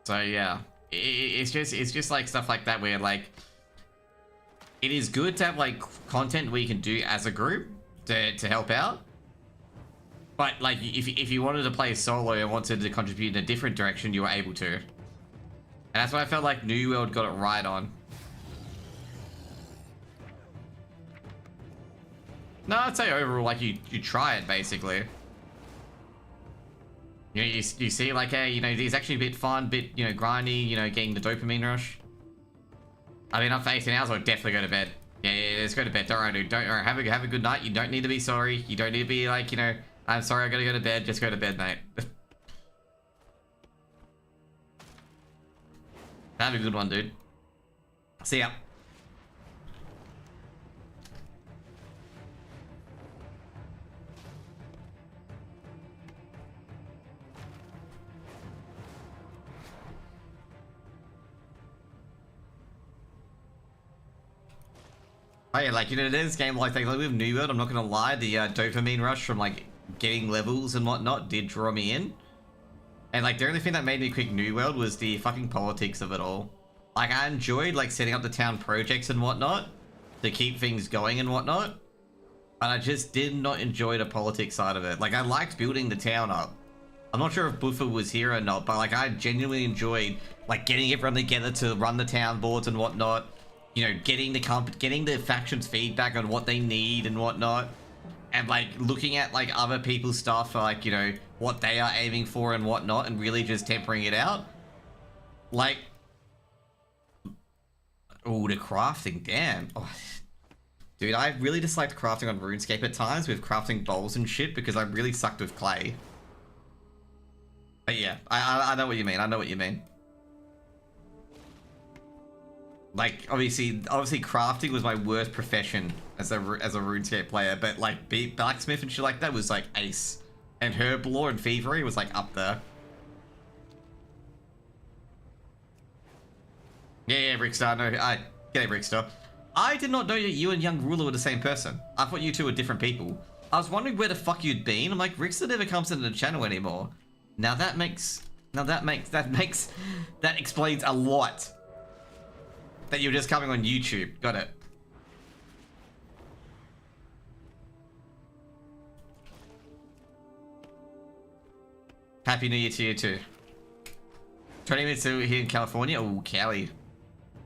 So yeah, it's just like stuff like that where like it is good to have like content we can do as a group to help out, but like if you wanted to play solo and wanted to contribute in a different direction, you were able to, and that's why I felt like New World got it right on. No, I'd say overall, like you try it basically. You know, you see like, hey, you know, it's actually a bit fun, bit, you know, grindy, you know, getting the dopamine rush. I mean, I'm facing now, so I'll definitely go to bed. Yeah, let's go to bed. Don't worry, dude. Don't worry. Have a good night. You don't need to be sorry. You don't need to be like, you know, I'm sorry, I gotta go to bed. Just go to bed, mate. Have a good one, dude. See ya. Oh yeah, like, you know, this game, like with New World, I'm not gonna lie, the dopamine rush from, like, getting levels and whatnot did draw me in. And, like, the only thing that made me quit New World was the fucking politics of it all. Like, I enjoyed, like, setting up the town projects and whatnot to keep things going and whatnot, but I just did not enjoy the politics side of it. Like, I liked building the town up. I'm not sure if Buffer was here or not, but, like, I genuinely enjoyed, like, getting everyone together to run the town boards and whatnot. You know, getting the factions feedback on what they need and whatnot, and like looking at like other people's stuff, like, you know, what they are aiming for and whatnot, and really just tempering it out. Like, oh, the crafting, damn. Oh, dude, I really disliked crafting on RuneScape at times with crafting bowls and shit because I really sucked with clay. But yeah, I know what you mean. I know what you mean. Like, obviously crafting was my worst profession as a RuneScape player, but like blacksmith and shit like that was like ace, and herb lore and thievery was like up there. Yeah, Rickstar, no, g'day Rickstar. I did not know that you and Young Ruler were the same person. I thought you two were different people. I was wondering where the fuck you'd been. I'm like, Rickstar never comes into the channel anymore. Now that makes Now that explains a lot. That you're just coming on YouTube. Got it. Happy New Year to you too. 20 minutes here in California. Oh, Cali.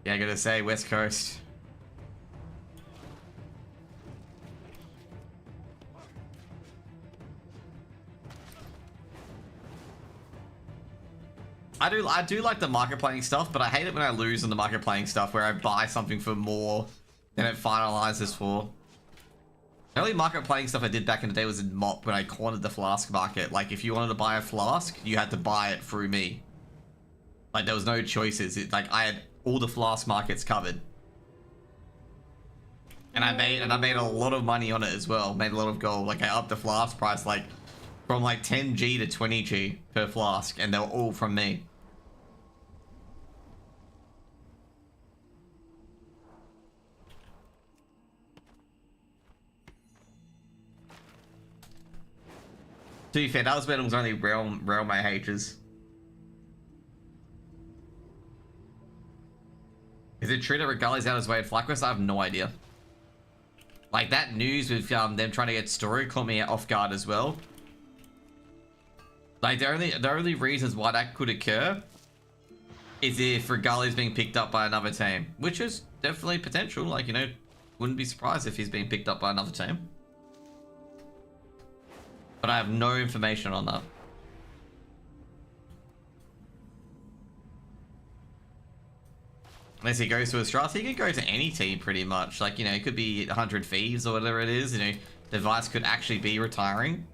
Yeah, I gotta say, West Coast. I do like the market playing stuff, but I hate it when I lose on the market playing stuff where I buy something for more than it finalizes for. The only market playing stuff I did back in the day was in MOP when I cornered the flask market. Like, if you wanted to buy a flask, you had to buy it through me. Like, there was no choices. Like, I had all the flask markets covered. And I made a lot of money on it as well. Made a lot of gold. Like, I upped the flask price, like, from like 10G to 20G per flask, and they were all from me. To be fair, that was when it was only realm AHs. Is it true that Regali's out his way at FlyQuest? I have no idea. Like, that news with them trying to get story caught me off guard as well. Like, the only reasons why that could occur is if Regali's being picked up by another team, which is definitely potential. Like, you know, wouldn't be surprised if he's being picked up by another team. But I have no information on that. Unless he goes to Australia, he could go to any team pretty much. Like, you know, it could be 100 Thieves or whatever it is. You know, Device could actually be retiring.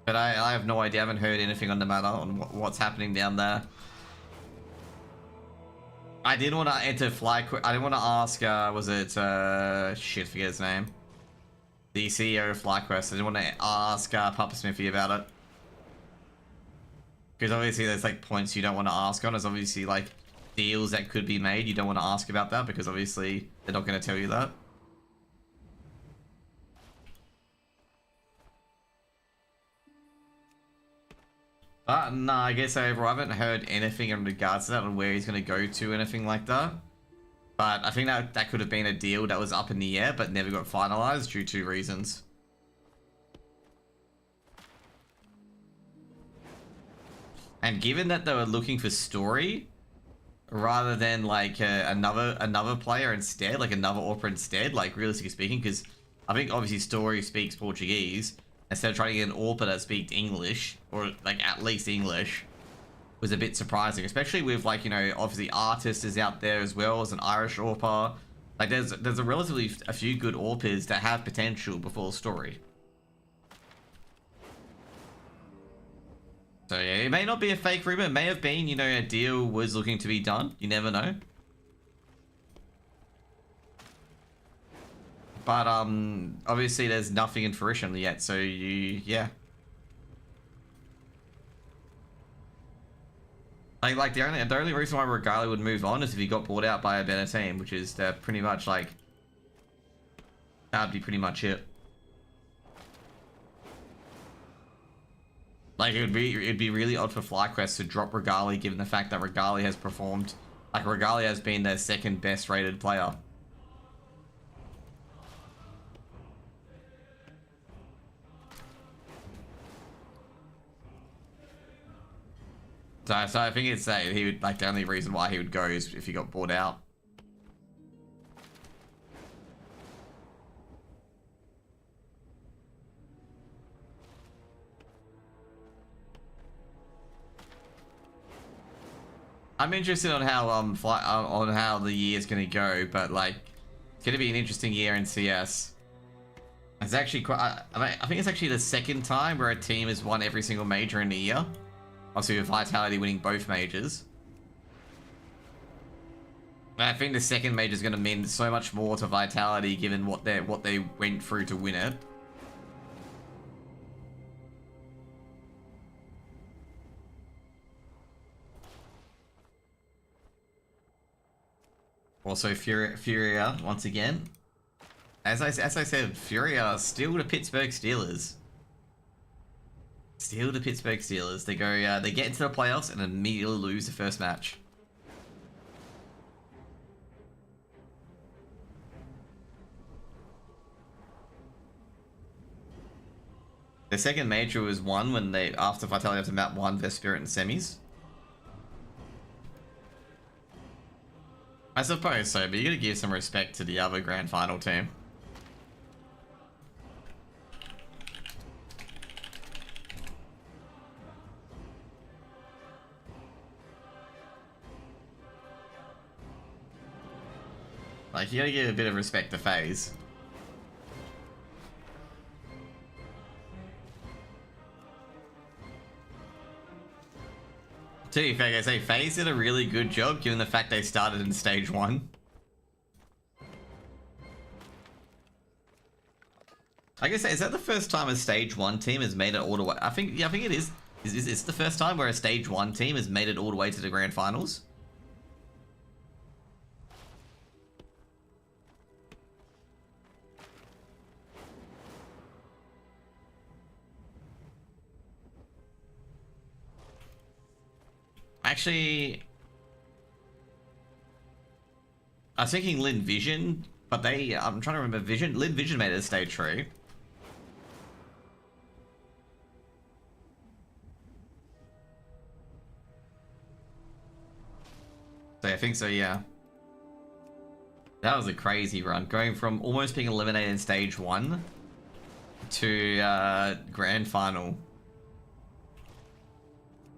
But I have no idea. I haven't heard anything on the matter on what's happening down there. I didn't want to enter FlyQuest. I didn't want to ask, was it, shit, forget his name. The CEO of FlyQuest. I didn't want to ask Papa Smithy about it. Because obviously there's like points you don't want to ask on. There's obviously like deals that could be made. You don't want to ask about that because obviously they're not going to tell you that. But no, I guess overall I haven't heard anything in regards to that and where he's going to go to, anything like that. But I think that could have been a deal that was up in the air but never got finalized due to reasons. And given that they were looking for story rather than like another player instead, like another Opera instead, like realistically speaking, because I think obviously story speaks Portuguese. Instead of trying to get an AWPer that speaks English, or like at least English, was a bit surprising. Especially with like, you know, obviously Artist is out there as well as an Irish AWPer. Like there's a relatively a few good AWPers that have potential before story. So yeah, it may not be a fake rumor. It may have been, you know, a deal was looking to be done. You never know. But obviously there's nothing in fruition yet, so yeah. Like the only reason why Regalia would move on is if he got bought out by a better team, which is pretty much like that'd be pretty much it. Like it'd be really odd for FlyQuest to drop Regalia given the fact that Regalia has performed, like Regalia has been their second best rated player. So I think it's that he would, like, the only reason why he would go is if he got bought out. I'm interested on how on how the year's gonna go, but like it's gonna be an interesting year in CS. It's actually quite. I think it's actually the second time where a team has won every single major in a year. Obviously with Vitality winning both majors. And I think the second major is going to mean so much more to Vitality given what they went through to win it. Also Furia once again. As I said, Furia still the Pittsburgh Steelers. Still the Pittsburgh Steelers. They go, they get into the playoffs and immediately lose the first match. The second major was won when they, after Vitality after map 1, their Spirit in semis. I suppose so, but you gotta give some respect to the other grand final team. Like, you gotta give a bit of respect to FaZe. To be fair, I say FaZe did a really good job given the fact they started in stage 1. I guess, is that the first time a stage 1 team has made it all the way? I think it is. It's the first time where a stage 1 team has made it all the way to the grand finals. Actually, I was thinking Lin Vision, but I'm trying to remember Lin Vision made it a stage 3. So I think so, yeah. That was a crazy run, going from almost being eliminated in stage 1 to grand final.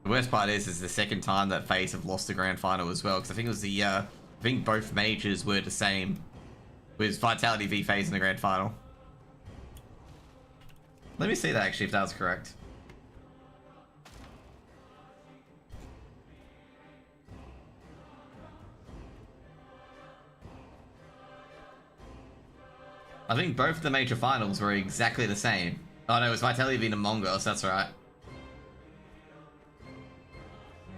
The worst part is the second time that FaZe have lost the grand final as well, because I think it was I think both majors were the same. It was Vitality v FaZe in the grand final. Let me see that actually, if that was correct. I think both of the major finals were exactly the same. Oh no, it was Vitality v Among Us, that's right.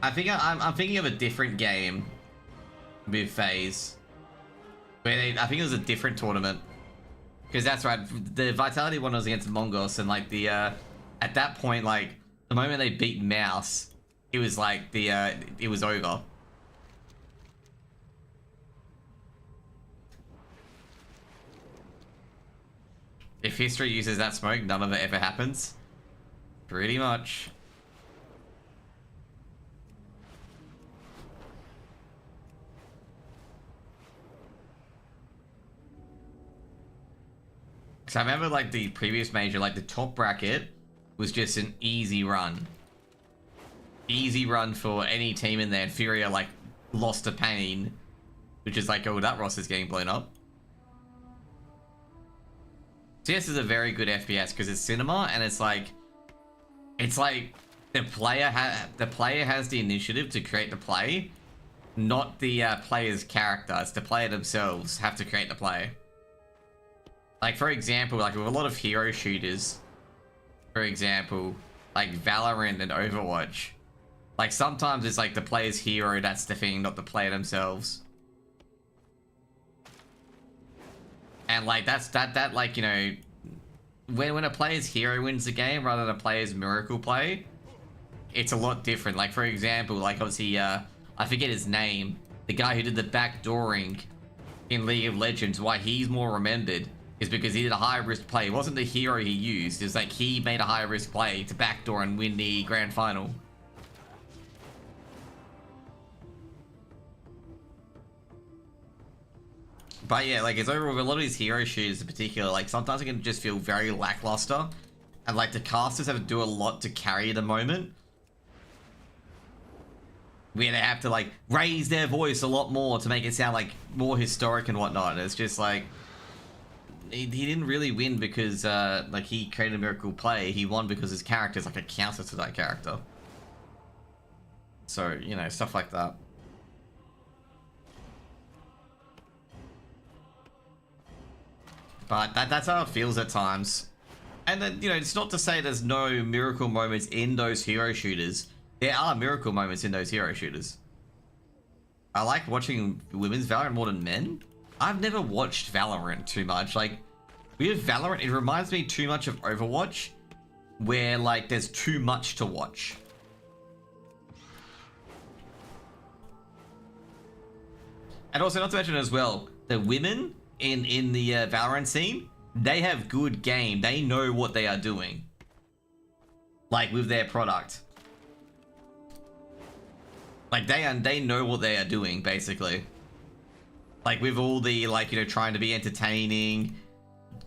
I'm thinking of a different game with FaZe. Where I think it was a different tournament. Because that's right, the Vitality one was against Among Us, and like the, at that point, like, the moment they beat Mouse, it was like, it was over. If history uses that smoke, none of it ever happens. Pretty much. So I remember like the previous major, like the top bracket was just an easy run. Easy run for any team in there. And Furia like lost to Pain, which is like, oh, that roster's getting blown up. CS is a very good FPS because it's cinema, and it's like the player has the initiative to create the play, not the player's character. It's the player themselves have to create the play. Like, for example, like with a lot of hero shooters, for example, like Valorant and Overwatch, like sometimes it's like the player's hero that's the thing, not the player themselves. And like that like, you know, when a player's hero wins the game rather than a player's miracle play, it's a lot different. Like, for example, like obviously I forget his name, the guy who did the backdooring in League of Legends, why he's more remembered is because he did a high risk play. It wasn't the hero he used, it was like he made a high risk play to backdoor and win the grand final. But yeah, like, it's over with a lot of these hero shooters in particular, like sometimes it can just feel very lackluster, and like the casters have to do a lot to carry the moment, where they have to like raise their voice a lot more to make it sound like more historic and whatnot. And it's just like, he didn't really win because like he created a miracle play. He won because his character is like a counter to that character. So, you know, stuff like that. But that's how it feels at times. And then, you know, it's not to say there's no miracle moments in those hero shooters. There are miracle moments in those hero shooters. I like watching women's Valorant more than men. I've never watched Valorant too much. Like, with Valorant, it reminds me too much of Overwatch, where like there's too much to watch. And also, not to mention as well, the women in the Valorant scene, they have good game. They know what they are doing. Like with their product. Like they know what they are doing, basically. Like with all the, like, you know, trying to be entertaining,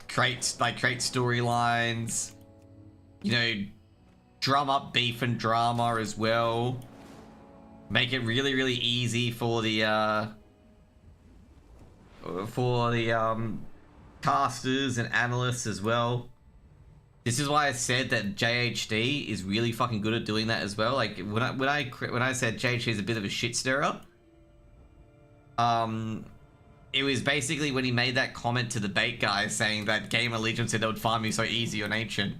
create storylines, you know, drum up beef and drama as well. Make it really, really easy for the casters and analysts as well. This is why I said that JHD is really fucking good at doing that as well. Like when I said JHD is a bit of a shit stirrer, it was basically when he made that comment to the bait guy saying that Game Allegiance said they would farm you so easy on Ancient.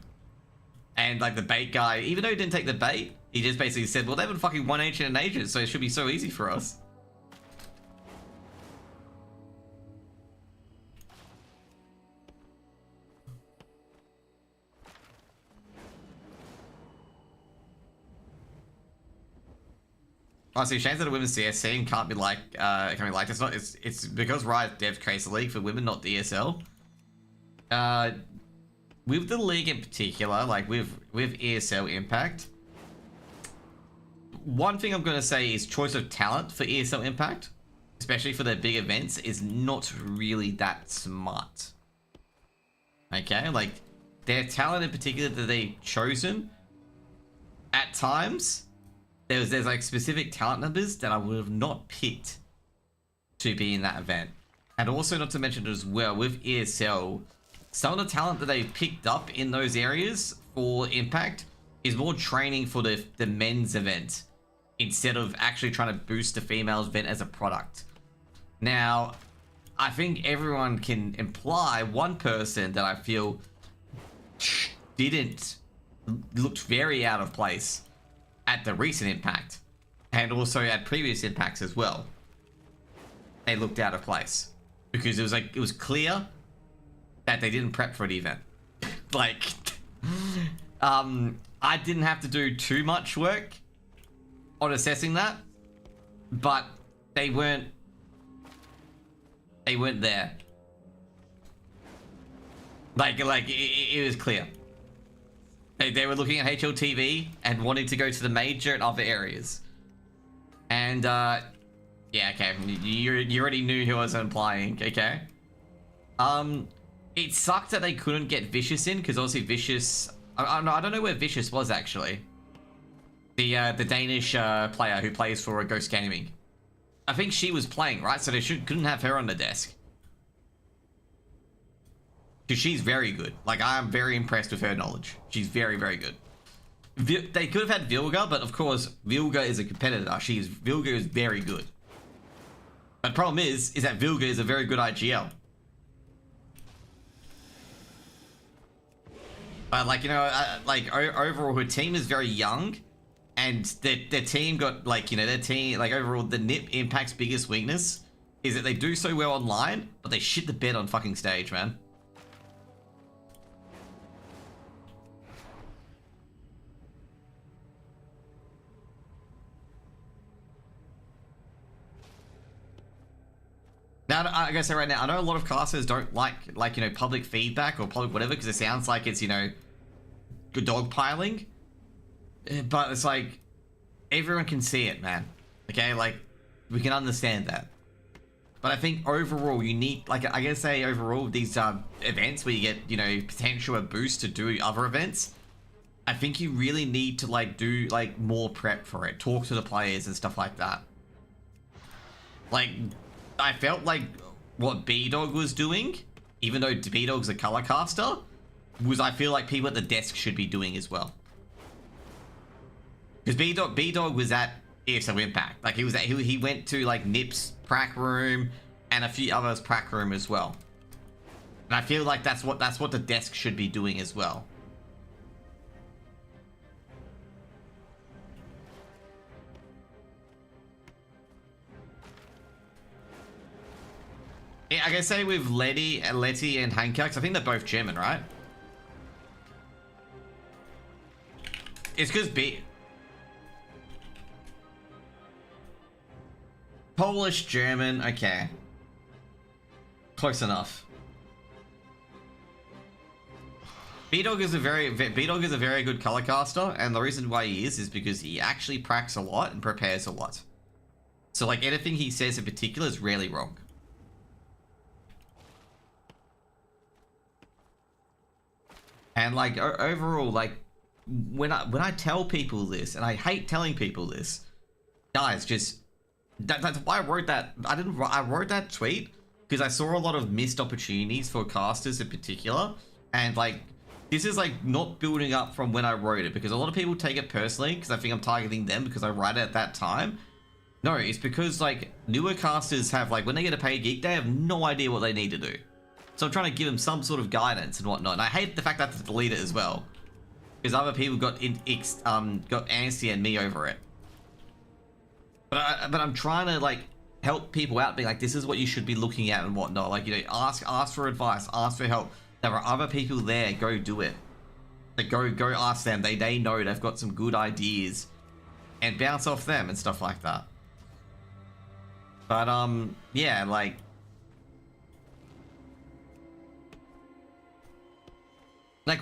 And like the bait guy, even though he didn't take the bait, he just basically said, well, they haven't fucking won Ancient in ages, so it should be so easy for us. Honestly, shame that a women's CS scene can't be like, It's not. It's because Riot Dev creates a league for women, not the ESL. With the league in particular, like with ESL Impact, one thing I'm gonna say is choice of talent for ESL Impact, especially for their big events, is not really that smart. Okay, like their talent in particular that they've chosen, at times. There's like specific talent numbers that I would have not picked to be in that event. And also not to mention as well, with ESL, some of the talent that they've picked up in those areas for Impact is more training for the men's event instead of actually trying to boost the females event as a product. Now, I think everyone can imply one person that I feel looked very out of place at the recent Impact, and also at previous Impacts as well. They looked out of place because it was clear that they didn't prep for the event. Like, I didn't have to do too much work on assessing that, but they weren't there. Like it was clear. They were looking at HLTV and wanting to go to the major and other areas. And, yeah, okay. You already knew who I was implying, okay? It sucked that they couldn't get Vicious in, because obviously Vicious... I don't know where Vicious was, actually. The Danish player who plays for Ghost Gaming. I think she was playing, right? So they couldn't have her on the desk. Because she's very good. Like, I'm very impressed with her knowledge. She's very, very good. They could have had Vilga, but of course, Vilga is a competitor. Vilga is very good. But the problem is that Vilga is a very good IGL. But, like, you know, overall, her team is very young. And their team got, like, you know, overall, the NIP Impact's biggest weakness is that they do so well online, but they shit the bed on fucking stage, man. Now, I gotta say right now, I know a lot of casters don't like, you know, public feedback or public whatever, because it sounds like it's, you know, good dogpiling. But it's like, everyone can see it, man. Okay, like, we can understand that. But I think overall, you need, like, I gotta say overall, these events where you get, you know, potential a boost to do other events, I think you really need to, like, do, like, more prep for it. Talk to the players and stuff like that. Like... I felt like what B-Dog was doing, even though B-Dog's a color caster, was I feel like people at the desk should be doing as well. Because B-Dog was at ESL Impact. Like he went to like Nip's prac room and a few others prac room as well. And I feel like that's what the desk should be doing as well. Yeah, I gotta say with Letty and Hanka, because I think they're both German, right? It's because Polish, German, okay. Close enough. B-Dog is a very good color caster, and the reason why he is because he actually practices a lot and prepares a lot. So like anything he says in particular is rarely wrong. And like overall, like when I tell people this, and I hate telling people this, guys, just that's why I wrote that. I wrote that tweet because I saw a lot of missed opportunities for casters in particular, and like this is like not building up from when I wrote it, because a lot of people take it personally because I think I'm targeting them because I write it at that time. No, it's because like newer casters have, like, when they get a paid gig, they have no idea what they need to do. So I'm trying to give them some sort of guidance and whatnot. And I hate the fact that I have to delete it as well, because other people got antsy and me over it. But I'm trying to like help people out, being like, this is what you should be looking at and whatnot. Like, you know, ask for advice, ask for help. There are other people there. Go do it. Like, go ask them. They know they've got some good ideas, and bounce off them and stuff like that. But yeah, like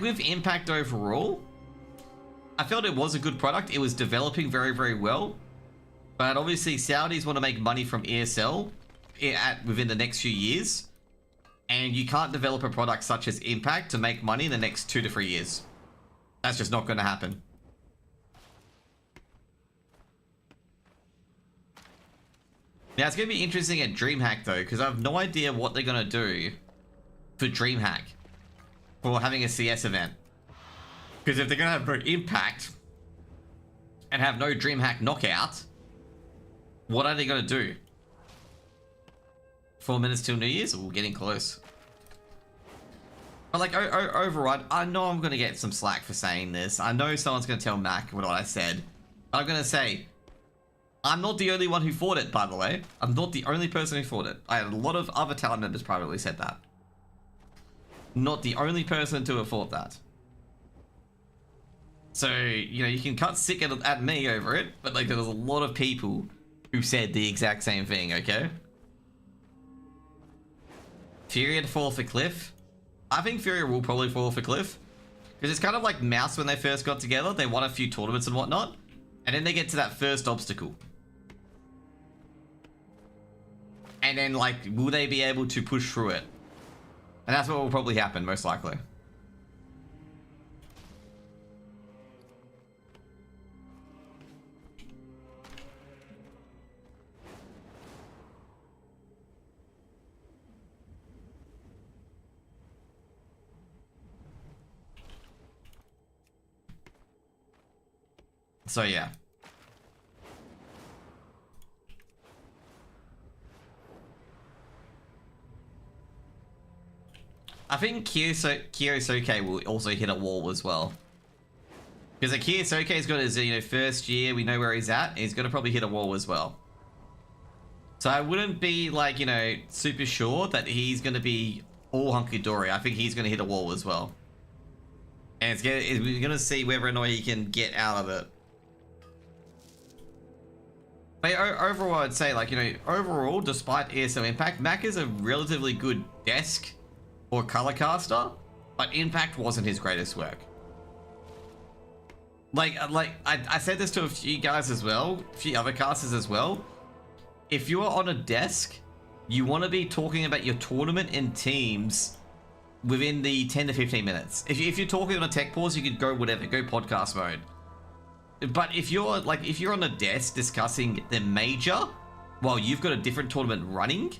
with Impact overall, I felt it was a good product. It was developing very, very well. But obviously Saudis want to make money from ESL within the next few years. And you can't develop a product such as Impact to make money in the next 2 to 3 years. That's just not going to happen. Now it's going to be interesting at DreamHack though, because I have no idea what they're going to do for DreamHack for having a CS event. Because if they're going to have no Impact and have no DreamHack knockout, what are they going to do? 4 minutes till New Year's? We're getting close. But like overall, I know I'm going to get some slack for saying this. I know someone's going to tell Mac what I said. But I'm going to say, I'm not the only one who fought it, by the way. I'm not the only person who fought it. I had a lot of other talent members privately said that. Not the only person to have fought that. So, you know, you can cut sick at me over it, but like there's a lot of people who said the exact same thing, okay? Fury to fall off a cliff. I think Fury will probably fall off a cliff. Because it's kind of like Mouse when they first got together. They won a few tournaments and whatnot. And then they get to that first obstacle. And then, like, will they be able to push through it? And that's what will probably happen, most likely. So, yeah. I think Kyosuke will also hit a wall as well. Because Kyosuke's got his, you know, first year, we know where he's at, he's gonna probably hit a wall as well. So I wouldn't be, like, you know, super sure that he's gonna be all hunky-dory. I think he's gonna hit a wall as well. And we're gonna see whether or not he can get out of it. But overall, I'd say, like, you know, overall, despite ESL Impact, Mac is a relatively good desk or color caster, but Impact wasn't his greatest work. Like I said this to a few guys as well, a few other casters as well. If you are on a desk, you want to be talking about your tournament and teams within the 10 to 15 minutes. If you're talking on a tech pause, you could go whatever, go podcast mode. But if you're on a desk discussing the major while you've got a different tournament running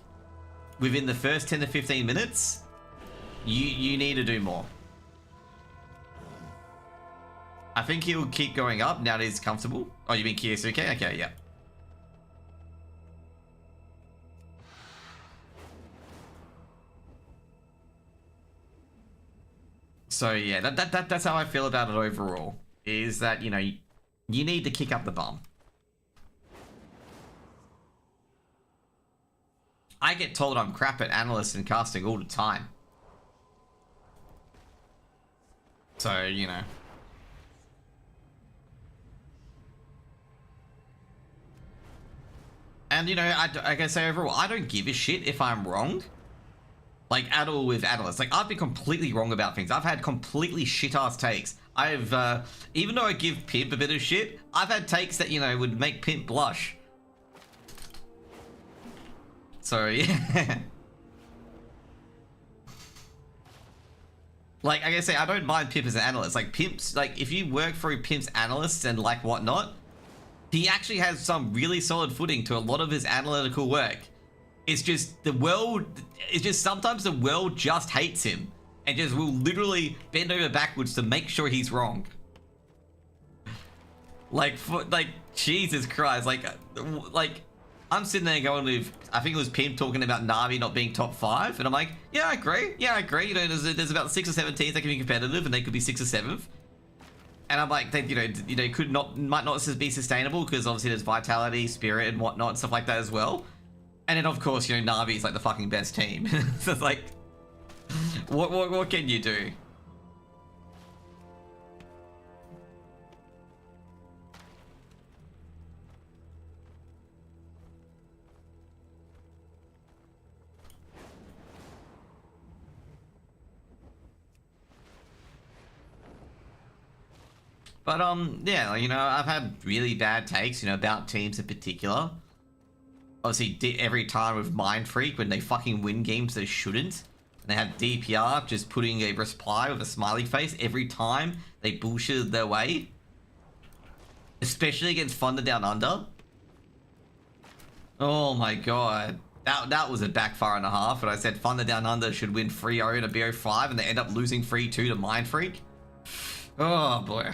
within the first 10 to 15 minutes, you need to do more. I think he'll keep going up now that he's comfortable. Oh, you mean Kyosuke? Okay, yeah. So yeah, that's how I feel about it overall. Is that, you know, you need to kick up the bum. I get told I'm crap at analysts and casting all the time. So, you know. And, you know, I can say overall, I don't give a shit if I'm wrong. Like, at all with analysts. Like, I've been completely wrong about things. I've had completely shit-ass takes. I've, even though I give Pimp a bit of shit, I've had takes that, you know, would make Pimp blush. So, yeah. Like I say, I don't mind Pimp as an analyst. Like, Pimp's, like, if you work through Pimp's analysts and, like, whatnot, he actually has some really solid footing to a lot of his analytical work. It's just the world, it's just sometimes the world just hates him and just will literally bend over backwards to make sure he's wrong. Like, Jesus Christ, like I'm sitting there going with, I think it was Pimp talking about Na'Vi not being top 5, and I'm like, yeah, I agree. You know, there's about 6 or 7 teams that can be competitive, and they could be 6th or 7th. And I'm like, they, you know, might not be sustainable because obviously there's vitality, spirit, and whatnot, and stuff like that as well. And then of course, you know, Na'Vi is like the fucking best team. So it's like, what can you do? But, yeah, you know, I've had really bad takes, you know, about teams in particular. Obviously, every time with Mind Freak, when they fucking win games they shouldn't. And they have DPR just putting a reply with a smiley face every time they bullshitted their way. Especially against Thunder Down Under. Oh my god. That was a backfire and a half, and I said Thunder Down Under should win 3-0 in a BO5, and they end up losing 3-2 to Mind Freak. Oh boy.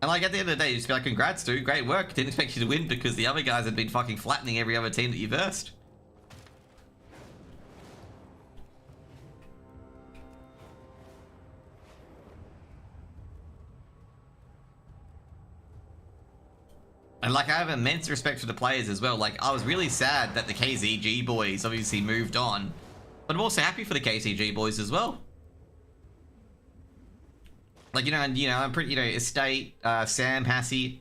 And like at the end of the day, you just be like, congrats dude, great work. Didn't expect you to win because the other guys had been fucking flattening every other team that you versed. And like I have immense respect for the players as well. Like I was really sad that the KZG boys obviously moved on. But I'm also happy for the KZG boys as well. Like, you know, and, you know, I'm pretty, you know, Estate, Sam, Hassie,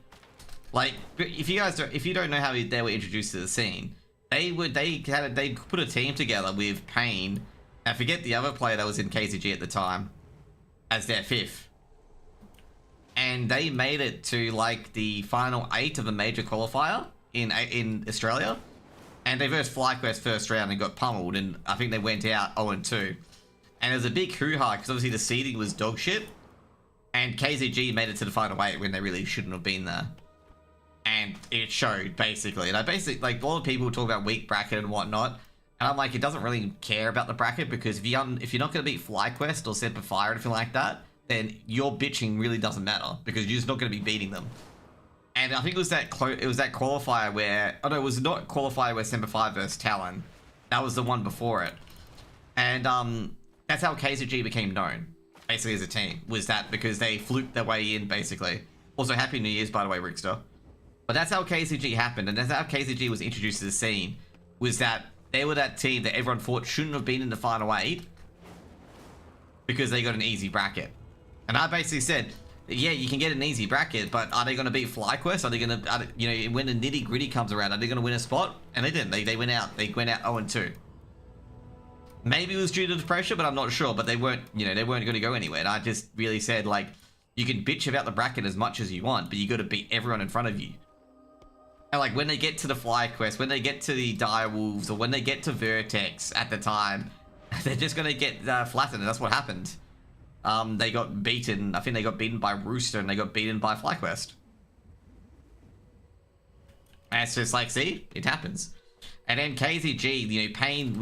like, if you don't know how they were introduced to the scene, they put a team together with Payne, and I forget the other player that was in KZG at the time, as their 5th. And they made it to, like, the final 8 of a major qualifier in Australia, and they versed FlyQuest first round and got pummeled, and I think they went out 0-2. And it was a big hoo-ha, because obviously the seeding was dog shit. And KZG made it to the final 8 when they really shouldn't have been there. And it showed, basically. And I basically, like, a lot of people talk about weak bracket and whatnot. And I'm like, it doesn't really care about the bracket because if you're not going to beat FlyQuest or Semper Fi or anything like that, then your bitching really doesn't matter because you're just not going to be beating them. And I think it was that qualifier where, oh no, it was not qualifier where Semper Fi versus Talon. That was the one before it. And that's how KZG became known. Basically as a team, was that because they fluked their way in, basically. Also, Happy New Year's, by the way, Rickster. But that's how KZG happened, and that's how KZG was introduced to the scene, was that they were that team that everyone thought shouldn't have been in the final 8 because they got an easy bracket. And I basically said, yeah, you can get an easy bracket, but are they going to beat FlyQuest? Are they going to, you know, when the nitty-gritty comes around, are they going to win a spot? And they didn't. They went out 0-2. Maybe it was due to the pressure, but I'm not sure. But they weren't, you know, they weren't going to go anywhere. And I just really said, like, you can bitch about the bracket as much as you want, but you got to beat everyone in front of you. And like when they get to the FlyQuest, when they get to the Direwolves, or when they get to Vertex at the time, they're just going to get flattened, and that's what happened. They got beaten. I think they got beaten by Rooster, and they got beaten by FlyQuest. And it's just like, see, it happens. And then KZG, you know, Payne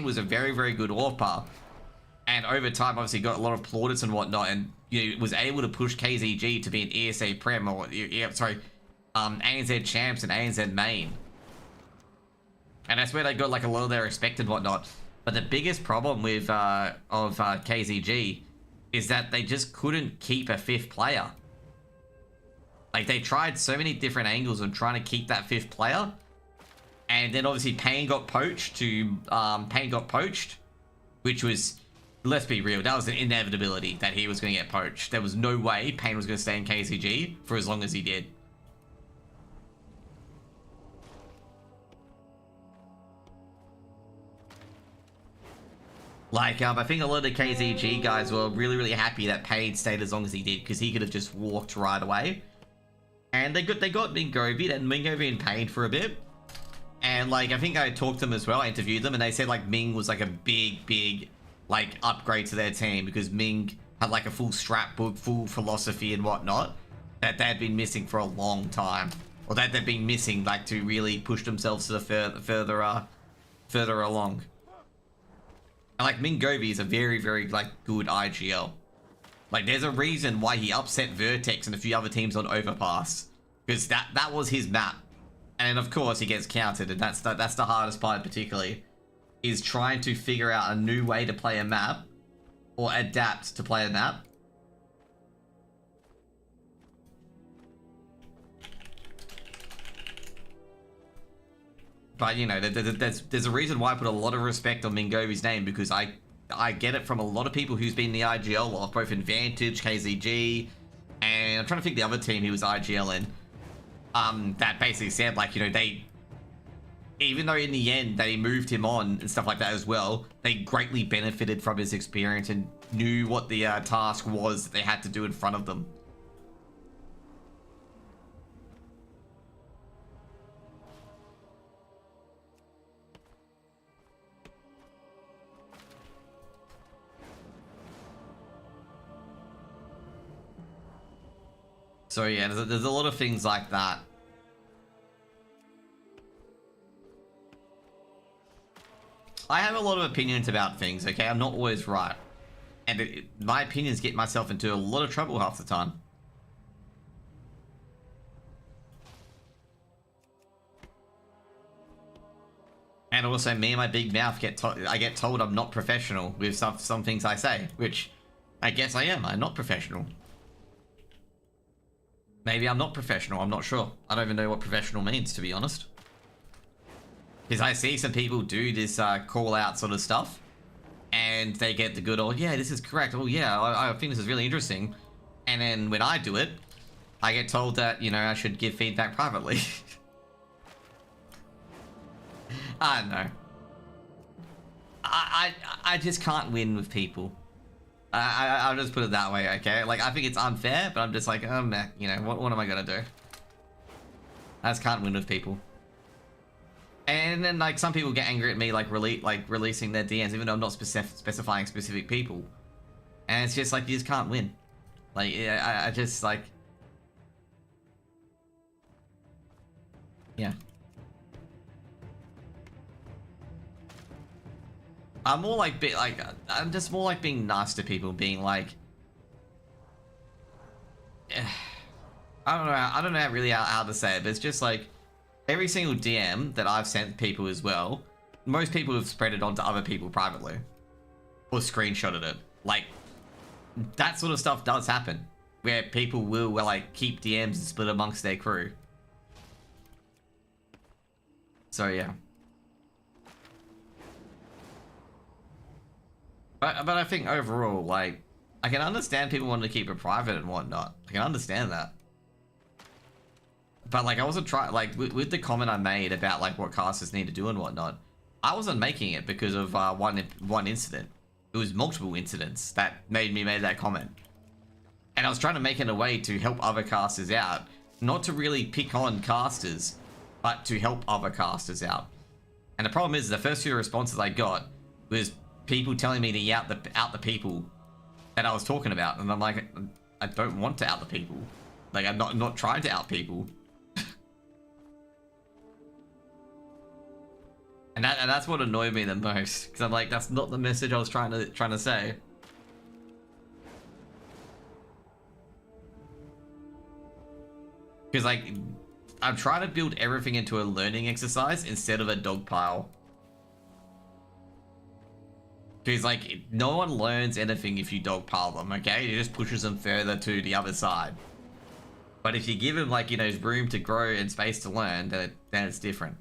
was a very, very good AWPer. And over time, obviously, got a lot of plaudits and whatnot, and, you know, was able to push KZG to be an ESA Prem, or, yeah, sorry, ANZ Champs and ANZ Main. And that's where they got, like, a lot of their respect and whatnot. But the biggest problem with, KZG is that they just couldn't keep a 5th player. Like, they tried so many different angles of trying to keep that 5th player. And then obviously Payne got poached, which was, let's be real, that was an inevitability that he was going to get poached. There was no way Payne was going to stay in KCG for as long as he did. Like, I think a lot of the KZG guys were really, really happy that Pain stayed as long as he did, because he could have just walked right away. And they got Mingovi and Mingovi in Pain for a bit. And, like, I think I talked to them as well, I interviewed them, and they said, like, Ming was, like, a big, like, upgrade to their team, because Ming had, like, a full strat book, full philosophy and whatnot, that they had been missing for a long time. Or that they've been missing, like, to really push themselves to the further along. And, like, Mingovi is a very, very, like, good IGL. Like, there's a reason why he upset Vertex and a few other teams on Overpass. Because that was his map. And, of course, he gets countered, and that's the hardest part particularly. Is trying to figure out a new way to play a map. Or adapt to play a map. But, you know, there's a reason why I put a lot of respect on Mingovi's name, because I get it from a lot of people who's been in the IGL lot, both in Vantage, KZG, and I'm trying to think the other team he was IGL in. That basically said, like, you know, even though in the end they moved him on and stuff like that as well, they greatly benefited from his experience and knew what the task was that they had to do in front of them. So yeah, there's a lot of things like that. I have a lot of opinions about things, okay? I'm not always right. And my opinions get myself into a lot of trouble half the time. And also, me and my big mouth I get told I'm not professional with some things I say, which I guess I am. I'm not professional. Maybe I'm not professional, I'm not sure. I don't even know what professional means, to be honest. Because I see some people do this call out sort of stuff, and they get the good, oh yeah, this is correct, oh yeah, I think this is really interesting. And then when I do it, I get told that, you know, I should give feedback privately. I don't know. I just can't win with people. I'll just put it that way, okay? Like, I think it's unfair, but I'm just like, oh, man, you know, what am I gonna do? I just can't win with people. And then, like, some people get angry at me, like, releasing their DMs, even though I'm not specifying specific people. And it's just like, you just can't win. Like, I just, like... Yeah. I'm more like, I'm just more like being nice to people, being like, I don't know really how to say it, but it's just like, every single DM that I've sent people as well, most people have spread it onto other people privately, or screenshotted it. Like, that sort of stuff does happen, where people will, like, keep DMs and split amongst their crew. So yeah. But I think overall, like, I can understand people wanting to keep it private and whatnot. I can understand that. But, like, I wasn't trying, like, with the comment I made about, like, what casters need to do and whatnot, I wasn't making it because of one incident. It was multiple incidents that made me make that comment. And I was trying to make it a way to help other casters out. Not to really pick on casters, but to help other casters out. And the problem is, the first few responses I got was people telling me to out the people that I was talking about, and I'm like, I don't want to out the people. Like, I'm not trying to out people. and that's what annoyed me the most, because I'm like, that's not the message I was trying to say. Because, like, I'm trying to build everything into a learning exercise instead of a dog pile. Because, like, no one learns anything if you dogpile them, okay? It just pushes them further to the other side. But if you give them, like, you know, room to grow and space to learn, then it's different.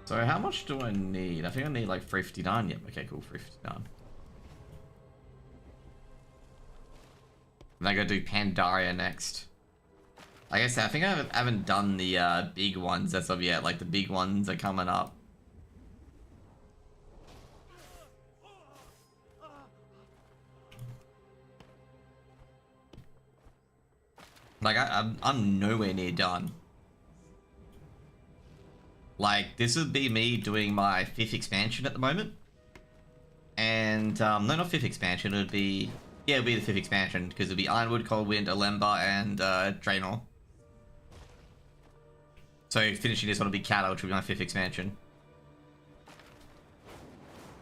So how much do I need? I think I need like 359. Yep, okay, cool, 359. And I gotta do Pandaria next. Like I said, I think I haven't done the big ones as of yet. Like the big ones are coming up. Like I'm nowhere near done. Like this would be me doing my 5th expansion at the moment. And no, not 5th expansion. It'd be it'd be the 5th expansion because it'd be Ironwood, Coldwind, Alemba, and Draenor. So finishing this one will be Cata, which will be my 5th expansion.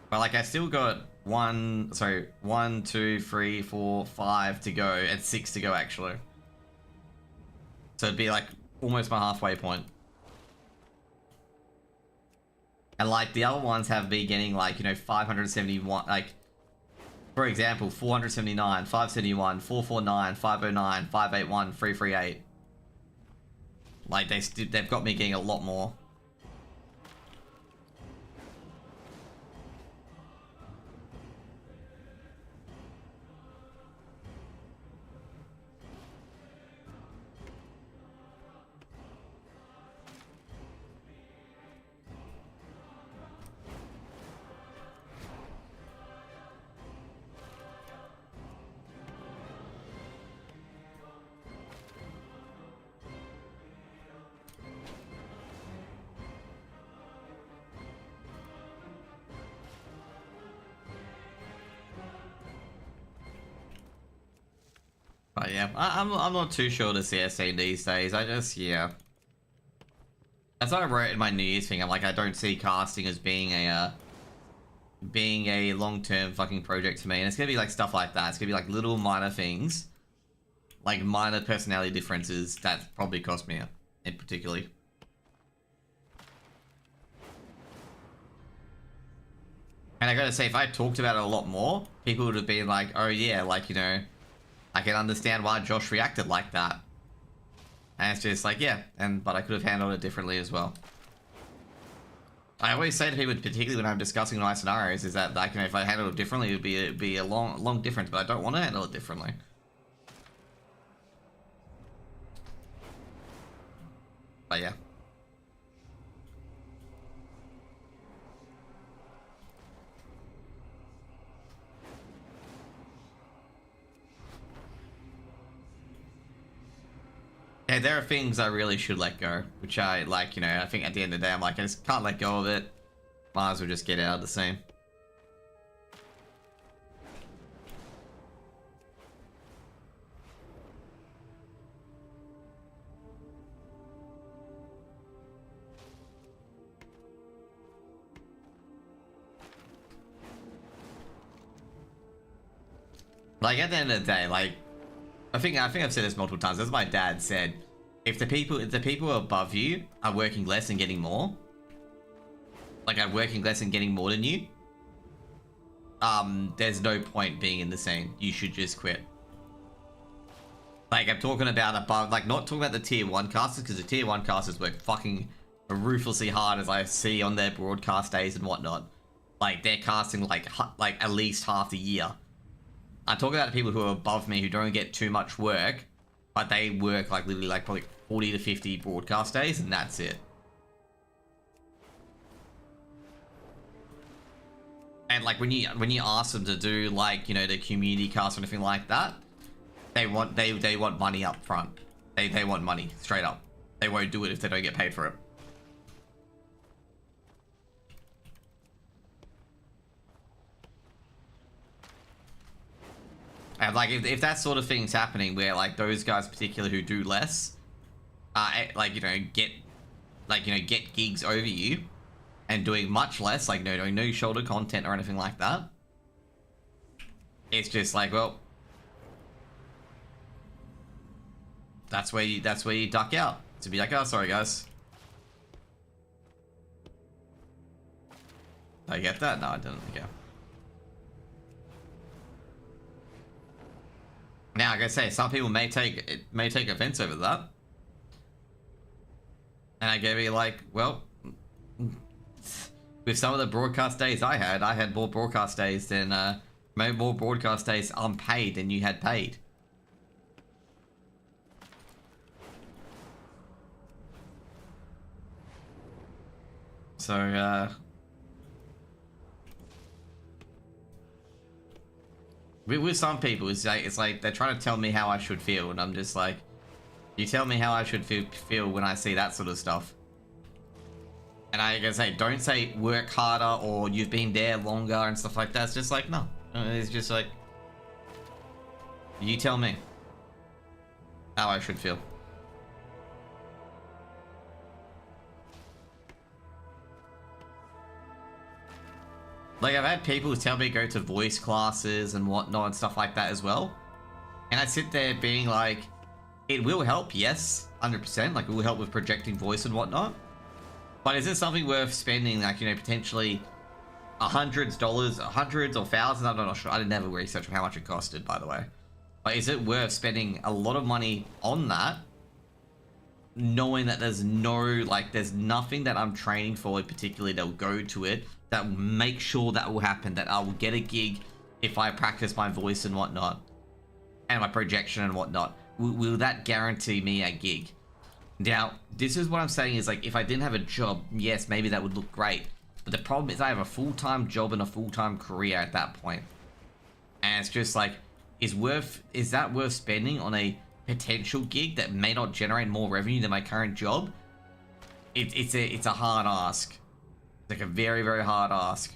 But like I still got 1, 2, 3, 4, 5 to go, and 6 to go actually. So it'd be like almost my halfway point. And like the other ones have me getting like, you know, 571, like for example, 479, 571, 449, 509, 581, 338. Like they've got me getting a lot more. But yeah, I'm not too sure to CSA these days. I just, yeah. That's what I wrote in my New Year's thing. I'm like, I don't see casting as being a long-term fucking project to me. And it's gonna be like stuff like that. It's gonna be like little minor things. Like minor personality differences that probably cost me in particularly. And I gotta say, if I talked about it a lot more, people would have been like, oh yeah, like, you know, I can understand why Josh reacted like that. And it's just like, yeah, but I could have handled it differently as well. I always say to people, particularly when I'm discussing my scenarios, is that like, you know, if I handled it differently, it'd be a long difference, but I don't want to handle it differently. But yeah. Yeah, there are things I really should let go, which I, like, you know, I think at the end of the day, I'm like, I just can't let go of it. Might as well just get out of the scene. Like, at the end of the day, like, I think I've said this multiple times. As my dad said, if the people above you are working less and getting more, like are working less and getting more than you, there's no point being in the scene. You should just quit. Like, I'm talking about above, like, not talking about the tier 1 casters, because the tier 1 casters work fucking ruthlessly hard, as I see on their broadcast days and whatnot. Like, they're casting like at least half the year. I'm talking about the people who are above me who don't get too much work, but they work like literally like probably 40 to 50 broadcast days, and that's it. And like when you ask them to do, like, you know, the community cast or anything like that, they want money up front. They want money straight up. They won't do it if they don't get paid for it. And like if that sort of thing's happening where like those guys particularly who do less, like, you know, get gigs over you and doing much less, like no shoulder content or anything like that, it's just like, well, that's where you duck out, to be like, oh, sorry guys. I get that? No, I didn't. Okay. Now, like I say, some people may take offense over that, and I gotta be like, well, with some of the broadcast days I had more broadcast days than more broadcast days unpaid than you had paid. So with some people, it's like they're trying to tell me how I should feel, and I'm just like, you tell me how I should feel when I see that sort of stuff. And I can say, don't say work harder or you've been there longer and stuff like that. It's just like, no. It's just like, you tell me how I should feel. Like, I've had people tell me to go to voice classes and whatnot and stuff like that as well. And I sit there being like, it will help, yes, 100%. Like, it will help with projecting voice and whatnot. But is it something worth spending, like, you know, potentially hundreds or thousands? I'm not sure. I didn't never research how much it costed, by the way. But is it worth spending a lot of money on that, knowing that there's there's nothing that I'm training for particularly that will go to it that will make sure that will happen, that I will get a gig if I practice my voice and whatnot, and my projection and whatnot? Will that guarantee me a gig? Now, this is what I'm saying is, like, if I didn't have a job, yes, maybe that would look great. But the problem is I have a full-time job and a full-time career at that point. And it's just like, is that worth spending on a potential gig that may not generate more revenue than my current job? It's a hard ask. It's like a very, very hard ask.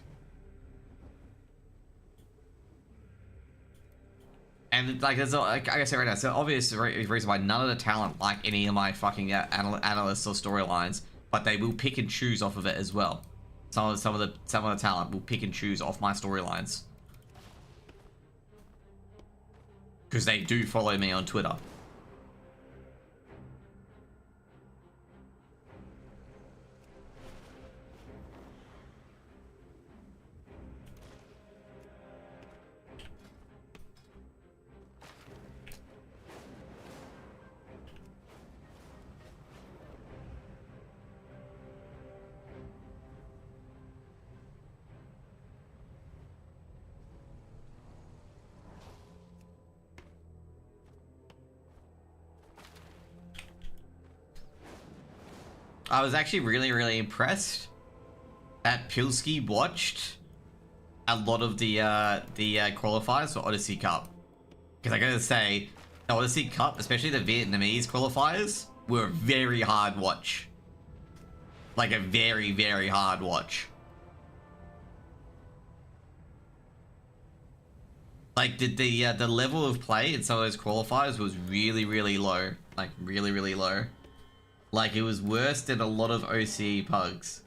And like, there's like I said right now, so obvious reason why none of the talent like any of my fucking analysts or storylines, but they will pick and choose off of it as well. Some of the talent will pick and choose off my storylines because they do follow me on Twitter. I was actually really, really impressed that Pilsky watched a lot of the qualifiers for Odyssey Cup. Because I gotta say, the Odyssey Cup, especially the Vietnamese qualifiers, were a very hard watch. Like a very, very hard watch. Like the level of play in some of those qualifiers was really, really low. Like really, really low. Like, it was worse than a lot of OCE pugs.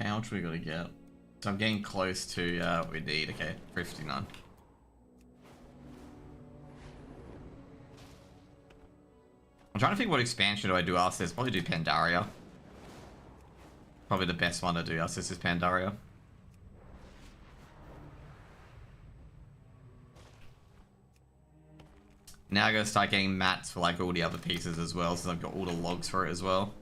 How much we gotta get? So I'm getting close to what we need. Okay, 59. I'm trying to think what expansion do I do after this. Probably do Pandaria. Probably the best one to do after this is Pandaria. Now I gotta start getting mats for like all the other pieces as well, since I've got all the logs for it as well.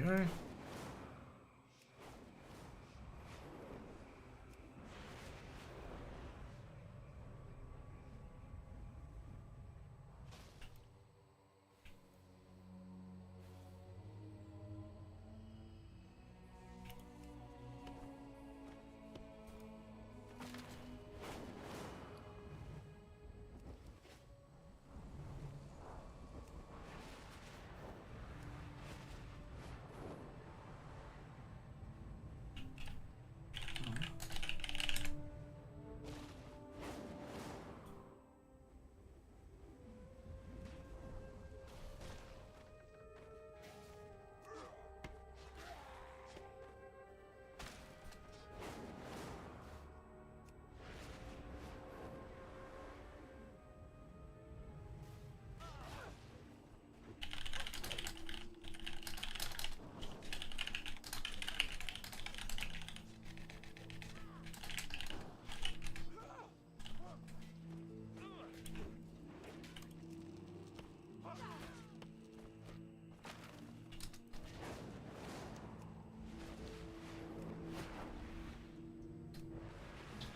go.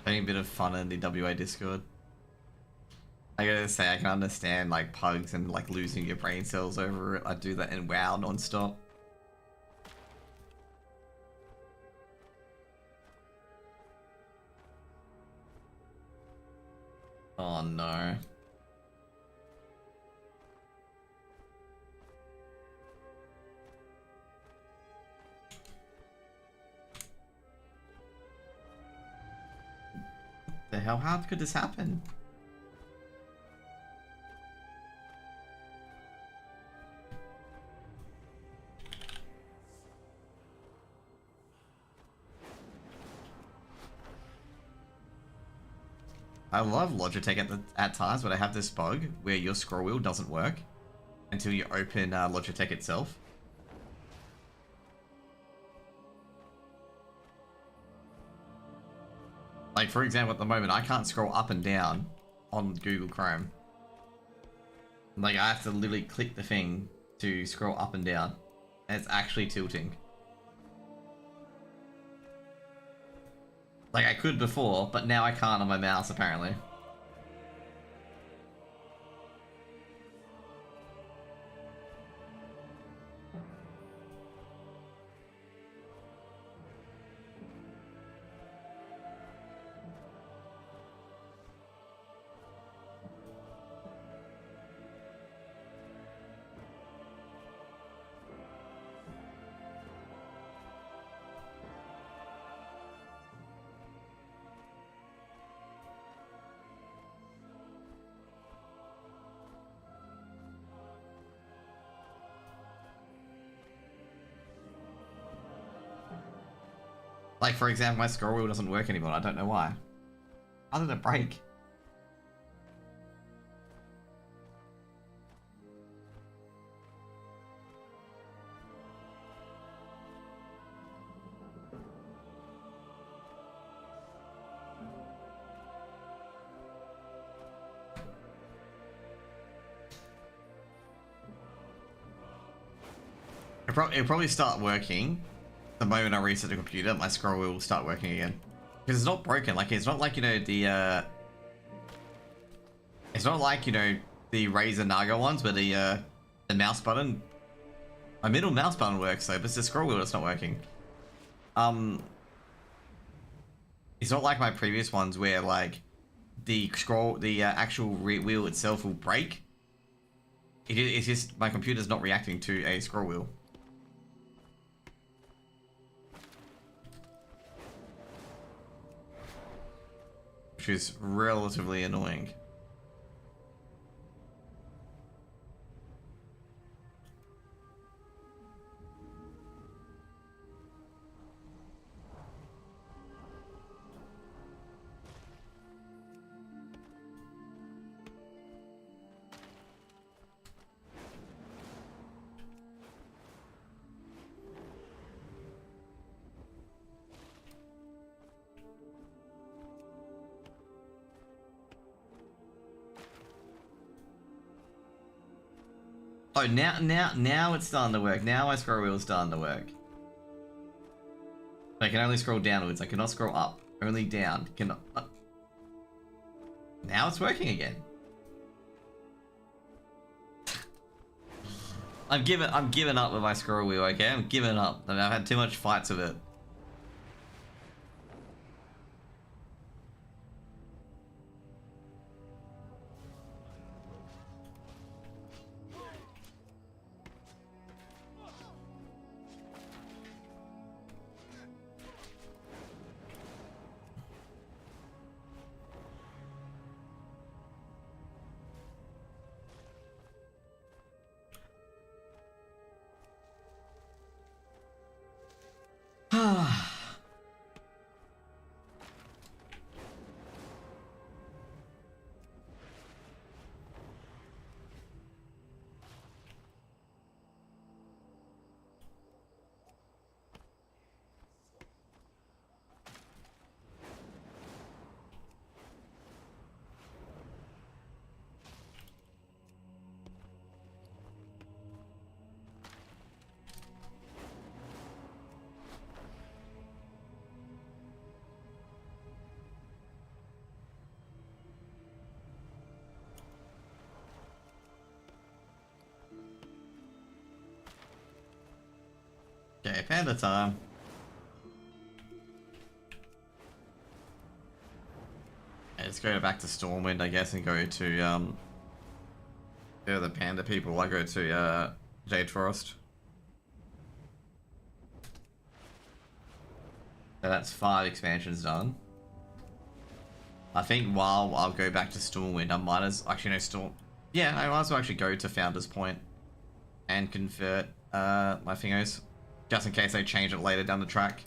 Having a bit of fun in the WA Discord. I gotta say, I can understand like pugs and like losing your brain cells over it. I do that in WoW non-stop. Oh no. The hell, how could this happen? I love Logitech at times, but I have this bug where your scroll wheel doesn't work until you open Logitech itself. Like, for example, at the moment, I can't scroll up and down on Google Chrome. Like, I have to literally click the thing to scroll up and down. And it's actually tilting. Like, I could before, but now I can't on my mouse, apparently. Like, for example, my scroll wheel doesn't work anymore. I don't know why. How did it break? It'll probably start working the moment I reset the computer. My scroll wheel will start working again, because it's not broken. Like, it's not like, you know, the it's not like, you know, the Razer Naga ones where the mouse button, my middle mouse button works though, but it's the scroll wheel that's not working. It's not like my previous ones where like the actual wheel itself will break. It's just my computer's not reacting to a scroll wheel. Which is relatively annoying. Oh, now it's starting to work. Now my scroll wheel's starting to work. I can only scroll downwards. I cannot scroll up. Only down. Cannot. Now it's working again. I'm giving up with my scroll wheel. Okay, I'm giving up. I've had too much fights with it. Okay, panda time. Okay, let's go back to Stormwind, I guess, and go to the panda people. I go to Jade Forest. So that's 5 expansions done. I think while I'll go back to Stormwind, I might as actually no Storm. Yeah, I might as well actually go to Founder's Point and convert my thingos, just in case they change it later down the track.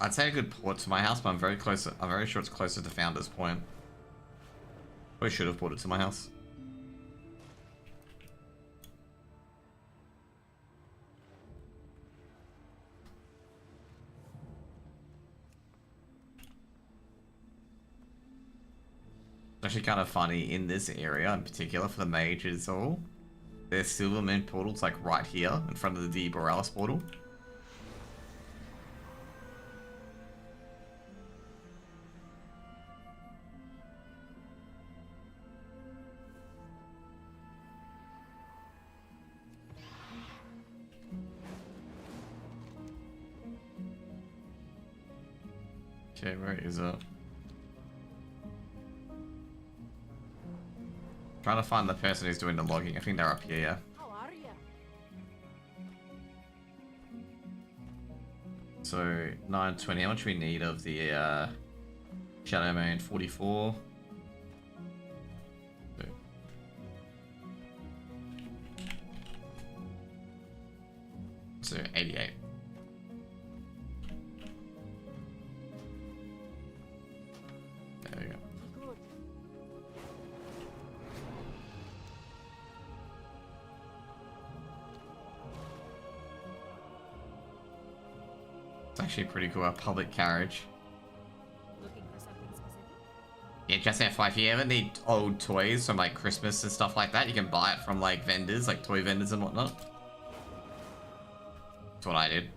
I'd say a good port to my house, but I'm very close. I'm very sure it's closer to Founder's Point. We should have ported to my house. It's actually kind of funny in this area in particular for the mages all. There's Silver Moon portals like right here in front of the Borealis portal. Okay, where is it? Trying to find the person who's doing the logging. I think they're up here, yeah. How are you? So 920. How much we need of the Shadow Moon? 44. So 88. There we go. Good. It's actually pretty cool. A public carriage. Looking for something specific? Yeah, just F5. If you ever need old toys from like Christmas and stuff like that, you can buy it from like vendors, like toy vendors and whatnot. That's what I did.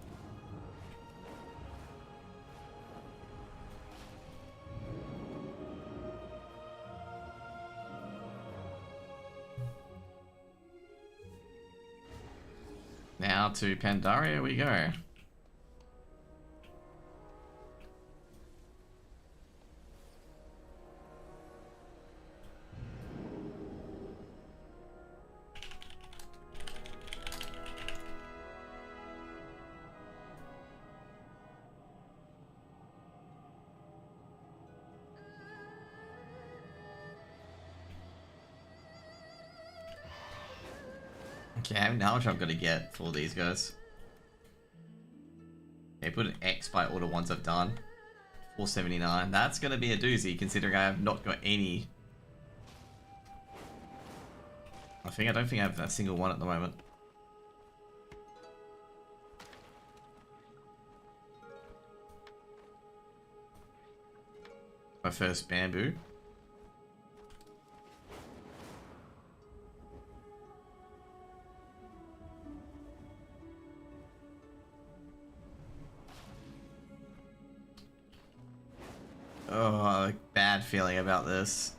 Now to Pandaria we go. Okay, how much I'm gonna get for these guys? Okay, put an X by all the ones I've done. 479. That's gonna be a doozy considering I have not got any. I don't think I have a single one at the moment. My first bamboo. Oh, bad feeling about this.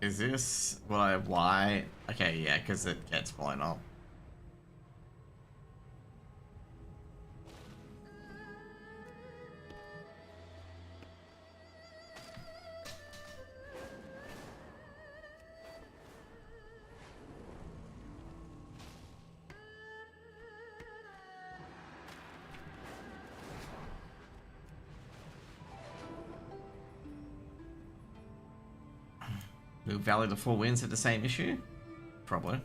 Is this why? Okay, yeah, because it gets blown up. Will Valley of the Four Winds have the same issue? Probably.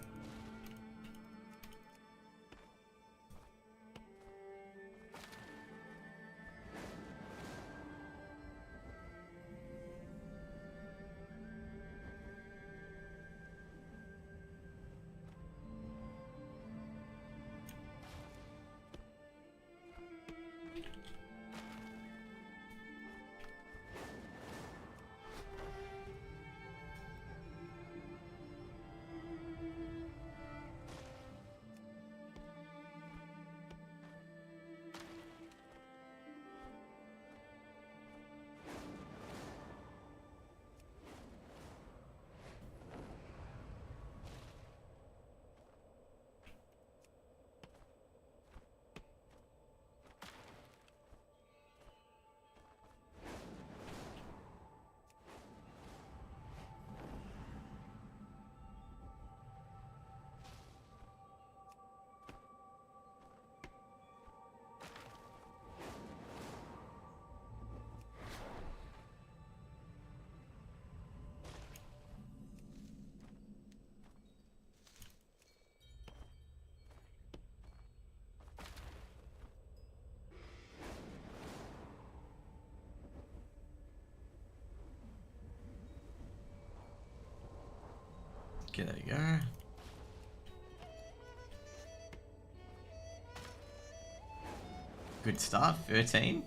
Okay, there you go. Good start, 13.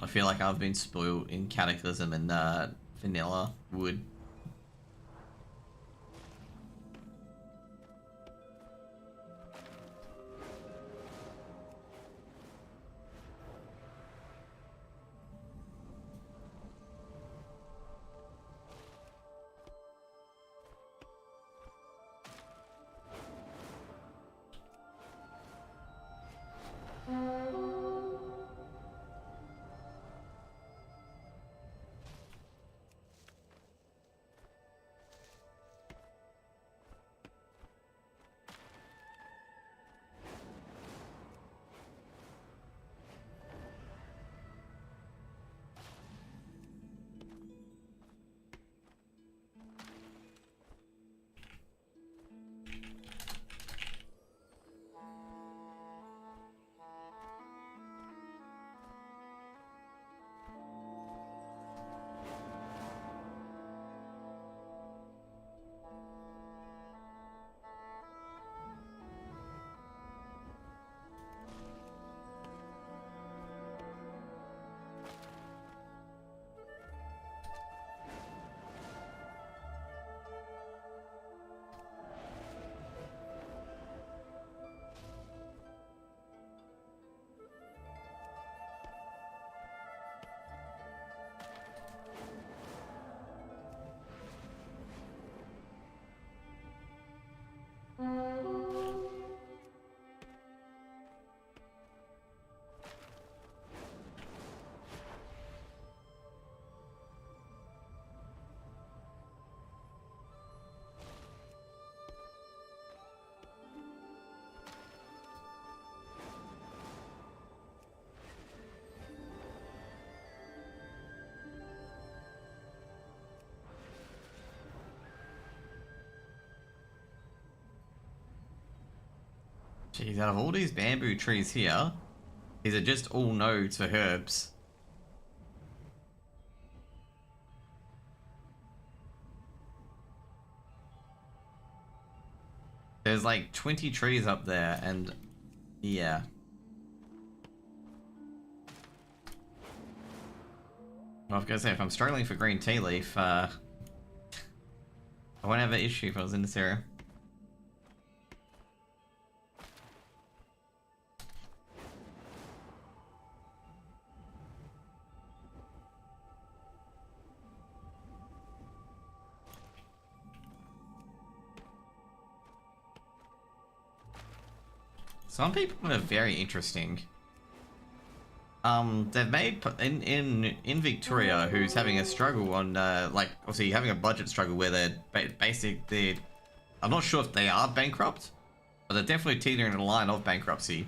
I feel like I've been spoiled in Cataclysm and Vanilla Wood. Jeez, out of all these bamboo trees here, these are just all nodes for herbs. There's like 20 trees up there, and yeah. Well, I was gonna say, if I'm struggling for green tea leaf, I won't have an issue if I was in this area. Some people are very interesting. They've made in Victoria, who's having a struggle on like obviously having a budget struggle where they're I'm not sure if they are bankrupt, but they're definitely teetering in a line of bankruptcy.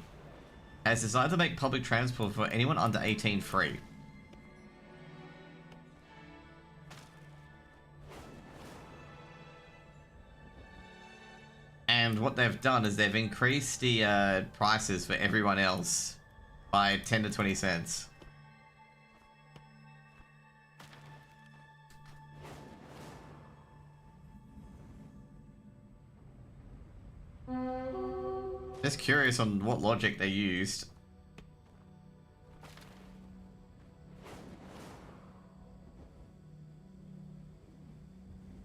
Has decided to make public transport for anyone under 18 free. And what they've done is they've increased the prices for everyone else by 10 to 20 cents. Just curious on what logic they used.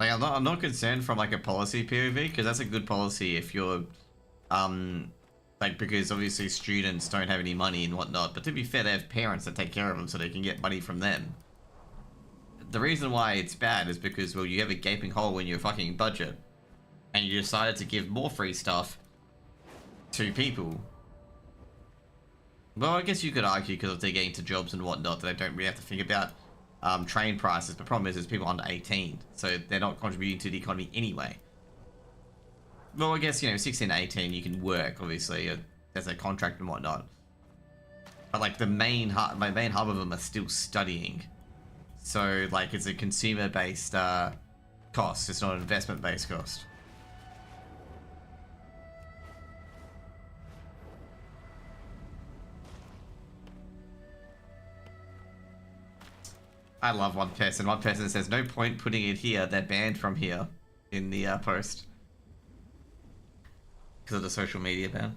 Like, I'm not concerned from like a policy POV, because that's a good policy if you're, like, because obviously students don't have any money and whatnot, but to be fair, they have parents that take care of them so they can get money from them. The reason why it's bad is because, well, you have a gaping hole in your fucking budget, and you decided to give more free stuff to people. Well, I guess you could argue because if they're getting to jobs and whatnot, they don't really have to think about train prices. The problem is people under 18, so they're not contributing to the economy anyway. Well, I guess, you know, 16 to 18, you can work, obviously, as a contract and whatnot. But, like, my main hub of them are still studying. So, like, it's a consumer-based cost. It's not an investment-based cost. I love one person. One person says, no point putting it here. They're banned from here in the post. Because of the social media ban.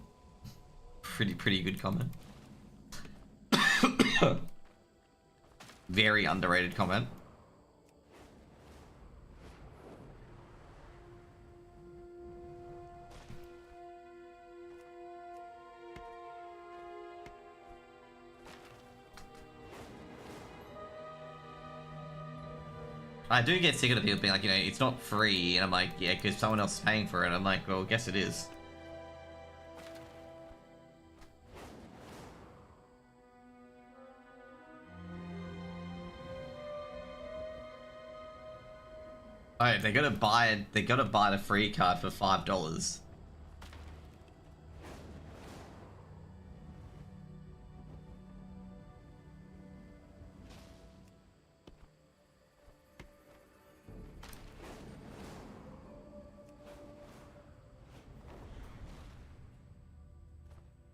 Pretty good comment. Very underrated comment. I do get sick of the people being like, you know, it's not free, and I'm like, yeah, because someone else is paying for it. I'm like, well, I guess it is. Oh, they gotta buy the free card for $5.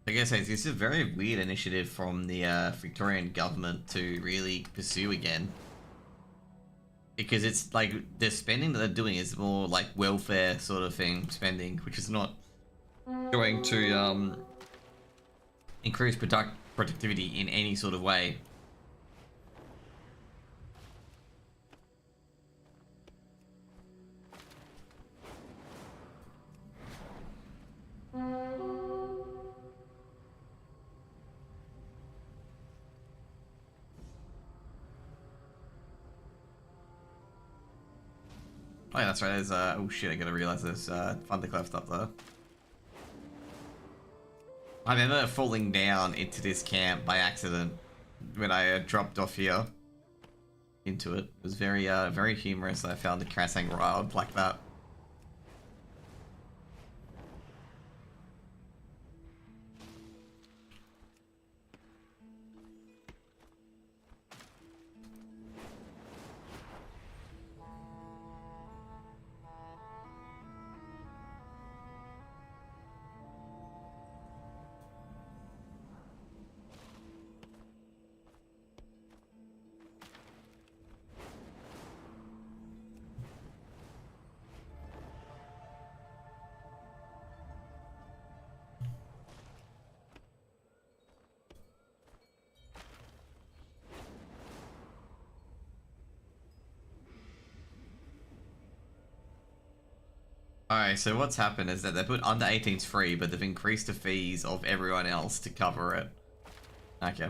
I guess this is a very weird initiative from the Victorian government to really pursue again. Because it's like, the spending that they're doing is more like welfare sort of thing spending, which is not going to increase productivity in any sort of way. Oh yeah, that's right, there's, oh shit, I gotta realize there's, Thundercleft up there. I remember falling down into this camp by accident when I dropped off here into it. It was very, very humorous that I found the Krasang wild like that. Alright, so what's happened is that they put under 18s free, but they've increased the fees of everyone else to cover it. Okay.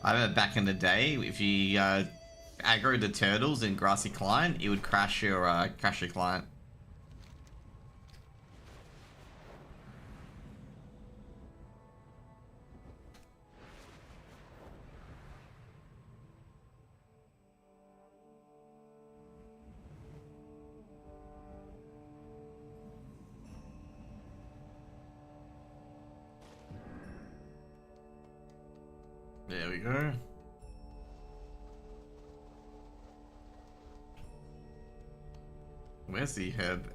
I remember back in the day, if you aggro the turtles in Grassy Client, it would crash your client. There we go. Where's the herb?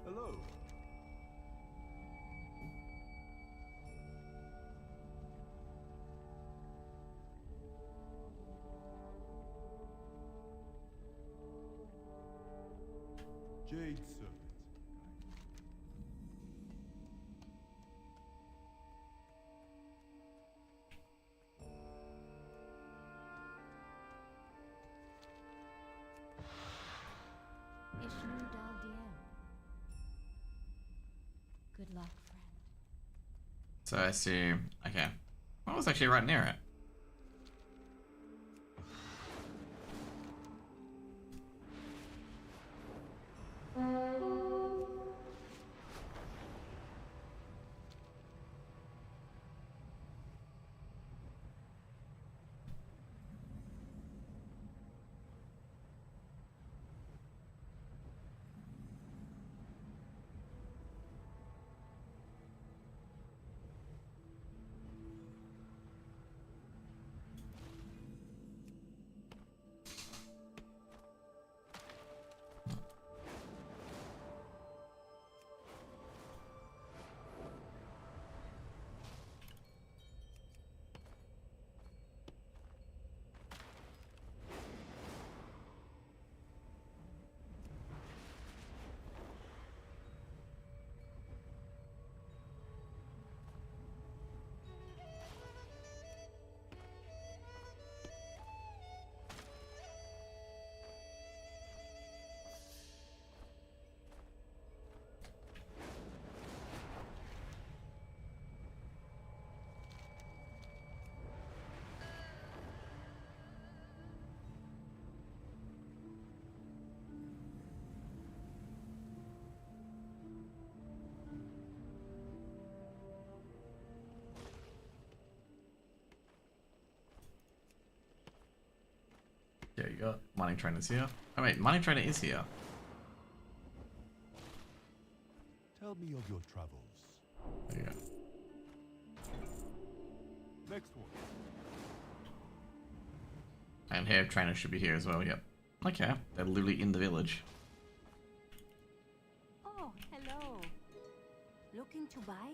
Hello. Jade Serpent. Ishnu Dal Diem. Good luck, friend. So I assume, okay. I was actually right near it. There you go. Mining Trainer's here. Oh wait, Mining Trainer is here. Tell me of your travels. There you go. Next one. And Hair Trainer should be here as well, yep. Okay, they're literally in the village. Oh, hello. Looking to buy?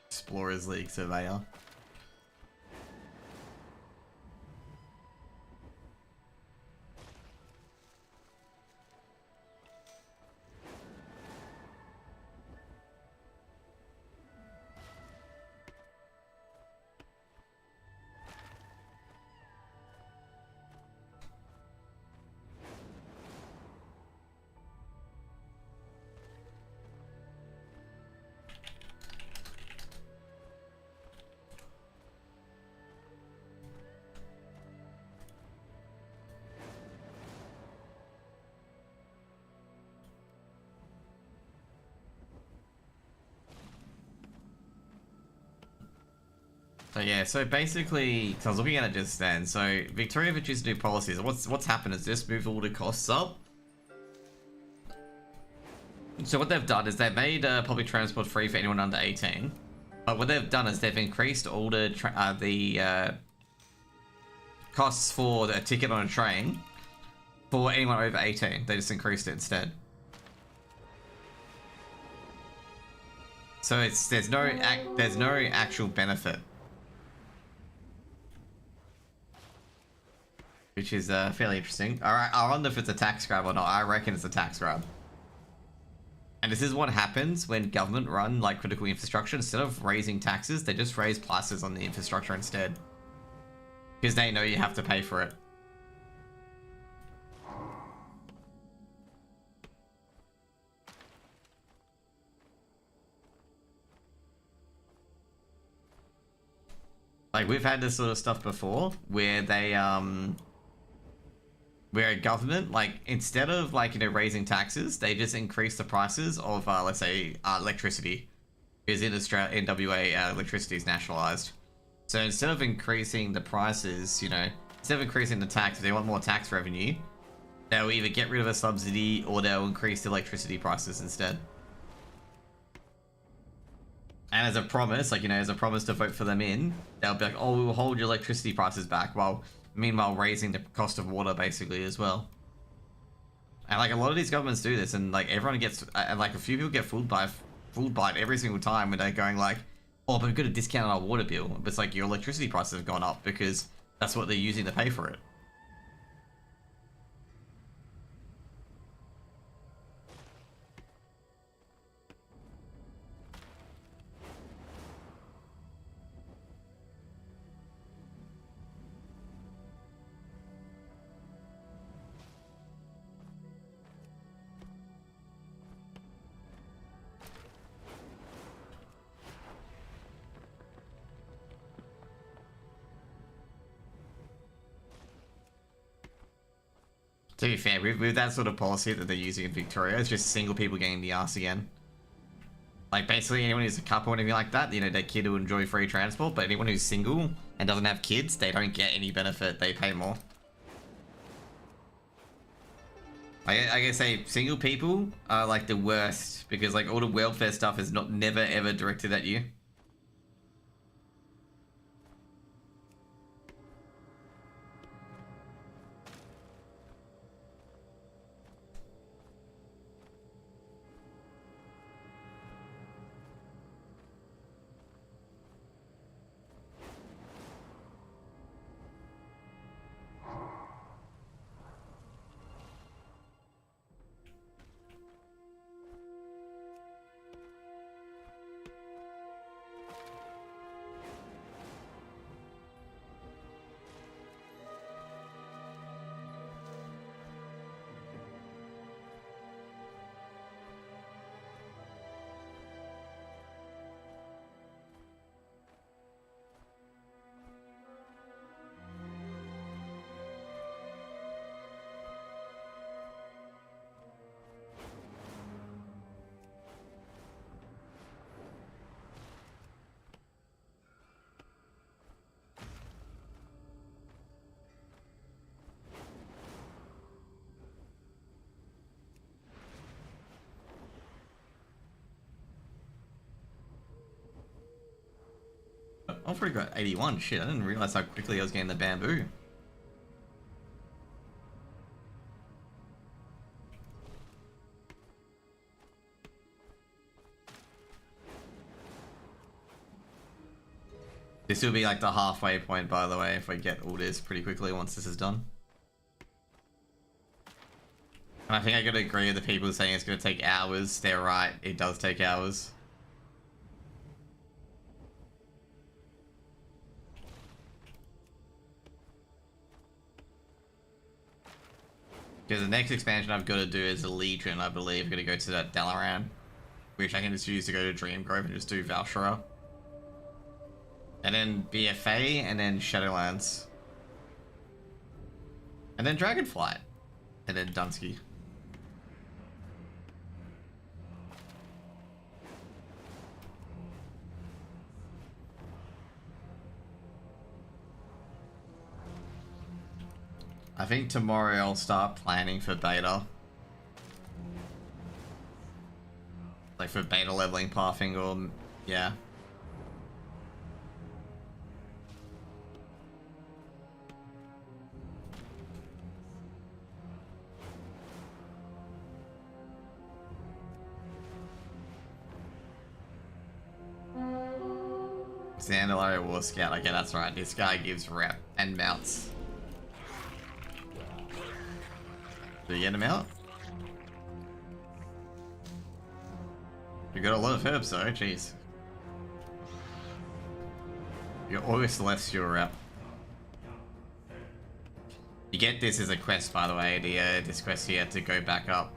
Explorers League Surveyor. So yeah, so basically, cause I was looking at it just then. So Victoria have introduced new policies. What's happened is this moved all the costs up. So what they've done is they've made public transport free for anyone under 18. But what they've done is they've increased all the costs for a ticket on a train for anyone over 18. They just increased it instead. So there's no actual benefit, which is fairly interesting. All right, I wonder if it's a tax grab or not. I reckon it's a tax grab. And this is what happens when government run like critical infrastructure. Instead of raising taxes, they just raise prices on the infrastructure instead, because they know you have to pay for it. Like, we've had this sort of stuff before, where they, where a government, like, instead of, like, you know, raising taxes, they just increase the prices of, let's say, electricity. Because in Australia, in WA, electricity is nationalised. So instead of increasing the prices, you know, instead of increasing the tax, if they want more tax revenue, they'll either get rid of a subsidy or they'll increase the electricity prices instead. And as a promise, like, you know, as a promise to vote for them in, they'll be like, oh, we will hold your electricity prices back, while meanwhile raising the cost of water basically as well. And like a lot of these governments do this, and like everyone gets, and like a few people get fooled by it every single time when they're going like, oh, but we've got a discount on our water bill. But it's like your electricity prices have gone up because that's what they're using to pay for it. To be fair, with that sort of policy that they're using in Victoria, it's just single people getting the arse again. Like, basically anyone who's a couple or anything like that, you know, their kid will enjoy free transport, but anyone who's single and doesn't have kids, they don't get any benefit, they pay more. I guess say single people are like the worst, because like all the welfare stuff is never ever directed at you. I've already got 81. Shit, I didn't realize how quickly I was getting the bamboo. This will be like the halfway point, by the way, if we get all this pretty quickly once this is done. And I think I gotta agree with the people saying it's gonna take hours. They're right, it does take hours. Because the next expansion I've got to do is a Legion, I believe. I'm going to go to that Dalaran, which I can just use to go to Dream Grove and just do Valshara. And then BFA, and then Shadowlands. And then Dragonflight. And then Dunsky. I think tomorrow I'll start planning for beta. Like for beta leveling pathing or, yeah. Zandalari War Scout, okay, that's right. This guy gives rep and mounts. Do you get him out? You got a lot of herbs though, jeez. You're always Celestial rep. You get this as a quest, by the way, this quest here to go back up.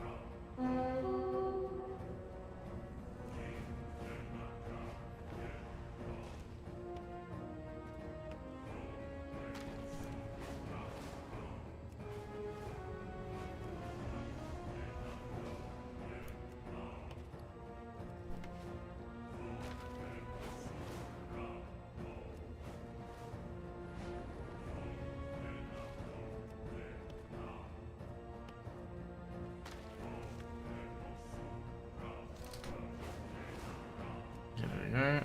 There we go.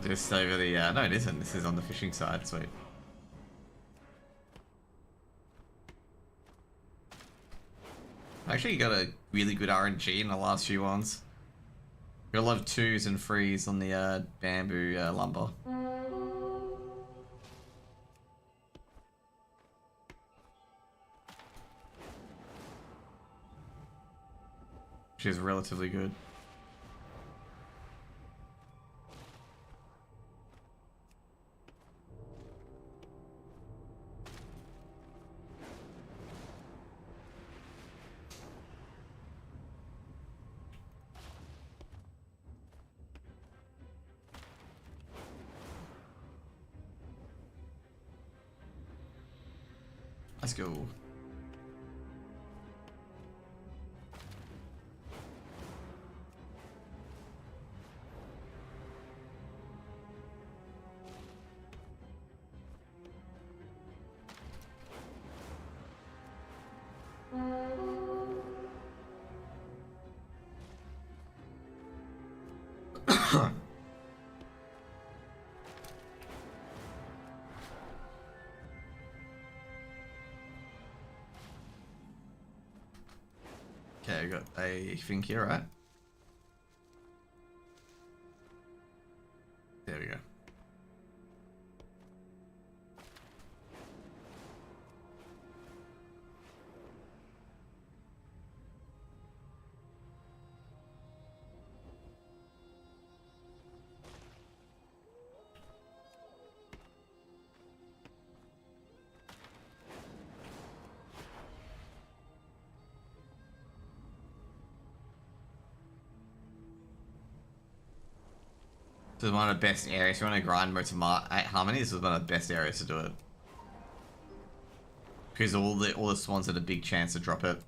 Just over the, no it isn't, this is on the fishing side, sweet. Actually got a really good RNG in the last few ones. Got a lot of 2s and 3s on the bamboo lumber. Which is relatively good. Let's go. Okay, I got a thing here, right? There we go. This is one of the best areas. If you want to grind mode to Harmony, this is one of the best areas to do it. Because all the spawns had a big chance to drop it.